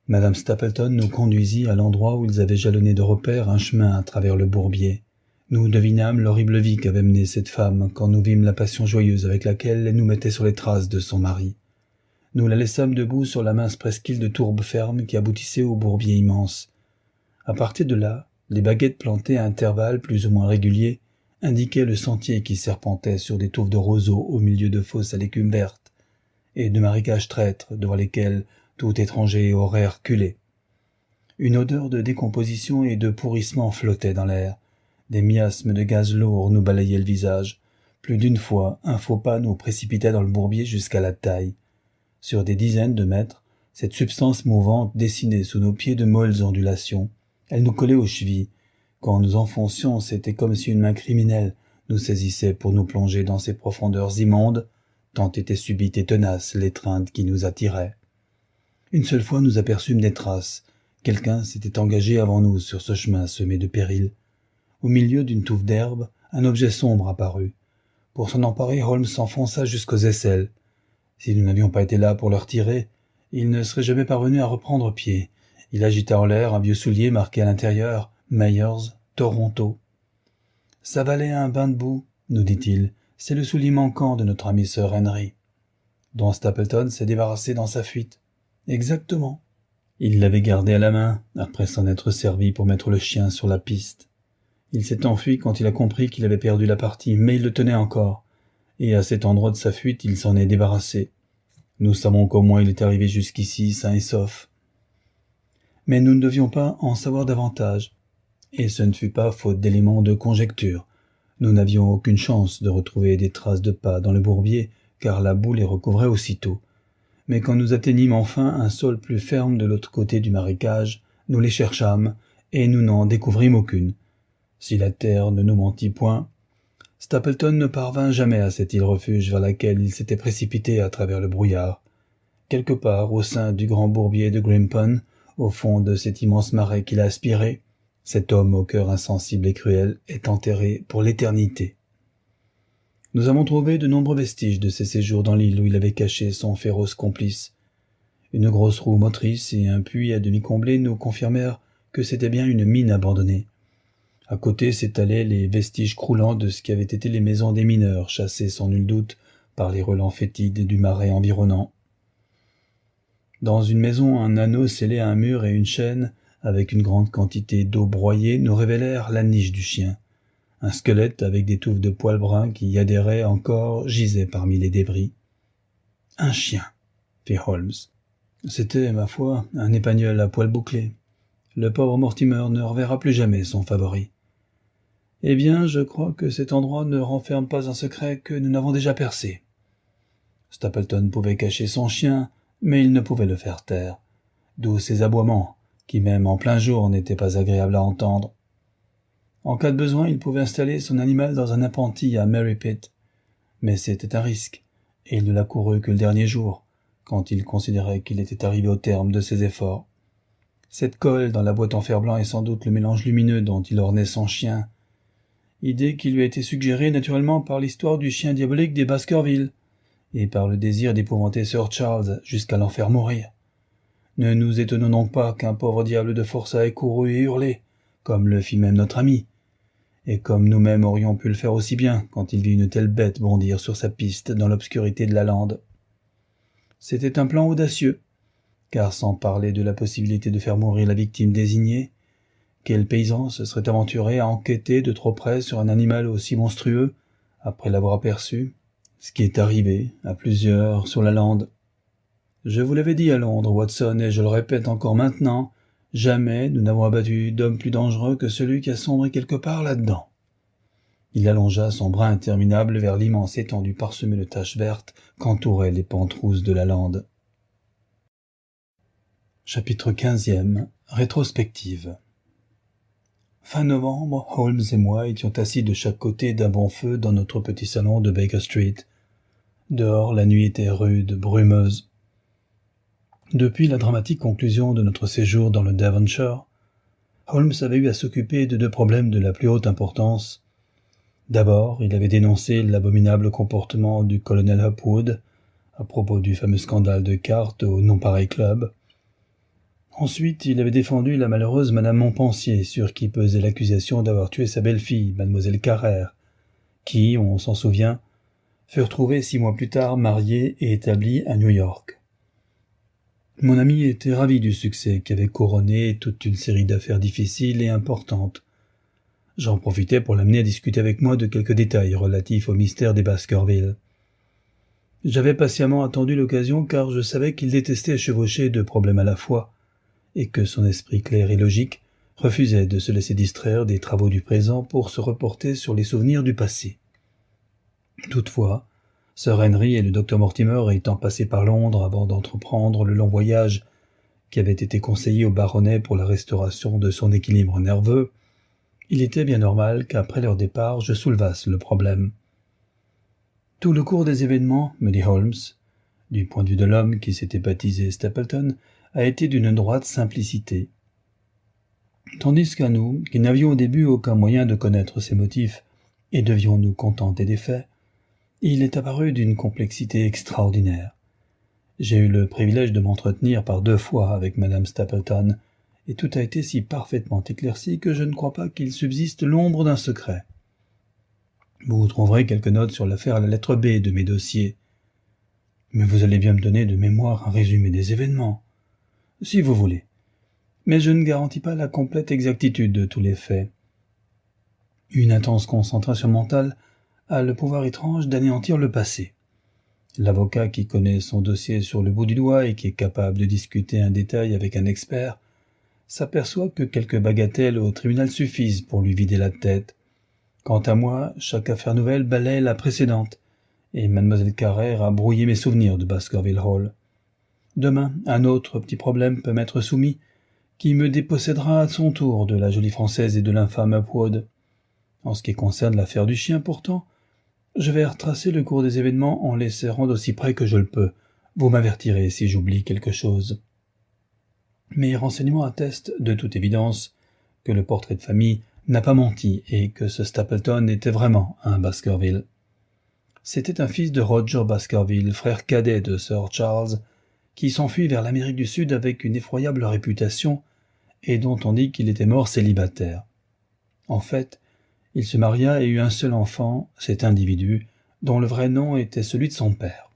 Madame Stapleton nous conduisit à l'endroit où ils avaient jalonné de repères un chemin à travers le bourbier. Nous devinâmes l'horrible vie qu'avait menée cette femme quand nous vîmes la passion joyeuse avec laquelle elle nous mettait sur les traces de son mari. Nous la laissâmes debout sur la mince presqu'île de tourbe ferme qui aboutissait au bourbier immense. À partir de là, les baguettes plantées à intervalles plus ou moins réguliers indiquaient le sentier qui serpentait sur des touffes de roseaux au milieu de fosses à l'écume verte et de marécages traîtres devant lesquels tout étranger aurait reculé. Une odeur de décomposition et de pourrissement flottait dans l'air. Des miasmes de gaz lourd nous balayaient le visage. Plus d'une fois, un faux pas nous précipitait dans le bourbier jusqu'à la taille. Sur des dizaines de mètres, cette substance mouvante dessinait sous nos pieds de molles ondulations. Elle nous collait aux chevilles. Quand nous enfoncions, c'était comme si une main criminelle nous saisissait pour nous plonger dans ces profondeurs immondes, tant était subite et tenace l'étreinte qui nous attirait. Une seule fois nous aperçûmes des traces. Quelqu'un s'était engagé avant nous sur ce chemin semé de périls. Au milieu d'une touffe d'herbe, un objet sombre apparut. Pour s'en emparer, Holmes s'enfonça jusqu'aux aisselles. Si nous n'avions pas été là pour le retirer, il ne serait jamais parvenu à reprendre pied. Il agita en l'air un vieux soulier marqué à l'intérieur « Myers, Toronto ». « Ça valait un bain de boue », nous dit-il. « C'est le soulier manquant de notre ami Sir Henry. » Dont Stapleton s'est débarrassé dans sa fuite. « Exactement. » Il l'avait gardé à la main, après s'en être servi pour mettre le chien sur la piste. Il s'est enfui quand il a compris qu'il avait perdu la partie, mais il le tenait encore. Et à cet endroit de sa fuite, il s'en est débarrassé. Nous savons qu'au moins il est arrivé jusqu'ici, sain et sauf. Mais nous ne devions pas en savoir davantage. Et ce ne fut pas faute d'éléments de conjecture. Nous n'avions aucune chance de retrouver des traces de pas dans le bourbier, car la boue les recouvrait aussitôt. Mais quand nous atteignîmes enfin un sol plus ferme de l'autre côté du marécage, nous les cherchâmes, et nous n'en découvrimmes aucune. Si la terre ne nous mentit point, Stapleton ne parvint jamais à cette île refuge vers laquelle il s'était précipité à travers le brouillard. Quelque part au sein du grand bourbier de Grimpen, au fond de cet immense marais qu'il a aspiré, cet homme au cœur insensible et cruel est enterré pour l'éternité. Nous avons trouvé de nombreux vestiges de ses séjours dans l'île où il avait caché son féroce complice. Une grosse roue motrice et un puits à demi comblé nous confirmèrent que c'était bien une mine abandonnée. À côté s'étalaient les vestiges croulants de ce qui avaient été les maisons des mineurs, chassés sans nul doute par les relents fétides du marais environnant. Dans une maison, un anneau scellé à un mur et une chaîne, avec une grande quantité d'eau broyée, nous révélèrent la niche du chien. Un squelette avec des touffes de poils bruns qui y adhéraient encore gisait parmi les débris. « Un chien !» fit Holmes. C'était, ma foi, un épagneul à poils bouclés. Le pauvre Mortimer ne reverra plus jamais son favori. Eh bien, je crois que cet endroit ne renferme pas un secret que nous n'avons déjà percé. Stapleton pouvait cacher son chien, mais il ne pouvait le faire taire. D'où ses aboiements, qui même en plein jour n'étaient pas agréables à entendre. En cas de besoin, il pouvait installer son animal dans un appentis à Merripit. Mais c'était un risque, et il ne l'a couru que le dernier jour, quand il considérait qu'il était arrivé au terme de ses efforts. Cette colle dans la boîte en fer-blanc est sans doute le mélange lumineux dont il ornait son chien. idée qui lui a été suggérée naturellement par l'histoire du chien diabolique des Baskerville, et par le désir d'épouvanter Sir Charles jusqu'à l'en faire mourir. Ne nous étonnons donc pas qu'un pauvre diable de Forsyth ait couru et hurlé, comme le fit même notre ami, et comme nous-mêmes aurions pu le faire aussi bien quand il vit une telle bête bondir sur sa piste dans l'obscurité de la lande. C'était un plan audacieux, car sans parler de la possibilité de faire mourir la victime désignée, quel paysan se serait aventuré à enquêter de trop près sur un animal aussi monstrueux, après l'avoir aperçu, ce qui est arrivé à plusieurs sur la lande. Je vous l'avais dit à Londres, Watson, et je le répète encore maintenant, jamais nous n'avons abattu d'homme plus dangereux que celui qui a sombré quelque part là-dedans. Il allongea son bras interminable vers l'immense étendue parsemée de taches vertes qu'entouraient les pentes rousses de la lande. Chapitre 15e. Rétrospective. Fin novembre, Holmes et moi étions assis de chaque côté d'un bon feu dans notre petit salon de Baker Street. Dehors, la nuit était rude, brumeuse. Depuis la dramatique conclusion de notre séjour dans le Devonshire, Holmes avait eu à s'occuper de deux problèmes de la plus haute importance. D'abord, il avait dénoncé l'abominable comportement du colonel Hopwood à propos du fameux scandale de cartes au Non-Pareil Club. Ensuite, il avait défendu la malheureuse Madame Montpensier, sur qui pesait l'accusation d'avoir tué sa belle-fille, Mademoiselle Carrère, qui, on s'en souvient, fut retrouvée 6 mois plus tard mariée et établie à New York. Mon ami était ravi du succès qu'avait couronné toute une série d'affaires difficiles et importantes. J'en profitais pour l'amener à discuter avec moi de quelques détails relatifs au mystère des Baskerville. J'avais patiemment attendu l'occasion car je savais qu'il détestait chevaucher 2 problèmes à la fois, et que son esprit clair et logique refusait de se laisser distraire des travaux du présent pour se reporter sur les souvenirs du passé. Toutefois, Sir Henry et le docteur Mortimer étant passés par Londres avant d'entreprendre le long voyage qui avait été conseillé au baronnet pour la restauration de son équilibre nerveux, il était bien normal qu'après leur départ je soulevasse le problème. Tout le cours des événements, me dit Holmes, du point de vue de l'homme qui s'était baptisé Stapleton, a été d'une droite simplicité. Tandis qu'à nous, qui n'avions au début aucun moyen de connaître ses motifs, et devions nous contenter des faits, il est apparu d'une complexité extraordinaire. J'ai eu le privilège de m'entretenir par 2 fois avec madame Stapleton, et tout a été si parfaitement éclairci que je ne crois pas qu'il subsiste l'ombre d'un secret. Vous trouverez quelques notes sur l'affaire à la lettre B de mes dossiers. Mais vous allez bien me donner de mémoire un résumé des événements. Si vous voulez. Mais je ne garantis pas la complète exactitude de tous les faits. Une intense concentration mentale a le pouvoir étrange d'anéantir le passé. L'avocat qui connaît son dossier sur le bout du doigt et qui est capable de discuter un détail avec un expert s'aperçoit que quelques bagatelles au tribunal suffisent pour lui vider la tête. Quant à moi, chaque affaire nouvelle balaie la précédente, et mademoiselle Carrère a brouillé mes souvenirs de Baskerville Hall. Demain, un autre petit problème peut m'être soumis, qui me dépossédera à son tour de la jolie Française et de l'infâme Hopwood. En ce qui concerne l'affaire du chien, pourtant, je vais retracer le cours des événements en les serrant d'aussi près que je le peux. Vous m'avertirez si j'oublie quelque chose. Mes renseignements attestent, de toute évidence, que le portrait de famille n'a pas menti et que ce Stapleton était vraiment un Baskerville. C'était un fils de Roger Baskerville, frère cadet de Sir Charles, qui s'enfuit vers l'Amérique du Sud avec une effroyable réputation et dont on dit qu'il était mort célibataire. En fait, il se maria et eut un seul enfant, cet individu, dont le vrai nom était celui de son père.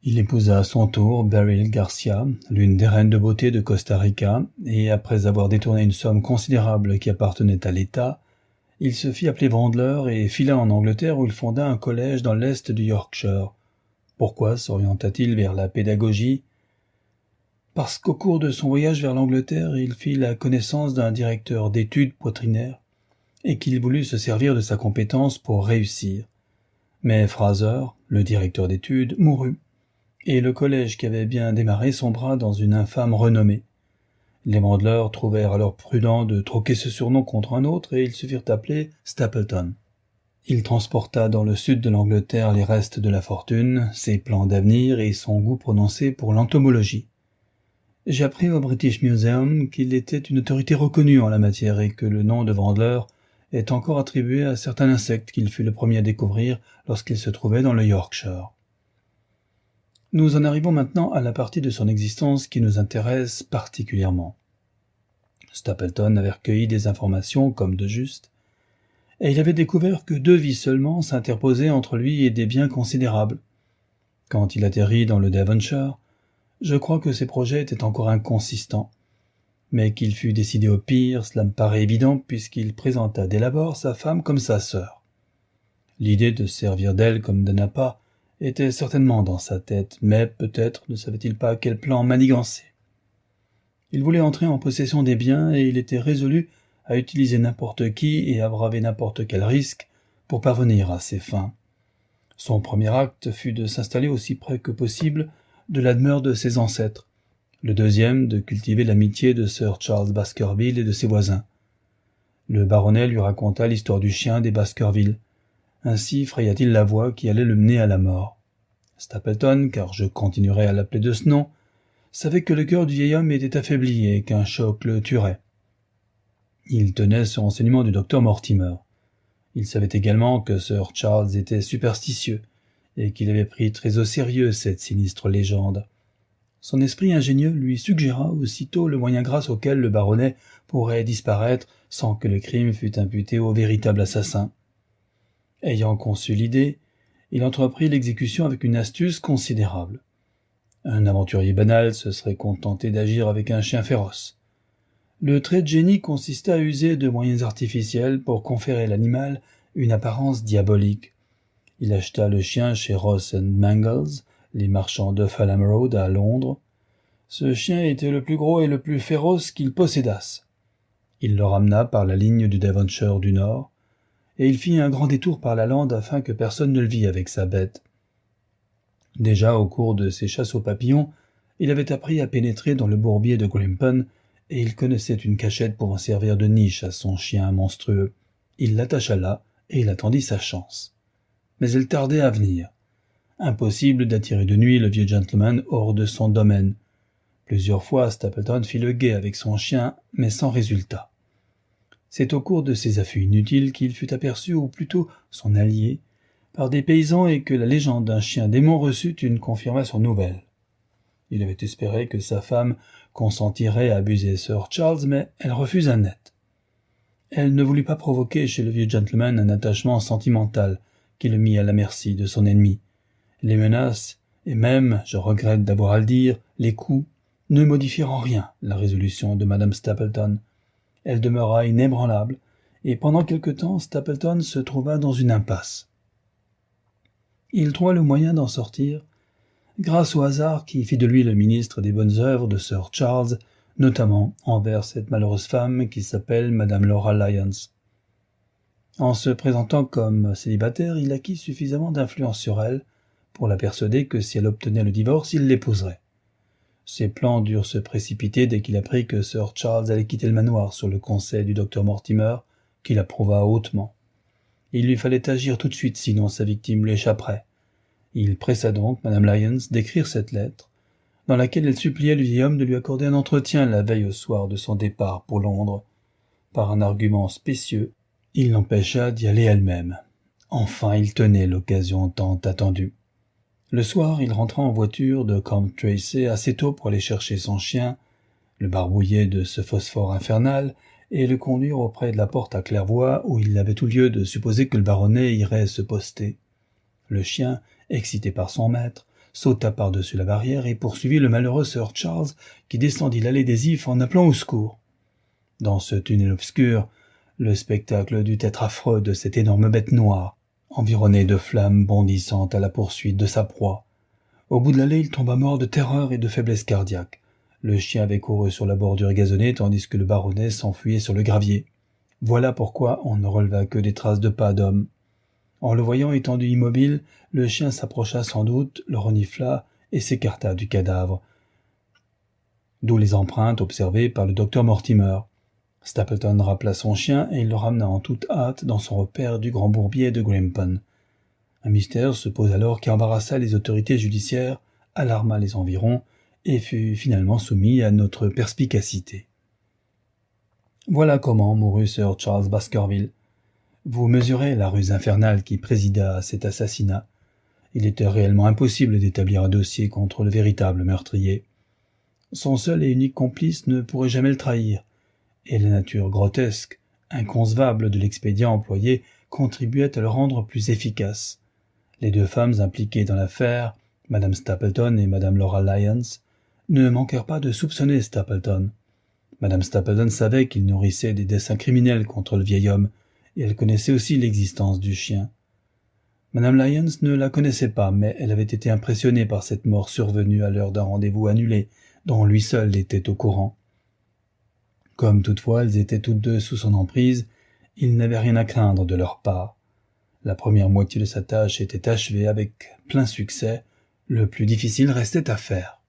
Il épousa à son tour Beryl Garcia, l'une des reines de beauté de Costa Rica, et après avoir détourné une somme considérable qui appartenait à l'État, il se fit appeler Vandeleur et fila en Angleterre où il fonda un collège dans l'est du Yorkshire. Pourquoi s'orienta-t-il vers la pédagogie ? Parce qu'au cours de son voyage vers l'Angleterre, il fit la connaissance d'un directeur d'études poitrinaires, et qu'il voulut se servir de sa compétence pour réussir. Mais Fraser, le directeur d'études, mourut, et le collège qui avait bien démarré sombra dans une infâme renommée. Les Vandeleur trouvèrent alors prudent de troquer ce surnom contre un autre, et ils se firent appeler Stapleton. Il transporta dans le sud de l'Angleterre les restes de la fortune, ses plans d'avenir et son goût prononcé pour l'entomologie. J'ai appris au British Museum qu'il était une autorité reconnue en la matière et que le nom de Vandeleur est encore attribué à certain insecte qu'il fut le premier à découvrir lorsqu'il se trouvait dans le Yorkshire. Nous en arrivons maintenant à la partie de son existence qui nous intéresse particulièrement. Stapleton avait recueilli des informations comme de juste, et il avait découvert que 2 vies seulement s'interposaient entre lui et des biens considérables. Quand il atterrit dans le Devonshire, je crois que ses projets étaient encore inconsistants, mais qu'il fut décidé au pire, cela me paraît évident puisqu'il présenta dès l'abord sa femme comme sa sœur. L'idée de servir d'elle comme d'un appât était certainement dans sa tête, mais peut-être ne savait-il pas quel plan manigancer. Il voulait entrer en possession des biens et il était résolu à utiliser n'importe qui et à braver n'importe quel risque pour parvenir à ses fins. Son premier acte fut de s'installer aussi près que possible de la demeure de ses ancêtres, le deuxième de cultiver l'amitié de Sir Charles Baskerville et de ses voisins. Le baronnet lui raconta l'histoire du chien des Baskerville. Ainsi fraya-t-il la voie qui allait le mener à la mort. Stapleton, car je continuerai à l'appeler de ce nom, savait que le cœur du vieil homme était affaibli et qu'un choc le tuerait. Il tenait ce renseignement du docteur Mortimer. Il savait également que Sir Charles était superstitieux et qu'il avait pris très au sérieux cette sinistre légende. Son esprit ingénieux lui suggéra aussitôt le moyen grâce auquel le baronnet pourrait disparaître sans que le crime fût imputé au véritable assassin. Ayant conçu l'idée, il entreprit l'exécution avec une astuce considérable. Un aventurier banal se serait contenté d'agir avec un chien féroce. Le trait de génie consistait à user de moyens artificiels pour conférer à l'animal une apparence diabolique. Il acheta le chien chez Ross & Mangles, les marchands de Fulham Road à Londres. Ce chien était le plus gros et le plus féroce qu'ils possédassent. Il le ramena par la ligne du Devonshire du Nord, et il fit un grand détour par la lande afin que personne ne le vît avec sa bête. Déjà au cours de ses chasses aux papillons, il avait appris à pénétrer dans le bourbier de Grimpen, et il connaissait une cachette pour en servir de niche à son chien monstrueux. Il l'attacha là, et il attendit sa chance. Mais elle tardait à venir. Impossible d'attirer de nuit le vieux gentleman hors de son domaine. Plusieurs fois, Stapleton fit le guet avec son chien, mais sans résultat. C'est au cours de ces affûts inutiles qu'il fut aperçu, ou plutôt son allié, par des paysans et que la légende d'un chien démon reçut une confirmation nouvelle. Il avait espéré que sa femme consentirait à abuser Sir Charles, mais elle refusa net. Elle ne voulut pas provoquer chez le vieux gentleman un attachement sentimental qui le mit à la merci de son ennemi. Les menaces, et même, je regrette d'avoir à le dire, les coups, ne modifièrent en rien la résolution de madame Stapleton. Elle demeura inébranlable, et pendant quelque temps Stapleton se trouva dans une impasse. Il trouva le moyen d'en sortir, grâce au hasard qui fit de lui le ministre des bonnes œuvres de Sir Charles, notamment envers cette malheureuse femme qui s'appelle madame Laura Lyons. En se présentant comme célibataire, il acquit suffisamment d'influence sur elle pour la persuader que si elle obtenait le divorce, il l'épouserait. Ses plans durent se précipiter dès qu'il apprit que Sir Charles allait quitter le manoir sur le conseil du docteur Mortimer, qu'il approuva hautement. Il lui fallait agir tout de suite, sinon sa victime l'échapperait. Il pressa donc madame Lyons d'écrire cette lettre, dans laquelle elle suppliait le vieil homme de lui accorder un entretien la veille au soir de son départ pour Londres. Par un argument spécieux, il l'empêcha d'y aller elle-même. Enfin, il tenait l'occasion tant attendue. Le soir, il rentra en voiture de Camp Tracy assez tôt pour aller chercher son chien, le barbouiller de ce phosphore infernal, et le conduire auprès de la porte à claire-voie où il avait tout lieu de supposer que le baronnet irait se poster. Le chien, excité par son maître, sauta par-dessus la barrière et poursuivit le malheureux Sir Charles qui descendit l'allée des Ifs en appelant au secours. Dans ce tunnel obscur, le spectacle dut être affreux de cette énorme bête noire, environnée de flammes bondissantes à la poursuite de sa proie. Au bout de l'allée, il tomba mort de terreur et de faiblesse cardiaque. Le chien avait couru sur la bordure gazonnée tandis que le baronnet s'enfuyait sur le gravier. Voilà pourquoi on ne releva que des traces de pas d'homme. En le voyant étendu immobile, le chien s'approcha sans doute, le renifla et s'écarta du cadavre. D'où les empreintes observées par le docteur Mortimer. Stapleton rappela son chien et il le ramena en toute hâte dans son repère du grand bourbier de Grimpen. Un mystère se pose alors qui embarrassa les autorités judiciaires, alarma les environs et fut finalement soumis à notre perspicacité. Voilà comment mourut Sir Charles Baskerville. Vous mesurez la ruse infernale qui présida à cet assassinat. Il était réellement impossible d'établir un dossier contre le véritable meurtrier. Son seul et unique complice ne pourrait jamais le trahir, et la nature grotesque, inconcevable de l'expédient employé contribuait à le rendre plus efficace. Les deux femmes impliquées dans l'affaire, Madame Stapleton et Madame Laura Lyons, ne manquèrent pas de soupçonner Stapleton. Madame Stapleton savait qu'il nourrissait des desseins criminels contre le vieil homme, et elle connaissait aussi l'existence du chien. Madame Lyons ne la connaissait pas, mais elle avait été impressionnée par cette mort survenue à l'heure d'un rendez-vous annulé, dont lui seul était au courant. Comme toutefois elles étaient toutes deux sous son emprise, il n'avait rien à craindre de leur part. La première moitié de sa tâche était achevée avec plein succès, le plus difficile restait à faire.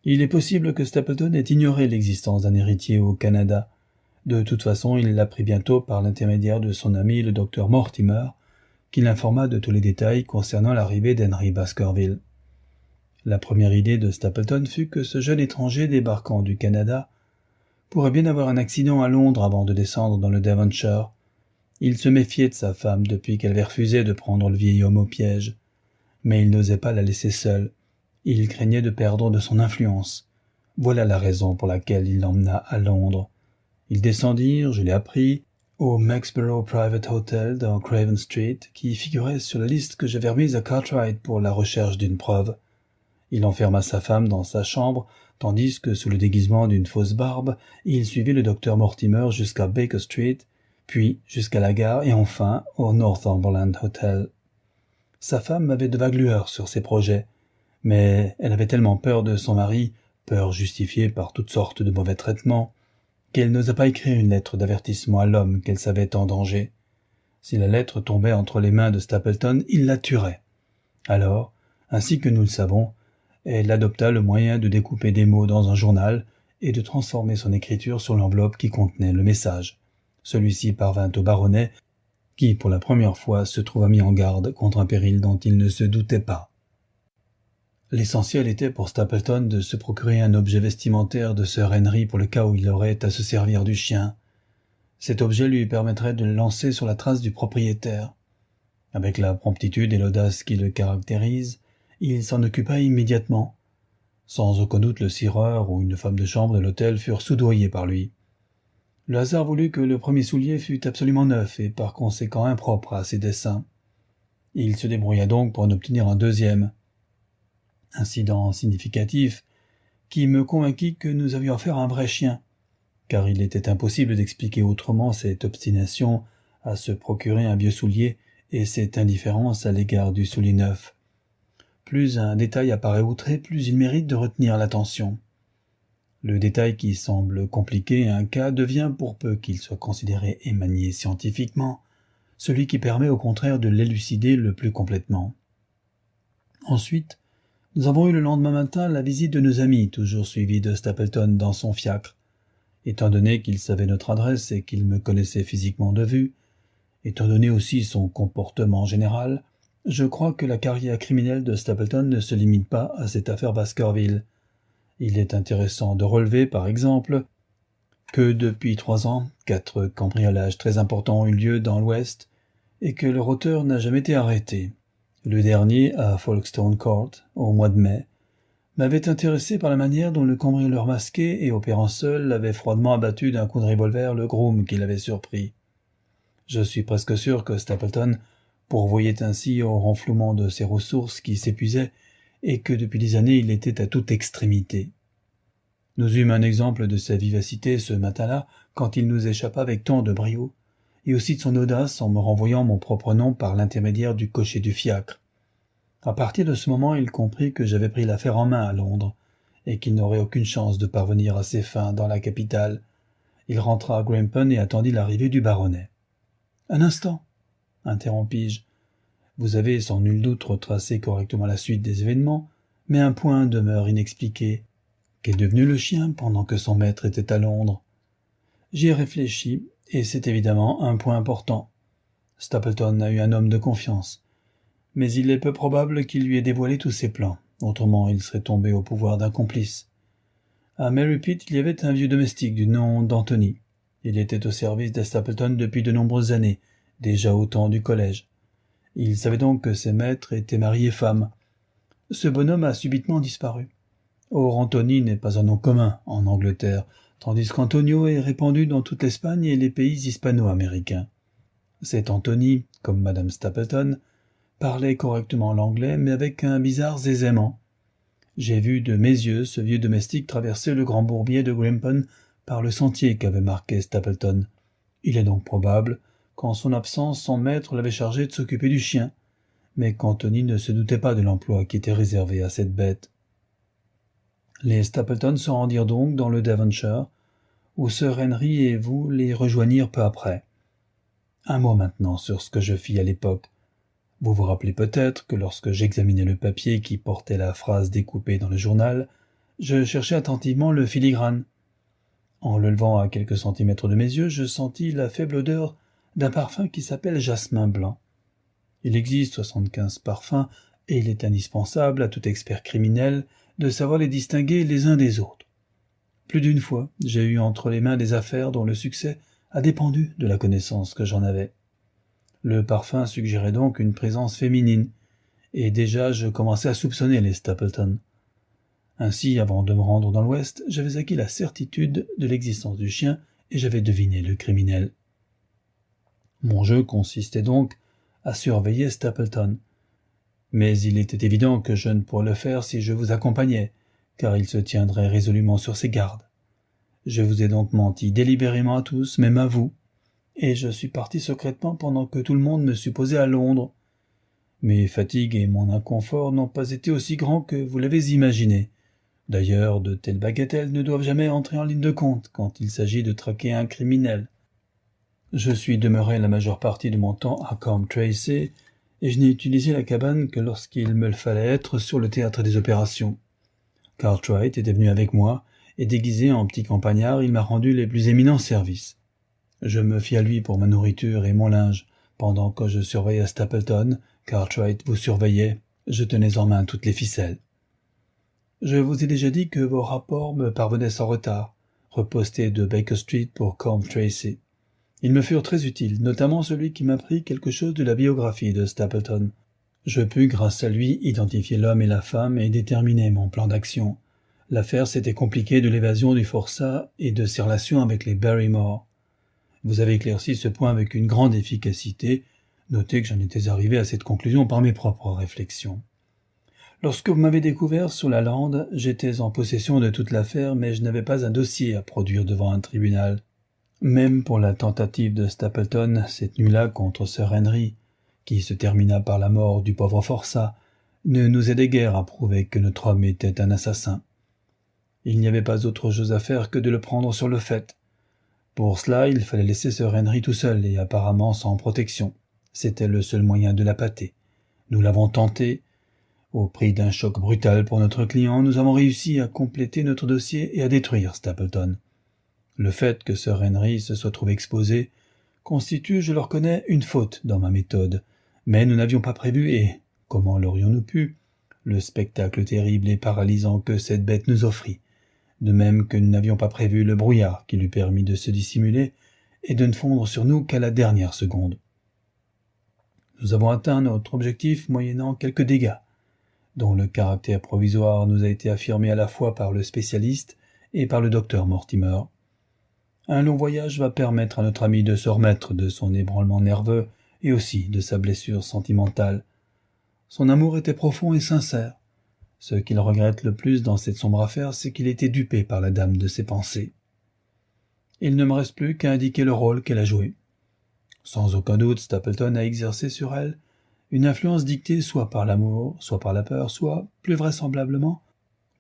Il est possible que Stapleton ait ignoré l'existence d'un héritier au Canada. De toute façon, il l'apprit bientôt par l'intermédiaire de son ami le docteur Mortimer, qui l'informa de tous les détails concernant l'arrivée d'Henry Baskerville. La première idée de Stapleton fut que ce jeune étranger débarquant du Canada pourrait bien avoir un accident à Londres avant de descendre dans le Devonshire. Il se méfiait de sa femme depuis qu'elle avait refusé de prendre le vieil homme au piège, mais il n'osait pas la laisser seule. Il craignait de perdre de son influence. Voilà la raison pour laquelle il l'emmena à Londres. Ils descendirent, je l'ai appris, au Maxborough Private Hotel dans Craven Street, qui figurait sur la liste que j'avais remise à Cartwright pour la recherche d'une preuve. Il enferma sa femme dans sa chambre, tandis que, sous le déguisement d'une fausse barbe, il suivit le docteur Mortimer jusqu'à Baker Street, puis jusqu'à la gare et enfin au Northumberland Hotel. Sa femme avait de vagues lueurs sur ses projets, mais elle avait tellement peur de son mari, peur justifiée par toutes sortes de mauvais traitements, qu'elle n'osa pas écrire une lettre d'avertissement à l'homme qu'elle savait en danger. Si la lettre tombait entre les mains de Stapleton, il la tuerait. Alors, ainsi que nous le savons, elle adopta le moyen de découper des mots dans un journal et de transformer son écriture sur l'enveloppe qui contenait le message. Celui-ci parvint au baronnet, qui, pour la première fois, se trouva mis en garde contre un péril dont il ne se doutait pas. L'essentiel était pour Stapleton de se procurer un objet vestimentaire de Sir Henry pour le cas où il aurait à se servir du chien. Cet objet lui permettrait de le lancer sur la trace du propriétaire. Avec la promptitude et l'audace qui le caractérisent, il s'en occupa immédiatement. Sans aucun doute le cireur ou une femme de chambre de l'hôtel furent soudoyés par lui. Le hasard voulut que le premier soulier fût absolument neuf et par conséquent impropre à ses desseins. Il se débrouilla donc pour en obtenir un deuxième. Incident significatif qui me convainquit que nous avions affaire à un vrai chien, car il était impossible d'expliquer autrement cette obstination à se procurer un vieux soulier et cette indifférence à l'égard du soulier neuf. Plus un détail apparaît outré, plus il mérite de retenir l'attention. Le détail qui semble compliquer un cas devient, pour peu qu'il soit considéré et manié scientifiquement, celui qui permet au contraire de l'élucider le plus complètement. Ensuite, nous avons eu le lendemain matin la visite de nos amis, toujours suivis de Stapleton dans son fiacre. Étant donné qu'il savait notre adresse et qu'il me connaissait physiquement de vue, étant donné aussi son comportement général, je crois que la carrière criminelle de Stapleton ne se limite pas à cette affaire Baskerville. Il est intéressant de relever, par exemple, que depuis 3 ans, 4 cambriolages très importants ont eu lieu dans l'Ouest et que leur auteur n'a jamais été arrêté. Le dernier, à Folkestone Court, au mois de mai, m'avait intéressé par la manière dont le cambrioleur masqué et opérant seul avait froidement abattu d'un coup de revolver le groom qui l'avait surpris. Je suis presque sûr que Stapleton pourvoyait ainsi au renflouement de ses ressources qui s'épuisaient et que depuis des années il était à toute extrémité. Nous eûmes un exemple de sa vivacité ce matin-là quand il nous échappa avec tant de brio, et aussi de son audace en me renvoyant mon propre nom par l'intermédiaire du cocher du fiacre. À partir de ce moment, il comprit que j'avais pris l'affaire en main à Londres, et qu'il n'aurait aucune chance de parvenir à ses fins dans la capitale. Il rentra à Grimpen et attendit l'arrivée du baronnet. « Un instant !» interrompis-je. « Vous avez sans nul doute retracé correctement la suite des événements, mais un point demeure inexpliqué. Qu'est devenu le chien pendant que son maître était à Londres ? J'y ai réfléchi, et c'est évidemment un point important. Stapleton a eu un homme de confiance, mais il est peu probable qu'il lui ait dévoilé tous ses plans, autrement il serait tombé au pouvoir d'un complice. À Merripit, il y avait un vieux domestique du nom d'Anthony. Il était au service des Stapleton depuis de nombreuses années, déjà au temps du collège. Il savait donc que ses maîtres étaient mari et femme. Ce bonhomme a subitement disparu. Or, Anthony n'est pas un nom commun en Angleterre, tandis qu'Antonio est répandu dans toute l'Espagne et les pays hispano-américains. Cet Anthony, comme Madame Stapleton, parlait correctement l'anglais, mais avec un bizarre zézaiement. J'ai vu de mes yeux ce vieux domestique traverser le grand bourbier de Grimpen par le sentier qu'avait marqué Stapleton. Il est donc probable qu'en son absence, son maître l'avait chargé de s'occuper du chien, mais qu'Anthony ne se doutait pas de l'emploi qui était réservé à cette bête. Les Stapleton se rendirent donc dans le Devonshire, où Sir Henry et vous les rejoignirent peu après. Un mot maintenant sur ce que je fis à l'époque. Vous vous rappelez peut-être que lorsque j'examinais le papier qui portait la phrase découpée dans le journal, je cherchais attentivement le filigrane. En le levant à quelques centimètres de mes yeux, je sentis la faible odeur d'un parfum qui s'appelle jasmin blanc. Il existe 75 parfums, et il est indispensable à tout expert criminel de savoir les distinguer les uns des autres. Plus d'une fois, j'ai eu entre les mains des affaires dont le succès a dépendu de la connaissance que j'en avais. Le parfum suggérait donc une présence féminine, et déjà je commençais à soupçonner les Stapleton. Ainsi, avant de me rendre dans l'Ouest, j'avais acquis la certitude de l'existence du chien, et j'avais deviné le criminel. Mon jeu consistait donc à surveiller Stapleton. Mais il était évident que je ne pourrais le faire si je vous accompagnais, car il se tiendrait résolument sur ses gardes. Je vous ai donc menti délibérément à tous, même à vous, et je suis parti secrètement pendant que tout le monde me supposait à Londres. Mes fatigues et mon inconfort n'ont pas été aussi grands que vous l'avez imaginé. D'ailleurs, de telles bagatelles ne doivent jamais entrer en ligne de compte quand il s'agit de traquer un criminel. Je suis demeuré la majeure partie de mon temps à Coombe Tracey, et je n'ai utilisé la cabane que lorsqu'il me le fallait être sur le théâtre des opérations. Cartwright était venu avec moi, et déguisé en petit campagnard, il m'a rendu les plus éminents services. Je me fie à lui pour ma nourriture et mon linge. Pendant que je surveillais Stapleton, Cartwright vous surveillait, je tenais en main toutes les ficelles. Je vous ai déjà dit que vos rapports me parvenaient sans retard, repostés de Baker Street pour Coombe Tracey. Ils me furent très utiles, notamment celui qui m'apprit quelque chose de la biographie de Stapleton. Je pus, grâce à lui, identifier l'homme et la femme et déterminer mon plan d'action. L'affaire s'était compliquée de l'évasion du forçat et de ses relations avec les Barrymore. Vous avez éclairci ce point avec une grande efficacité. Notez que j'en étais arrivé à cette conclusion par mes propres réflexions. Lorsque vous m'avez découvert sur la lande, j'étais en possession de toute l'affaire, mais je n'avais pas un dossier à produire devant un tribunal. Même pour la tentative de Stapleton cette nuit-là contre Sir Henry, qui se termina par la mort du pauvre forçat, ne nous aidait guère à prouver que notre homme était un assassin. Il n'y avait pas autre chose à faire que de le prendre sur le fait. Pour cela, il fallait laisser Sir Henry tout seul et apparemment sans protection. C'était le seul moyen de l'appâter. Nous l'avons tenté. Au prix d'un choc brutal pour notre client, nous avons réussi à compléter notre dossier et à détruire Stapleton. Le fait que Sir Henry se soit trouvé exposé constitue, je le reconnais, une faute dans ma méthode. Mais nous n'avions pas prévu, et comment l'aurions-nous pu, le spectacle terrible et paralysant que cette bête nous offrit, de même que nous n'avions pas prévu le brouillard qui lui permit de se dissimuler et de ne fondre sur nous qu'à la dernière seconde. Nous avons atteint notre objectif moyennant quelques dégâts, dont le caractère provisoire nous a été affirmé à la fois par le spécialiste et par le docteur Mortimer. Un long voyage va permettre à notre ami de se remettre de son ébranlement nerveux et aussi de sa blessure sentimentale. Son amour était profond et sincère. Ce qu'il regrette le plus dans cette sombre affaire, c'est qu'il ait été dupé par la dame de ses pensées. Il ne me reste plus qu'à indiquer le rôle qu'elle a joué. Sans aucun doute, Stapleton a exercé sur elle une influence dictée soit par l'amour, soit par la peur, soit, plus vraisemblablement,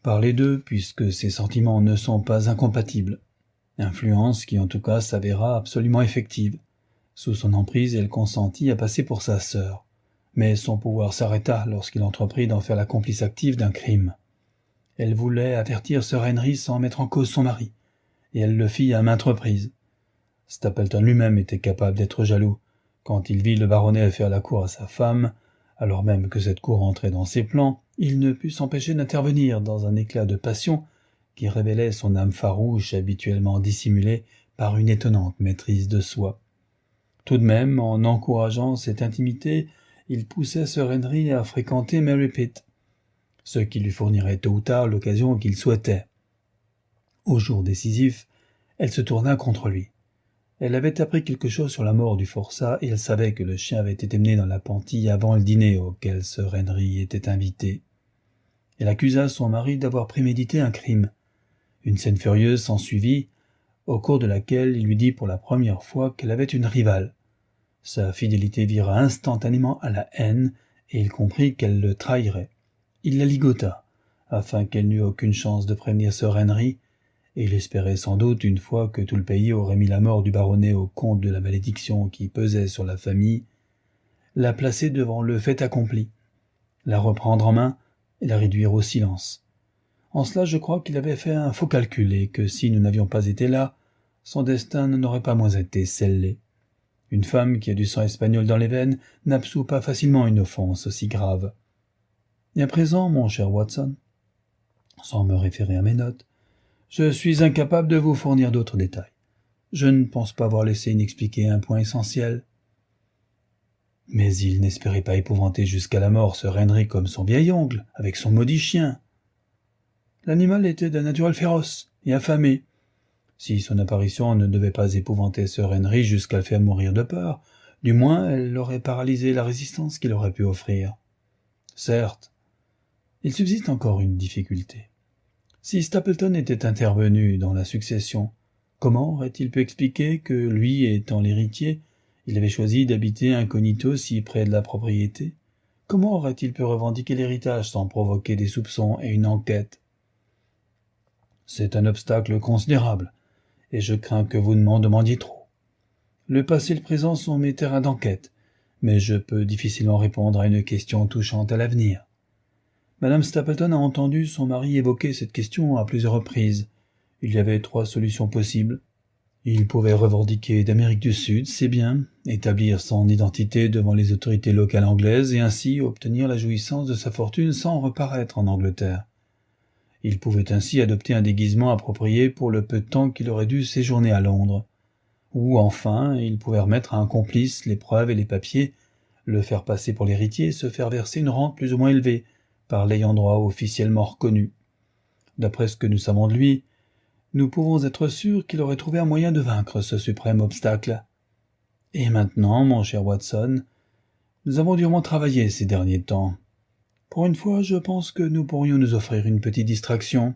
par les deux, puisque ses sentiments ne sont pas incompatibles. Influence qui en tout cas s'avéra absolument effective. Sous son emprise, elle consentit à passer pour sa sœur. Mais son pouvoir s'arrêta lorsqu'il entreprit d'en faire la complice active d'un crime. Elle voulait avertir Sir Henry sans mettre en cause son mari, et elle le fit à maintes reprises. Stapleton lui-même était capable d'être jaloux. Quand il vit le baronnet faire la cour à sa femme, alors même que cette cour entrait dans ses plans, il ne put s'empêcher d'intervenir dans un éclat de passion qui révélait son âme farouche habituellement dissimulée par une étonnante maîtrise de soi. Tout de même, en encourageant cette intimité, il poussait Sir Henry à fréquenter Mary Pitt, ce qui lui fournirait tôt ou tard l'occasion qu'il souhaitait. Au jour décisif, elle se tourna contre lui. Elle avait appris quelque chose sur la mort du forçat et elle savait que le chien avait été mené dans la pantille avant le dîner auquel Sir Henry était invité. Elle accusa son mari d'avoir prémédité un crime. Une scène furieuse s'ensuivit, au cours de laquelle il lui dit pour la première fois qu'elle avait une rivale. Sa fidélité vira instantanément à la haine et il comprit qu'elle le trahirait. Il la ligota, afin qu'elle n'eût aucune chance de prévenir Sir Henry, et il espérait sans doute, une fois que tout le pays aurait mis la mort du baronnet au compte de la malédiction qui pesait sur la famille, la placer devant le fait accompli, la reprendre en main et la réduire au silence. En cela, je crois qu'il avait fait un faux calcul et que si nous n'avions pas été là, son destin n'aurait pas moins été scellé. Une femme qui a du sang espagnol dans les veines n'absout pas facilement une offense aussi grave. Et à présent, mon cher Watson, sans me référer à mes notes, je suis incapable de vous fournir d'autres détails. Je ne pense pas avoir laissé inexpliqué un point essentiel. Mais il n'espérait pas épouvanter jusqu'à la mort Sir Henry comme son vieil oncle, avec son maudit chien. L'animal était d'un naturel féroce et affamé. Si son apparition ne devait pas épouvanter Sir Henry jusqu'à le faire mourir de peur, du moins elle aurait paralysé la résistance qu'il aurait pu offrir. Certes, il subsiste encore une difficulté. Si Stapleton était intervenu dans la succession, comment aurait-il pu expliquer que, lui étant l'héritier, il avait choisi d'habiter incognito si près de la propriété? Comment aurait-il pu revendiquer l'héritage sans provoquer des soupçons et une enquête? C'est un obstacle considérable, et je crains que vous ne m'en demandiez trop. Le passé et le présent sont mes terrains d'enquête, mais je peux difficilement répondre à une question touchant à l'avenir. Madame Stapleton a entendu son mari évoquer cette question à plusieurs reprises. Il y avait 3 solutions possibles. Il pouvait revendiquer d'Amérique du Sud ses biens, établir son identité devant les autorités locales anglaises et ainsi obtenir la jouissance de sa fortune sans reparaître en Angleterre. Il pouvait ainsi adopter un déguisement approprié pour le peu de temps qu'il aurait dû séjourner à Londres. Ou enfin, il pouvait remettre à un complice les preuves et les papiers, le faire passer pour l'héritier et se faire verser une rente plus ou moins élevée, par l'ayant droit officiellement reconnu. D'après ce que nous savons de lui, nous pouvons être sûrs qu'il aurait trouvé un moyen de vaincre ce suprême obstacle. Et maintenant, mon cher Watson, nous avons durement travaillé ces derniers temps. Pour une fois, je pense que nous pourrions nous offrir une petite distraction.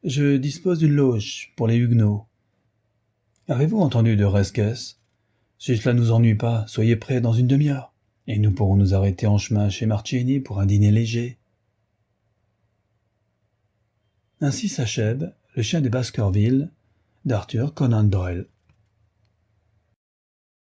Je dispose d'une loge pour les Huguenots. Avez-vous entendu de Resques? Si cela ne nous ennuie pas, soyez prêts dans une demi-heure, et nous pourrons nous arrêter en chemin chez Marchini pour un dîner léger. Ainsi s'achève Le chien de Baskerville d'Arthur Conan Doyle.